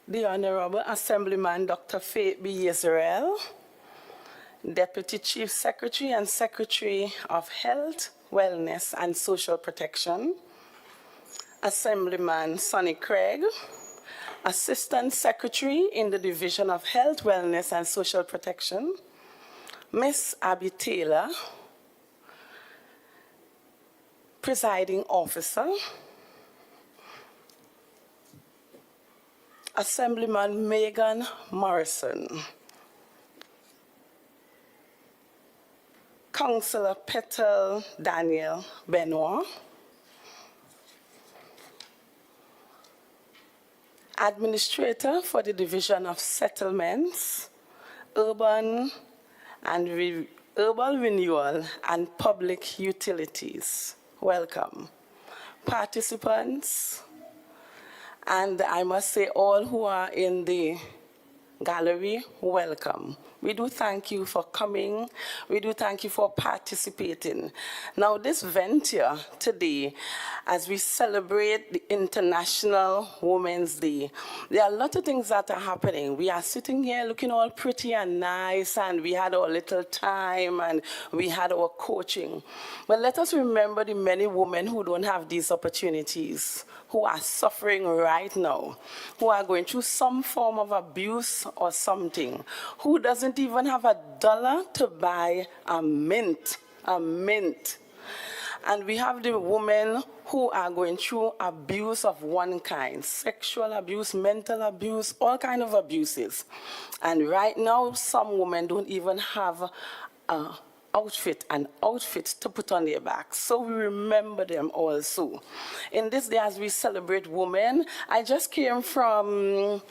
The Honorable Assemblyman Dr. Faith B. Israel, Deputy Chief Secretary and Secretary of Health, Wellness and Social Protection, Assemblyman Sonny Craig, Assistant Secretary in the Division of Health, Wellness and Social Protection, Miss Abby Taylor, Presiding Officer, Assemblyman Megan Morrison, Councillor Petal Daniel Benoit, Administrator for the Division of Settlements, Urban Renewal and Public Utilities. Welcome. Participants, and I must say all who are in the gallery, welcome. We do thank you for coming. We do thank you for participating. Now, this venture today, as we celebrate the International Women's Day, there are a lot of things that are happening. We are sitting here looking all pretty and nice, and we had our little time, and we had our coaching. But let us remember the many women who don't have these opportunities, who are suffering right now, who are going through some form of abuse or something, who doesn't even have $1 to buy a mint. And we have the women who are going through abuse of one kind, sexual abuse, mental abuse, all kinds of abuses. And right now, some women don't even have an outfit to put on their backs. So we remember them also. In this day, as we celebrate women, I just came from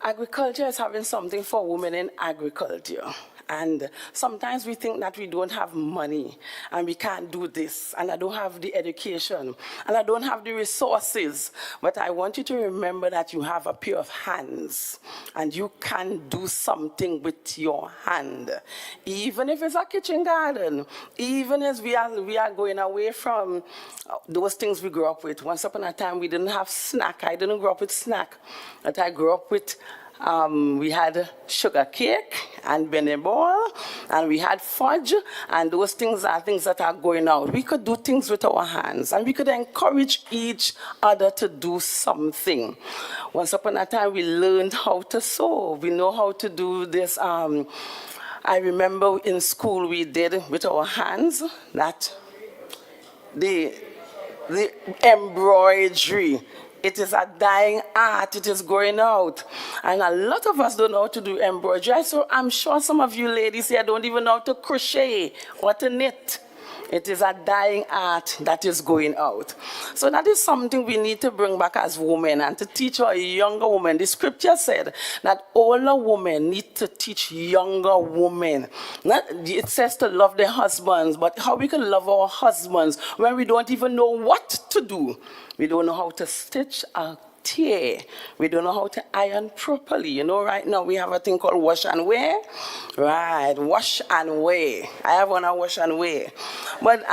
agriculture is having something for women in agriculture. And sometimes we think that we don't have money and we can't do this, and I don't have the education and I don't have the resources. But I want you to remember that you have a pair of hands and you can do something with your hand. Even if it's a kitchen garden, even as we are going away from those things we grew up with. Once upon a time we didn't have snack. I didn't grow up with snack, but I grew up with we had sugar cake and Benny ball, and we had fudge, and those things are things that are going out. We could do things with our hands, and we could encourage each other to do something. Once upon a time, we learned how to sew. We know how to do this. I remember in school we did with our hands that the embroidery. It is a dying art. It is going out. And a lot of us don't know how to do embroidery. So I'm sure some of you ladies here don't even know how to crochet or to knit. It is a dying art that is going out. So that is something we need to bring back as women and to teach our younger women. The scripture said that older women need to teach younger women. It says to love their husbands, but how we can love our husbands when we don't even know what to do. We don't know how to stitch a tear. We don't know how to iron properly. You know, right now we have a thing called wash and wear. Right, wash and wear. I have one on wash and wear. But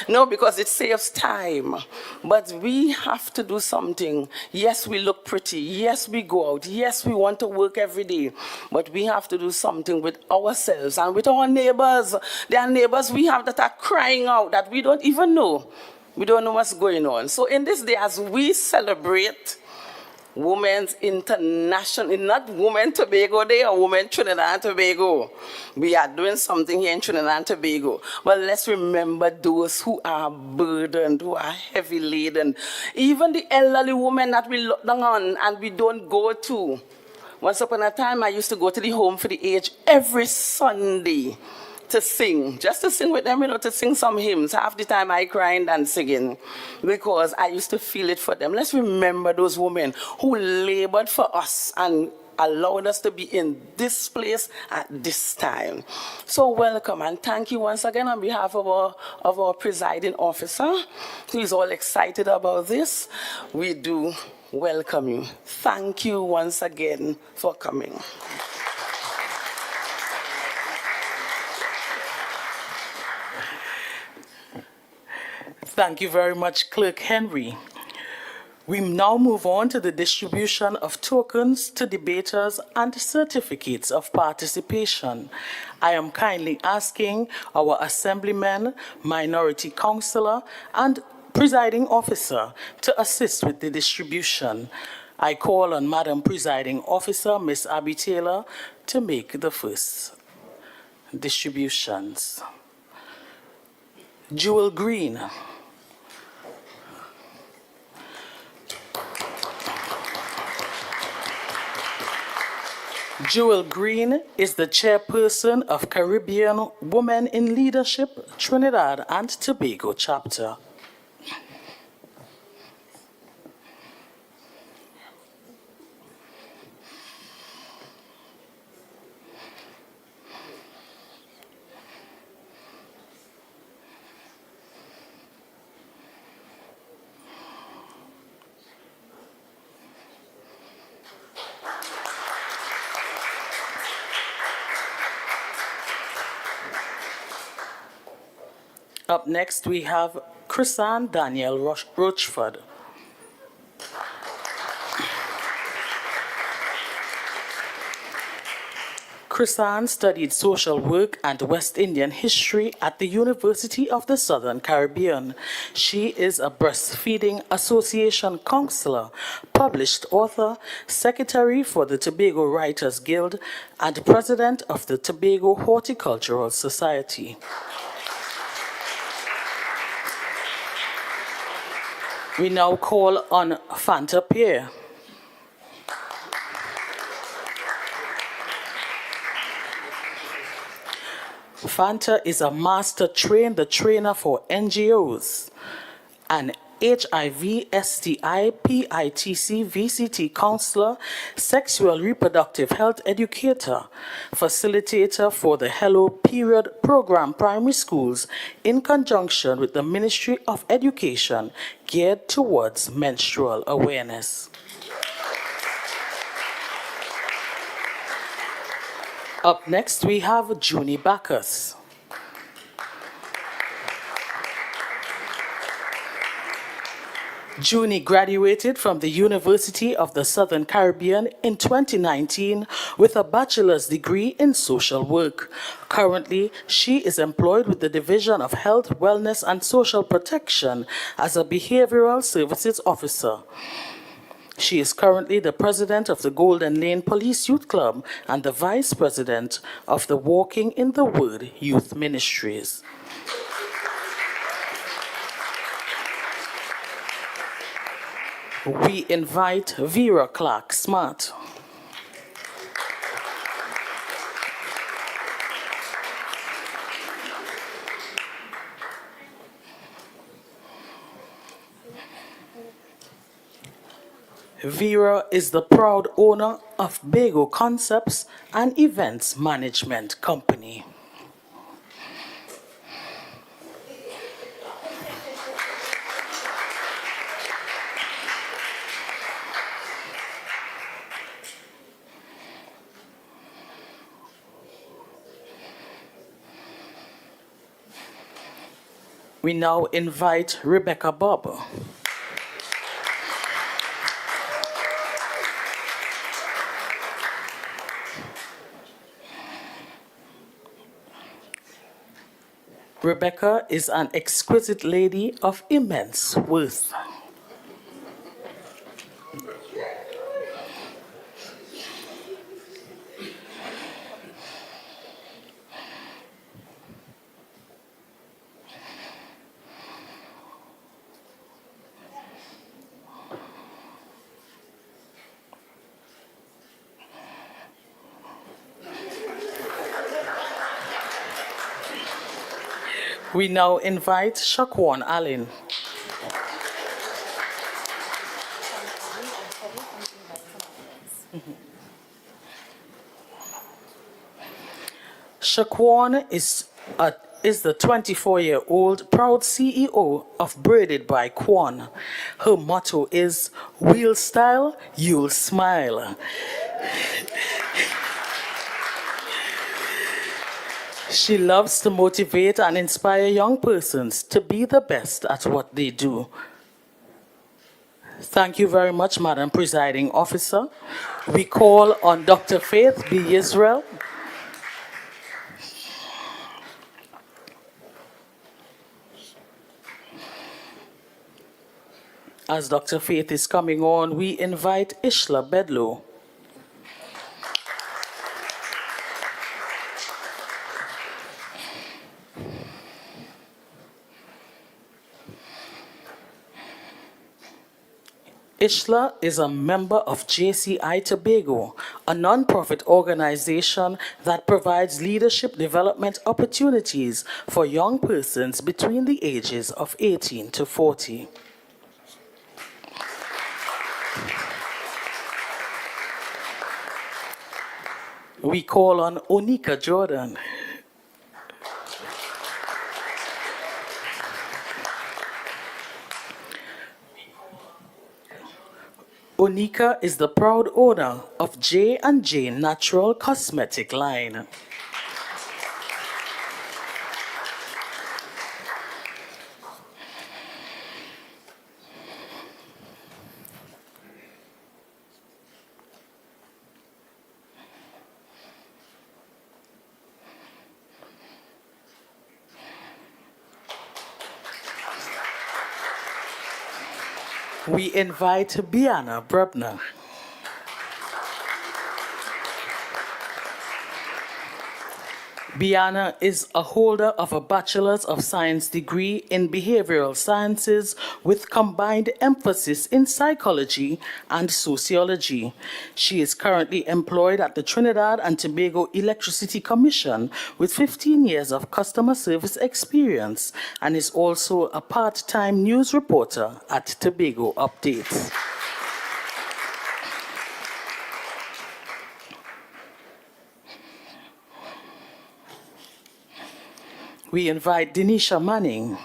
no, because it saves time. But we have to do something. Yes, we look pretty. Yes, we go out. Yes, we want to work every day. But we have to do something with ourselves and with our neighbors. There are neighbors we have that are crying out that we don't even know. We don't know what's going on. So in this day, as we celebrate Women's International, not Women Tobago Day or Women Trinidad and Tobago, we are doing something here in Trinidad and Tobago. But let's remember those who are burdened, who are heavy laden. Even the elderly women that we look down on and we don't go to. Once upon a time, I used to go to the Home for the Aged every Sunday to sing, just to sing with them, you know, to sing some hymns. Half the time I crying and singing because I used to feel it for them. Let's remember those women who labored for us and allowed us to be in this place at this time. So welcome and thank you once again on behalf of our presiding officer, who is all excited about this. We do welcome you. Thank you once again for coming. Thank you very much, Clerk Henry. We now move on to the distribution of tokens to debaters and certificates of participation. I am kindly asking our Assemblyman, Minority Councillor, and Presiding Officer to assist with the distribution. I call on Madam Presiding Officer, Ms. Abby Taylor, to make the first distributions. Jewel Green. Jewel Green is the chairperson of Caribbean Women in Leadership Trinidad and Tobago chapter. Up next, we have Chrisanne Daniel Rochford. Chrisanne studied social work and West Indian history at the University of the Southern Caribbean. She is a Breastfeeding Association counselor, published author, secretary for the Tobago Writers Guild, and president of the Tobago Horticultural Society. We now call on Fanta Pierre. Fanta is a master trainer for NGOs, an HIV, STI, PITC, VCT counselor, sexual reproductive health educator, facilitator for the Hello Period program primary schools in conjunction with the Ministry of Education geared towards menstrual awareness. Up next, we have Junie Bacchus. Junie graduated from the University of the Southern Caribbean in 2019 with a bachelor's degree in social work. Currently, she is employed with the Division of Health, Wellness and Social Protection as a behavioral services officer. She is currently the president of the Golden Lane Police Youth Club and the vice president of the Walking in the Word Youth Ministries. We invite Vera Clark Smart. Vera is the proud owner of Bago Concepts and Events Management Company. We now invite Rebecca Bob. Rebecca is an exquisite lady of immense worth. We now invite Shaquan Allen. Shaquan is the 24-year-old proud CEO of Braided by Quan. Her motto is, "We'll style, you'll smile." She loves to motivate and inspire young persons to be the best at what they do. Thank you very much, Madam Presiding Officer. We call on Dr. Faith B. Israel. As Dr. Faith is coming on, we invite Ishla Bedlow. Ishla is a member of JCI Tobago, a non-profit organization that provides leadership development opportunities for young persons between the ages of 18 to 40. We call on Onika Jordan. Onika is the proud owner of J&J Natural Cosmetic line. We invite Biana Brebner. Biana is a holder of a Bachelor's of Science degree in Behavioral Sciences with combined emphasis in psychology and sociology. She is currently employed at the Trinidad and Tobago Electricity Commission with 15 years of customer service experience and is also a part-time news reporter at Tobago Updates. We invite Denisha Manning.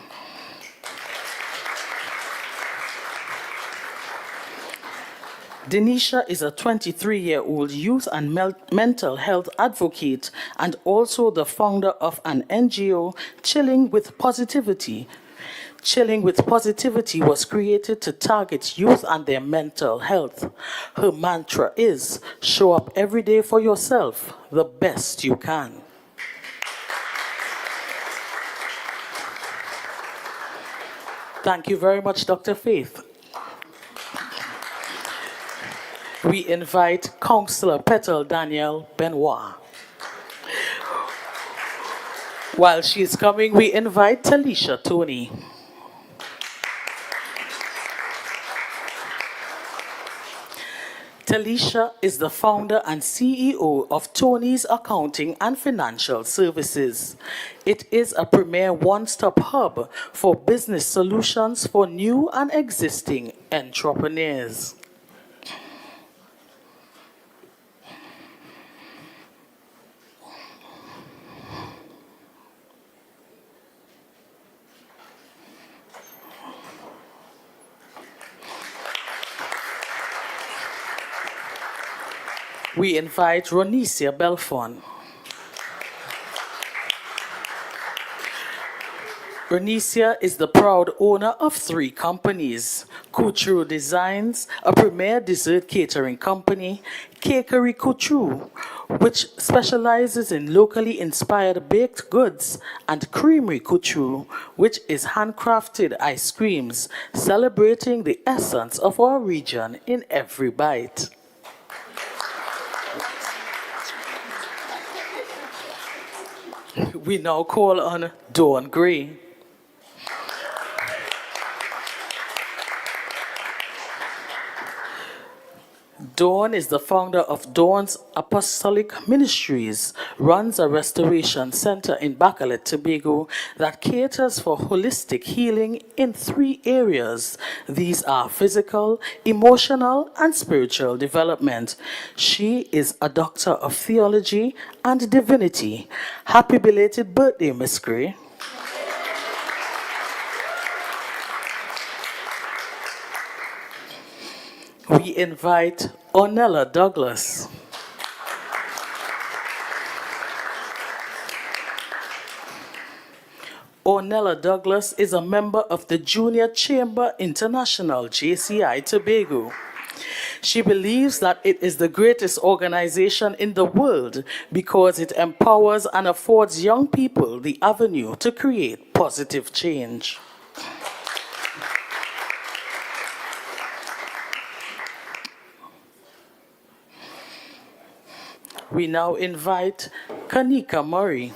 Denisha is a 23-year-old youth and mental health advocate and also the founder of an NGO, Chilling with Positivity. Chilling with Positivity was created to target youth and their mental health. Her mantra is, show up every day for yourself, the best you can. Thank you very much, Dr. Faith. We invite Councillor Petal Danielle Benoit. While she is coming, we invite Talisha Tony. Talisha is the founder and CEO of Tony's Accounting and Financial Services. It is a premier one-stop hub for business solutions for new and existing entrepreneurs. We invite Ronicia Belfon. Ronicia is the proud owner of 3 companies: Couture Designs, a premier dessert catering company; Cakery Couture, which specializes in locally inspired baked goods; and Creamery Couture, which is handcrafted ice creams, celebrating the essence of our region in every bite. We now call on Dawn Gray. Dawn is the founder of Dawn's Apostolic Ministries, runs a restoration center in Bacalet, Tobago that caters for holistic healing in 3 areas. These are physical, emotional, and spiritual development. She is a doctor of theology and divinity. Happy belated birthday, Miss Gray. We invite Ornella Douglas. Ornella Douglas is a member of the Junior Chamber International, JCI Tobago. She believes that it is the greatest organization in the world because it empowers and affords young people the avenue to create positive change. We now invite Kanika Murray.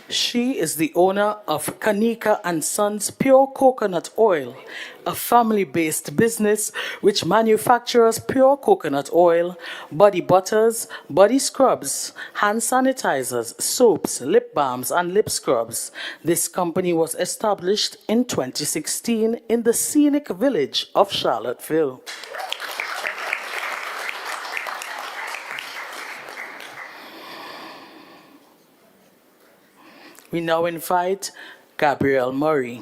She is the owner of Kanika and Sons Pure Coconut Oil, a family-based business which manufactures pure coconut oil, body butters, body scrubs, hand sanitizers, soaps, lip balms, and lip scrubs. This company was established in 2016 in the scenic village of Charlottesville. We now invite Gabrielle Murray.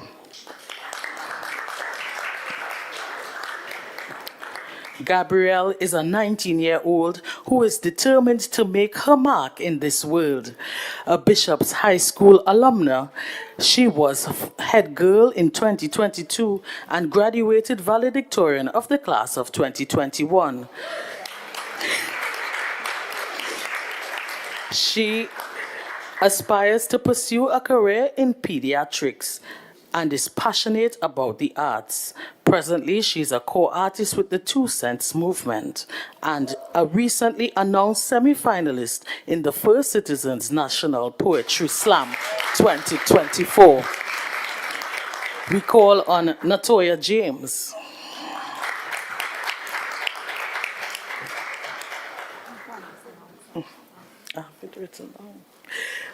Gabrielle is a 19-year-old who is determined to make her mark in this world. A Bishop's High School alumna, she was head girl in 2022 and graduated valedictorian of the class of 2021. She aspires to pursue a career in pediatrics and is passionate about the arts. Presently, she's a co-artist with the 2 Cents Movement and a recently announced semi-finalist in the First Citizens National Poetry Slam 2024. We call on Natoya James.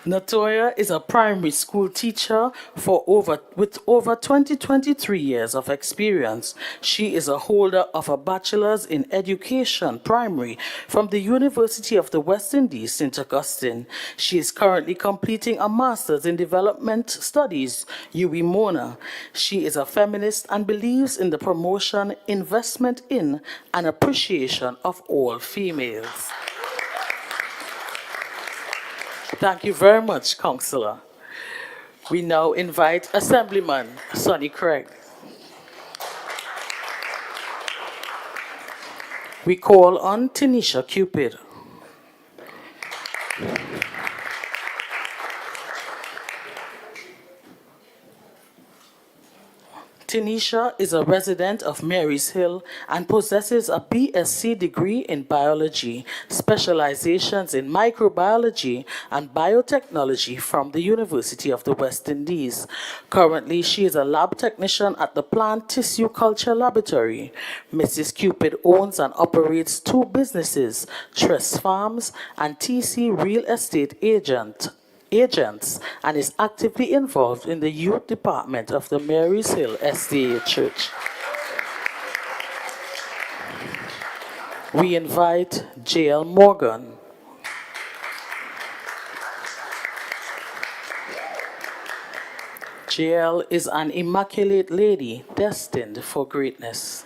Natoya is a primary school teacher with over 23 years of experience. She is a holder of a bachelor's in education primary from the University of the West Indies, St. Augustine. She is currently completing a master's in development studies, UWI Mona. She is a feminist and believes in the promotion, investment in, and appreciation of all females. Thank you very much, Councillor. We now invite Assemblyman Sonny Craig. We call on Tanisha Cupid. Tanisha is a resident of Marys Hill and possesses a BSc degree in biology, specializations in microbiology and biotechnology from the University of the West Indies. Currently, she is a lab technician at the Plant Tissue Culture Laboratory. Mrs. Cupid owns and operates 2 businesses, Tress Farms and TC Real Estate Agents, and is actively involved in the youth department of the Marys Hill SDA Church. We invite J.L. Morgan. J.L. is an immaculate lady destined for greatness.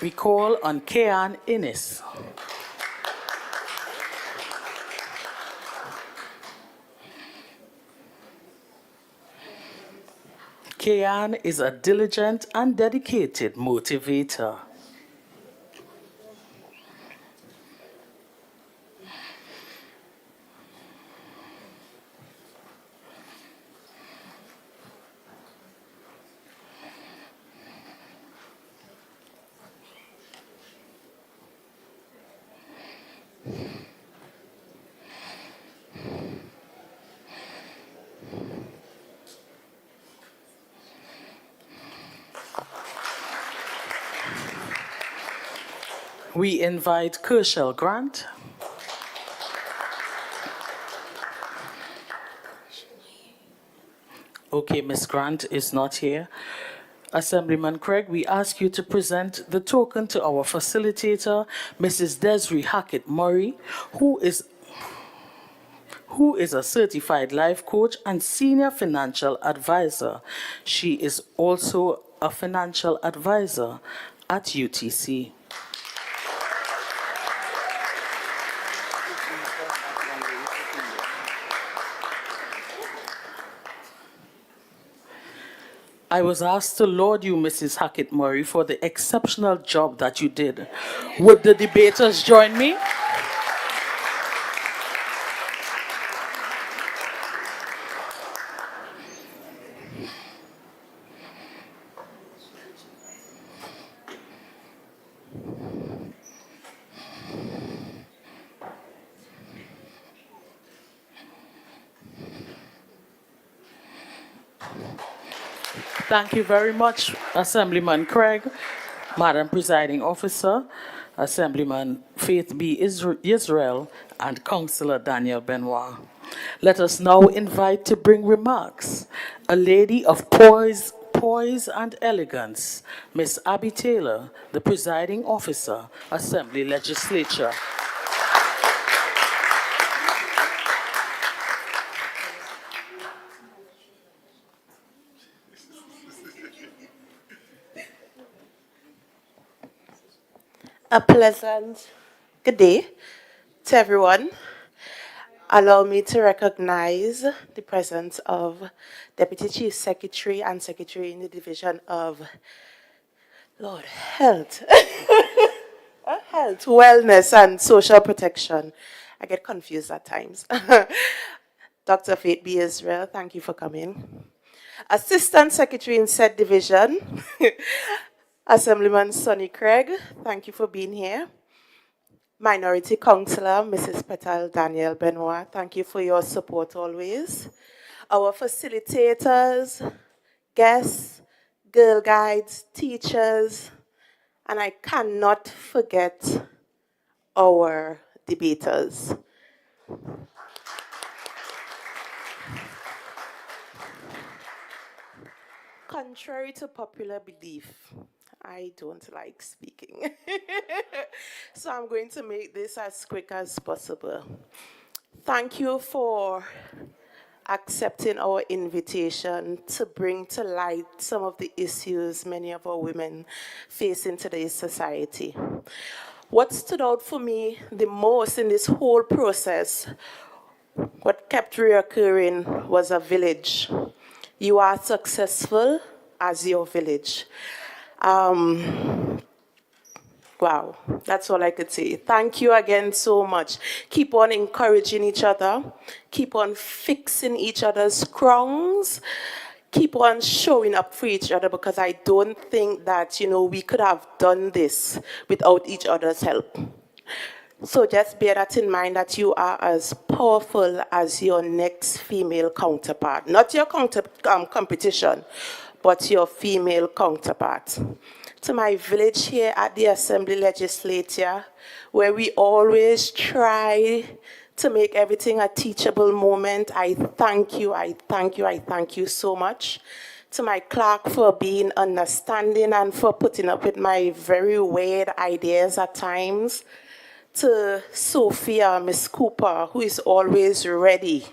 We call on Kean Innes. Kean is a diligent and dedicated motivator. We invite Kershel Grant. Okay, Ms. Grant is not here. Assemblyman Craig, we ask you to present the token to our facilitator, Mrs. Desiree Hackett Murray, who is a certified life coach and senior financial advisor. She is also a financial advisor at UTC. I was asked to laud you, Mrs. Hackett Murray, for the exceptional job that you did. Would the debaters join me? Thank you very much, Assemblyman Craig, Madam Presiding Officer, Assemblyman Faith B. Israel, and Councillor Daniel Benoit. Let us now invite to bring remarks a lady of poise and elegance, Miss Abby Taylor, the Presiding Officer, Assembly Legislature. A pleasant good day to everyone. Allow me to recognize the presence of Deputy Chief Secretary and Secretary in the Division of Health, Health, Wellness and Social Protection. I get confused at times. Dr. Faith B. Israel, thank you for coming. Assistant Secretary in said division, Assemblyman Sonny Craig, thank you for being here. Minority Councillor, Mrs. Petal Daniel Benoit, thank you for your support always. Our facilitators, guests, girl guides, teachers, and I cannot forget our debaters. Contrary to popular belief, I don't like speaking. So I'm going to make this as quick as possible. Thank you for accepting our invitation to bring to light some of the issues many of our women face in today's society. What stood out for me the most in this whole process, what kept reoccurring, was a village. You are successful as your village. Wow, that's all I could say. Thank you again so much. Keep on encouraging each other. Keep on fixing each other's crowns. Keep on showing up for each other, because I don't think that, we could have done this without each other's help. So just bear that in mind, that you are as powerful as your next female counterpart. Not your competition, but your female counterpart. To my village here at the Assembly Legislature, where we always try to make everything a teachable moment, I thank you, I thank you, I thank you so much. To my clerk for being understanding and for putting up with my very weird ideas at times. To Sophia, Miss Cooper, who is always ready.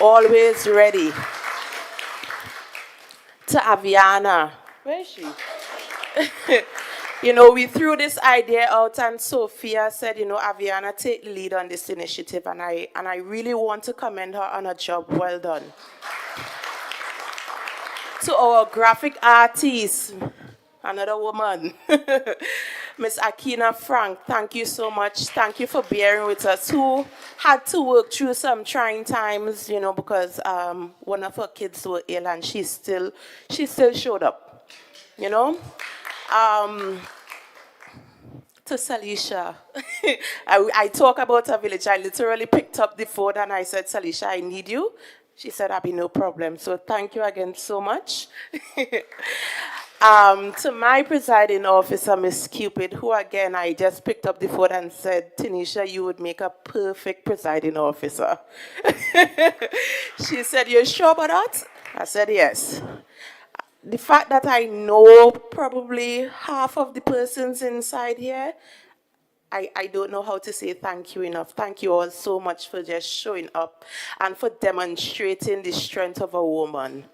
Always ready. To Aviana. Where is she? We threw this idea out, and Sophia said, Aviana, take the lead on this initiative, and I really want to commend her on a job well done. To our graphic artist, another woman, Miss Akina Frank, thank you so much. Thank you for bearing with us, who had to work through some trying times, because one of her kids were ill, and she still showed up, To Salisha, I talk about her village. I literally picked up the phone and I said, Salisha, I need you. She said, I'll be no problem. So thank you again so much. To my presiding officer, Miss Cupid, who again, I just picked up the phone and said, Tanisha, you would make a perfect presiding officer. She said, you're sure about that? I said yes. The fact that I know probably half of the persons inside here, I don't know how to say thank you enough. Thank you all so much for just showing up and for demonstrating the strength of a woman.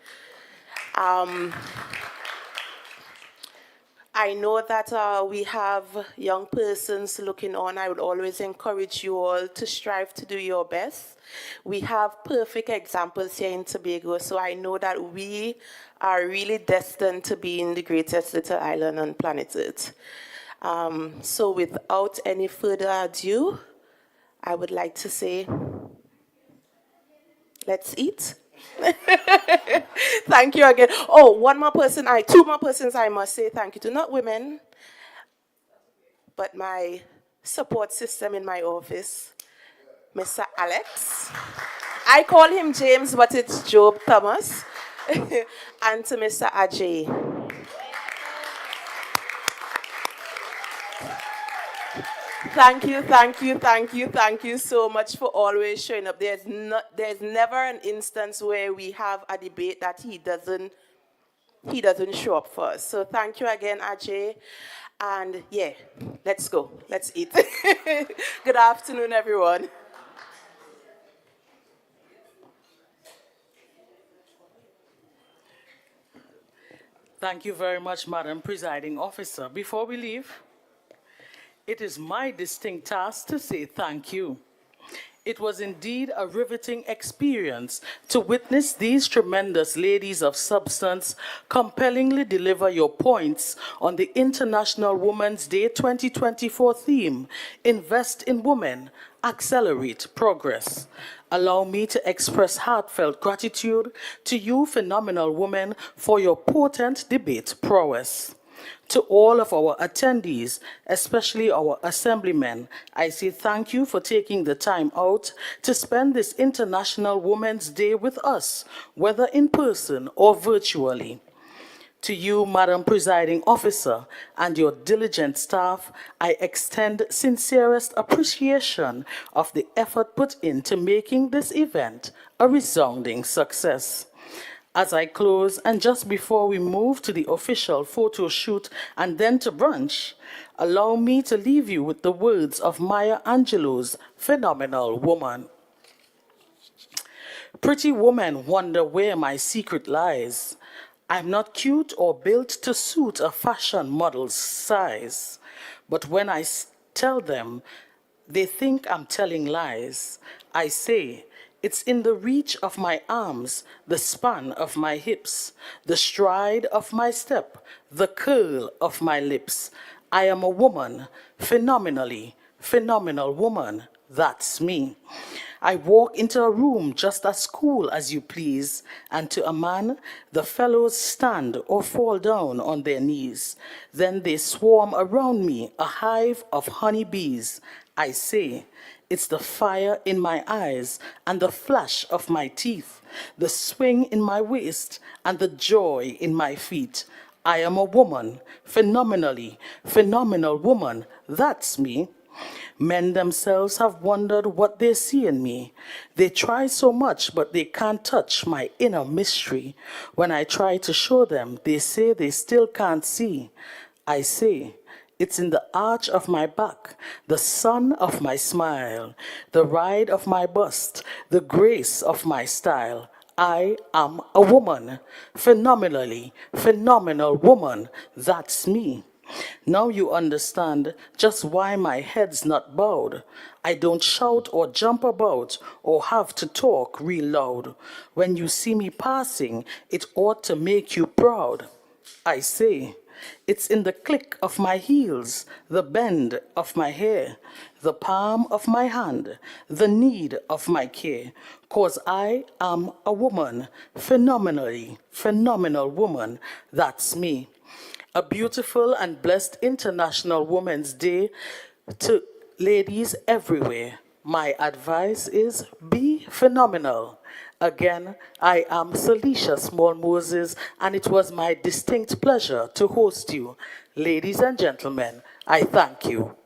I know that we have young persons looking on. I would always encourage you all to strive to do your best. We have perfect examples here in Tobago, so I know that we are really destined to be in the greatest little island on planet Earth. So without any further ado, I would like to say, let's eat. Thank you again. Oh, two more persons I must say thank you to. Not women, but my support system in my office, Mr. Alex. I call him James, but it's Job Thomas. And to Mr. Ajay. Thank you so much for always showing up. There's never an instance where we have a debate that he doesn't show up for us. So thank you again, Ajay. And yeah, let's go. Let's eat. Good afternoon, everyone. Thank you very much, Madam Presiding Officer. Before we leave, it is my distinct task to say thank you. It was indeed a riveting experience to witness these tremendous ladies of substance compellingly deliver your points on the International Women's Day 2024 theme, Invest in Women, Accelerate Progress. Allow me to express heartfelt gratitude to you phenomenal women for your potent debate prowess. To all of our attendees, especially our assemblymen, I say thank you for taking the time out to spend this International Women's Day with us, whether in person or virtually. To you, Madam Presiding Officer, and your diligent staff, I extend sincerest appreciation of the effort put into making this event a resounding success. As I close, and just before we move to the official photo shoot and then to brunch, allow me to leave you with the words of Maya Angelou's phenomenal woman. Pretty women wonder where my secret lies. I'm not cute or built to suit a fashion model's size. But when I tell them, they think I'm telling lies. I say, it's in the reach of my arms, the span of my hips, the stride of my step, the curl of my lips. I am a woman, phenomenal woman. That's me. I walk into a room just as cool as you please, and to a man, the fellows stand or fall down on their knees. Then they swarm around me, a hive of honeybees. I say, it's the fire in my eyes and the flash of my teeth, the swing in my waist and the joy in my feet. I am a woman, phenomenal woman. That's me. Men themselves have wondered what they see in me. They try so much, but they can't touch my inner mystery. When I try to show them, they say they still can't see. I say, it's in the arch of my back, the sun of my smile, the ride of my bust, the grace of my style. I am a woman, phenomenal woman. That's me. Now you understand just why my head's not bowed. I don't shout or jump about or have to talk real loud. When you see me passing, it ought to make you proud. I say, it's in the click of my heels, the bend of my hair, the palm of my hand, the need of my care. 'Cause I am a woman, phenomenal woman. That's me. A beautiful and blessed International Women's Day to ladies everywhere. My advice is be phenomenal. Again, I am Celicia Small-Moses, and it was my distinct pleasure to host you. Ladies and gentlemen, I thank you.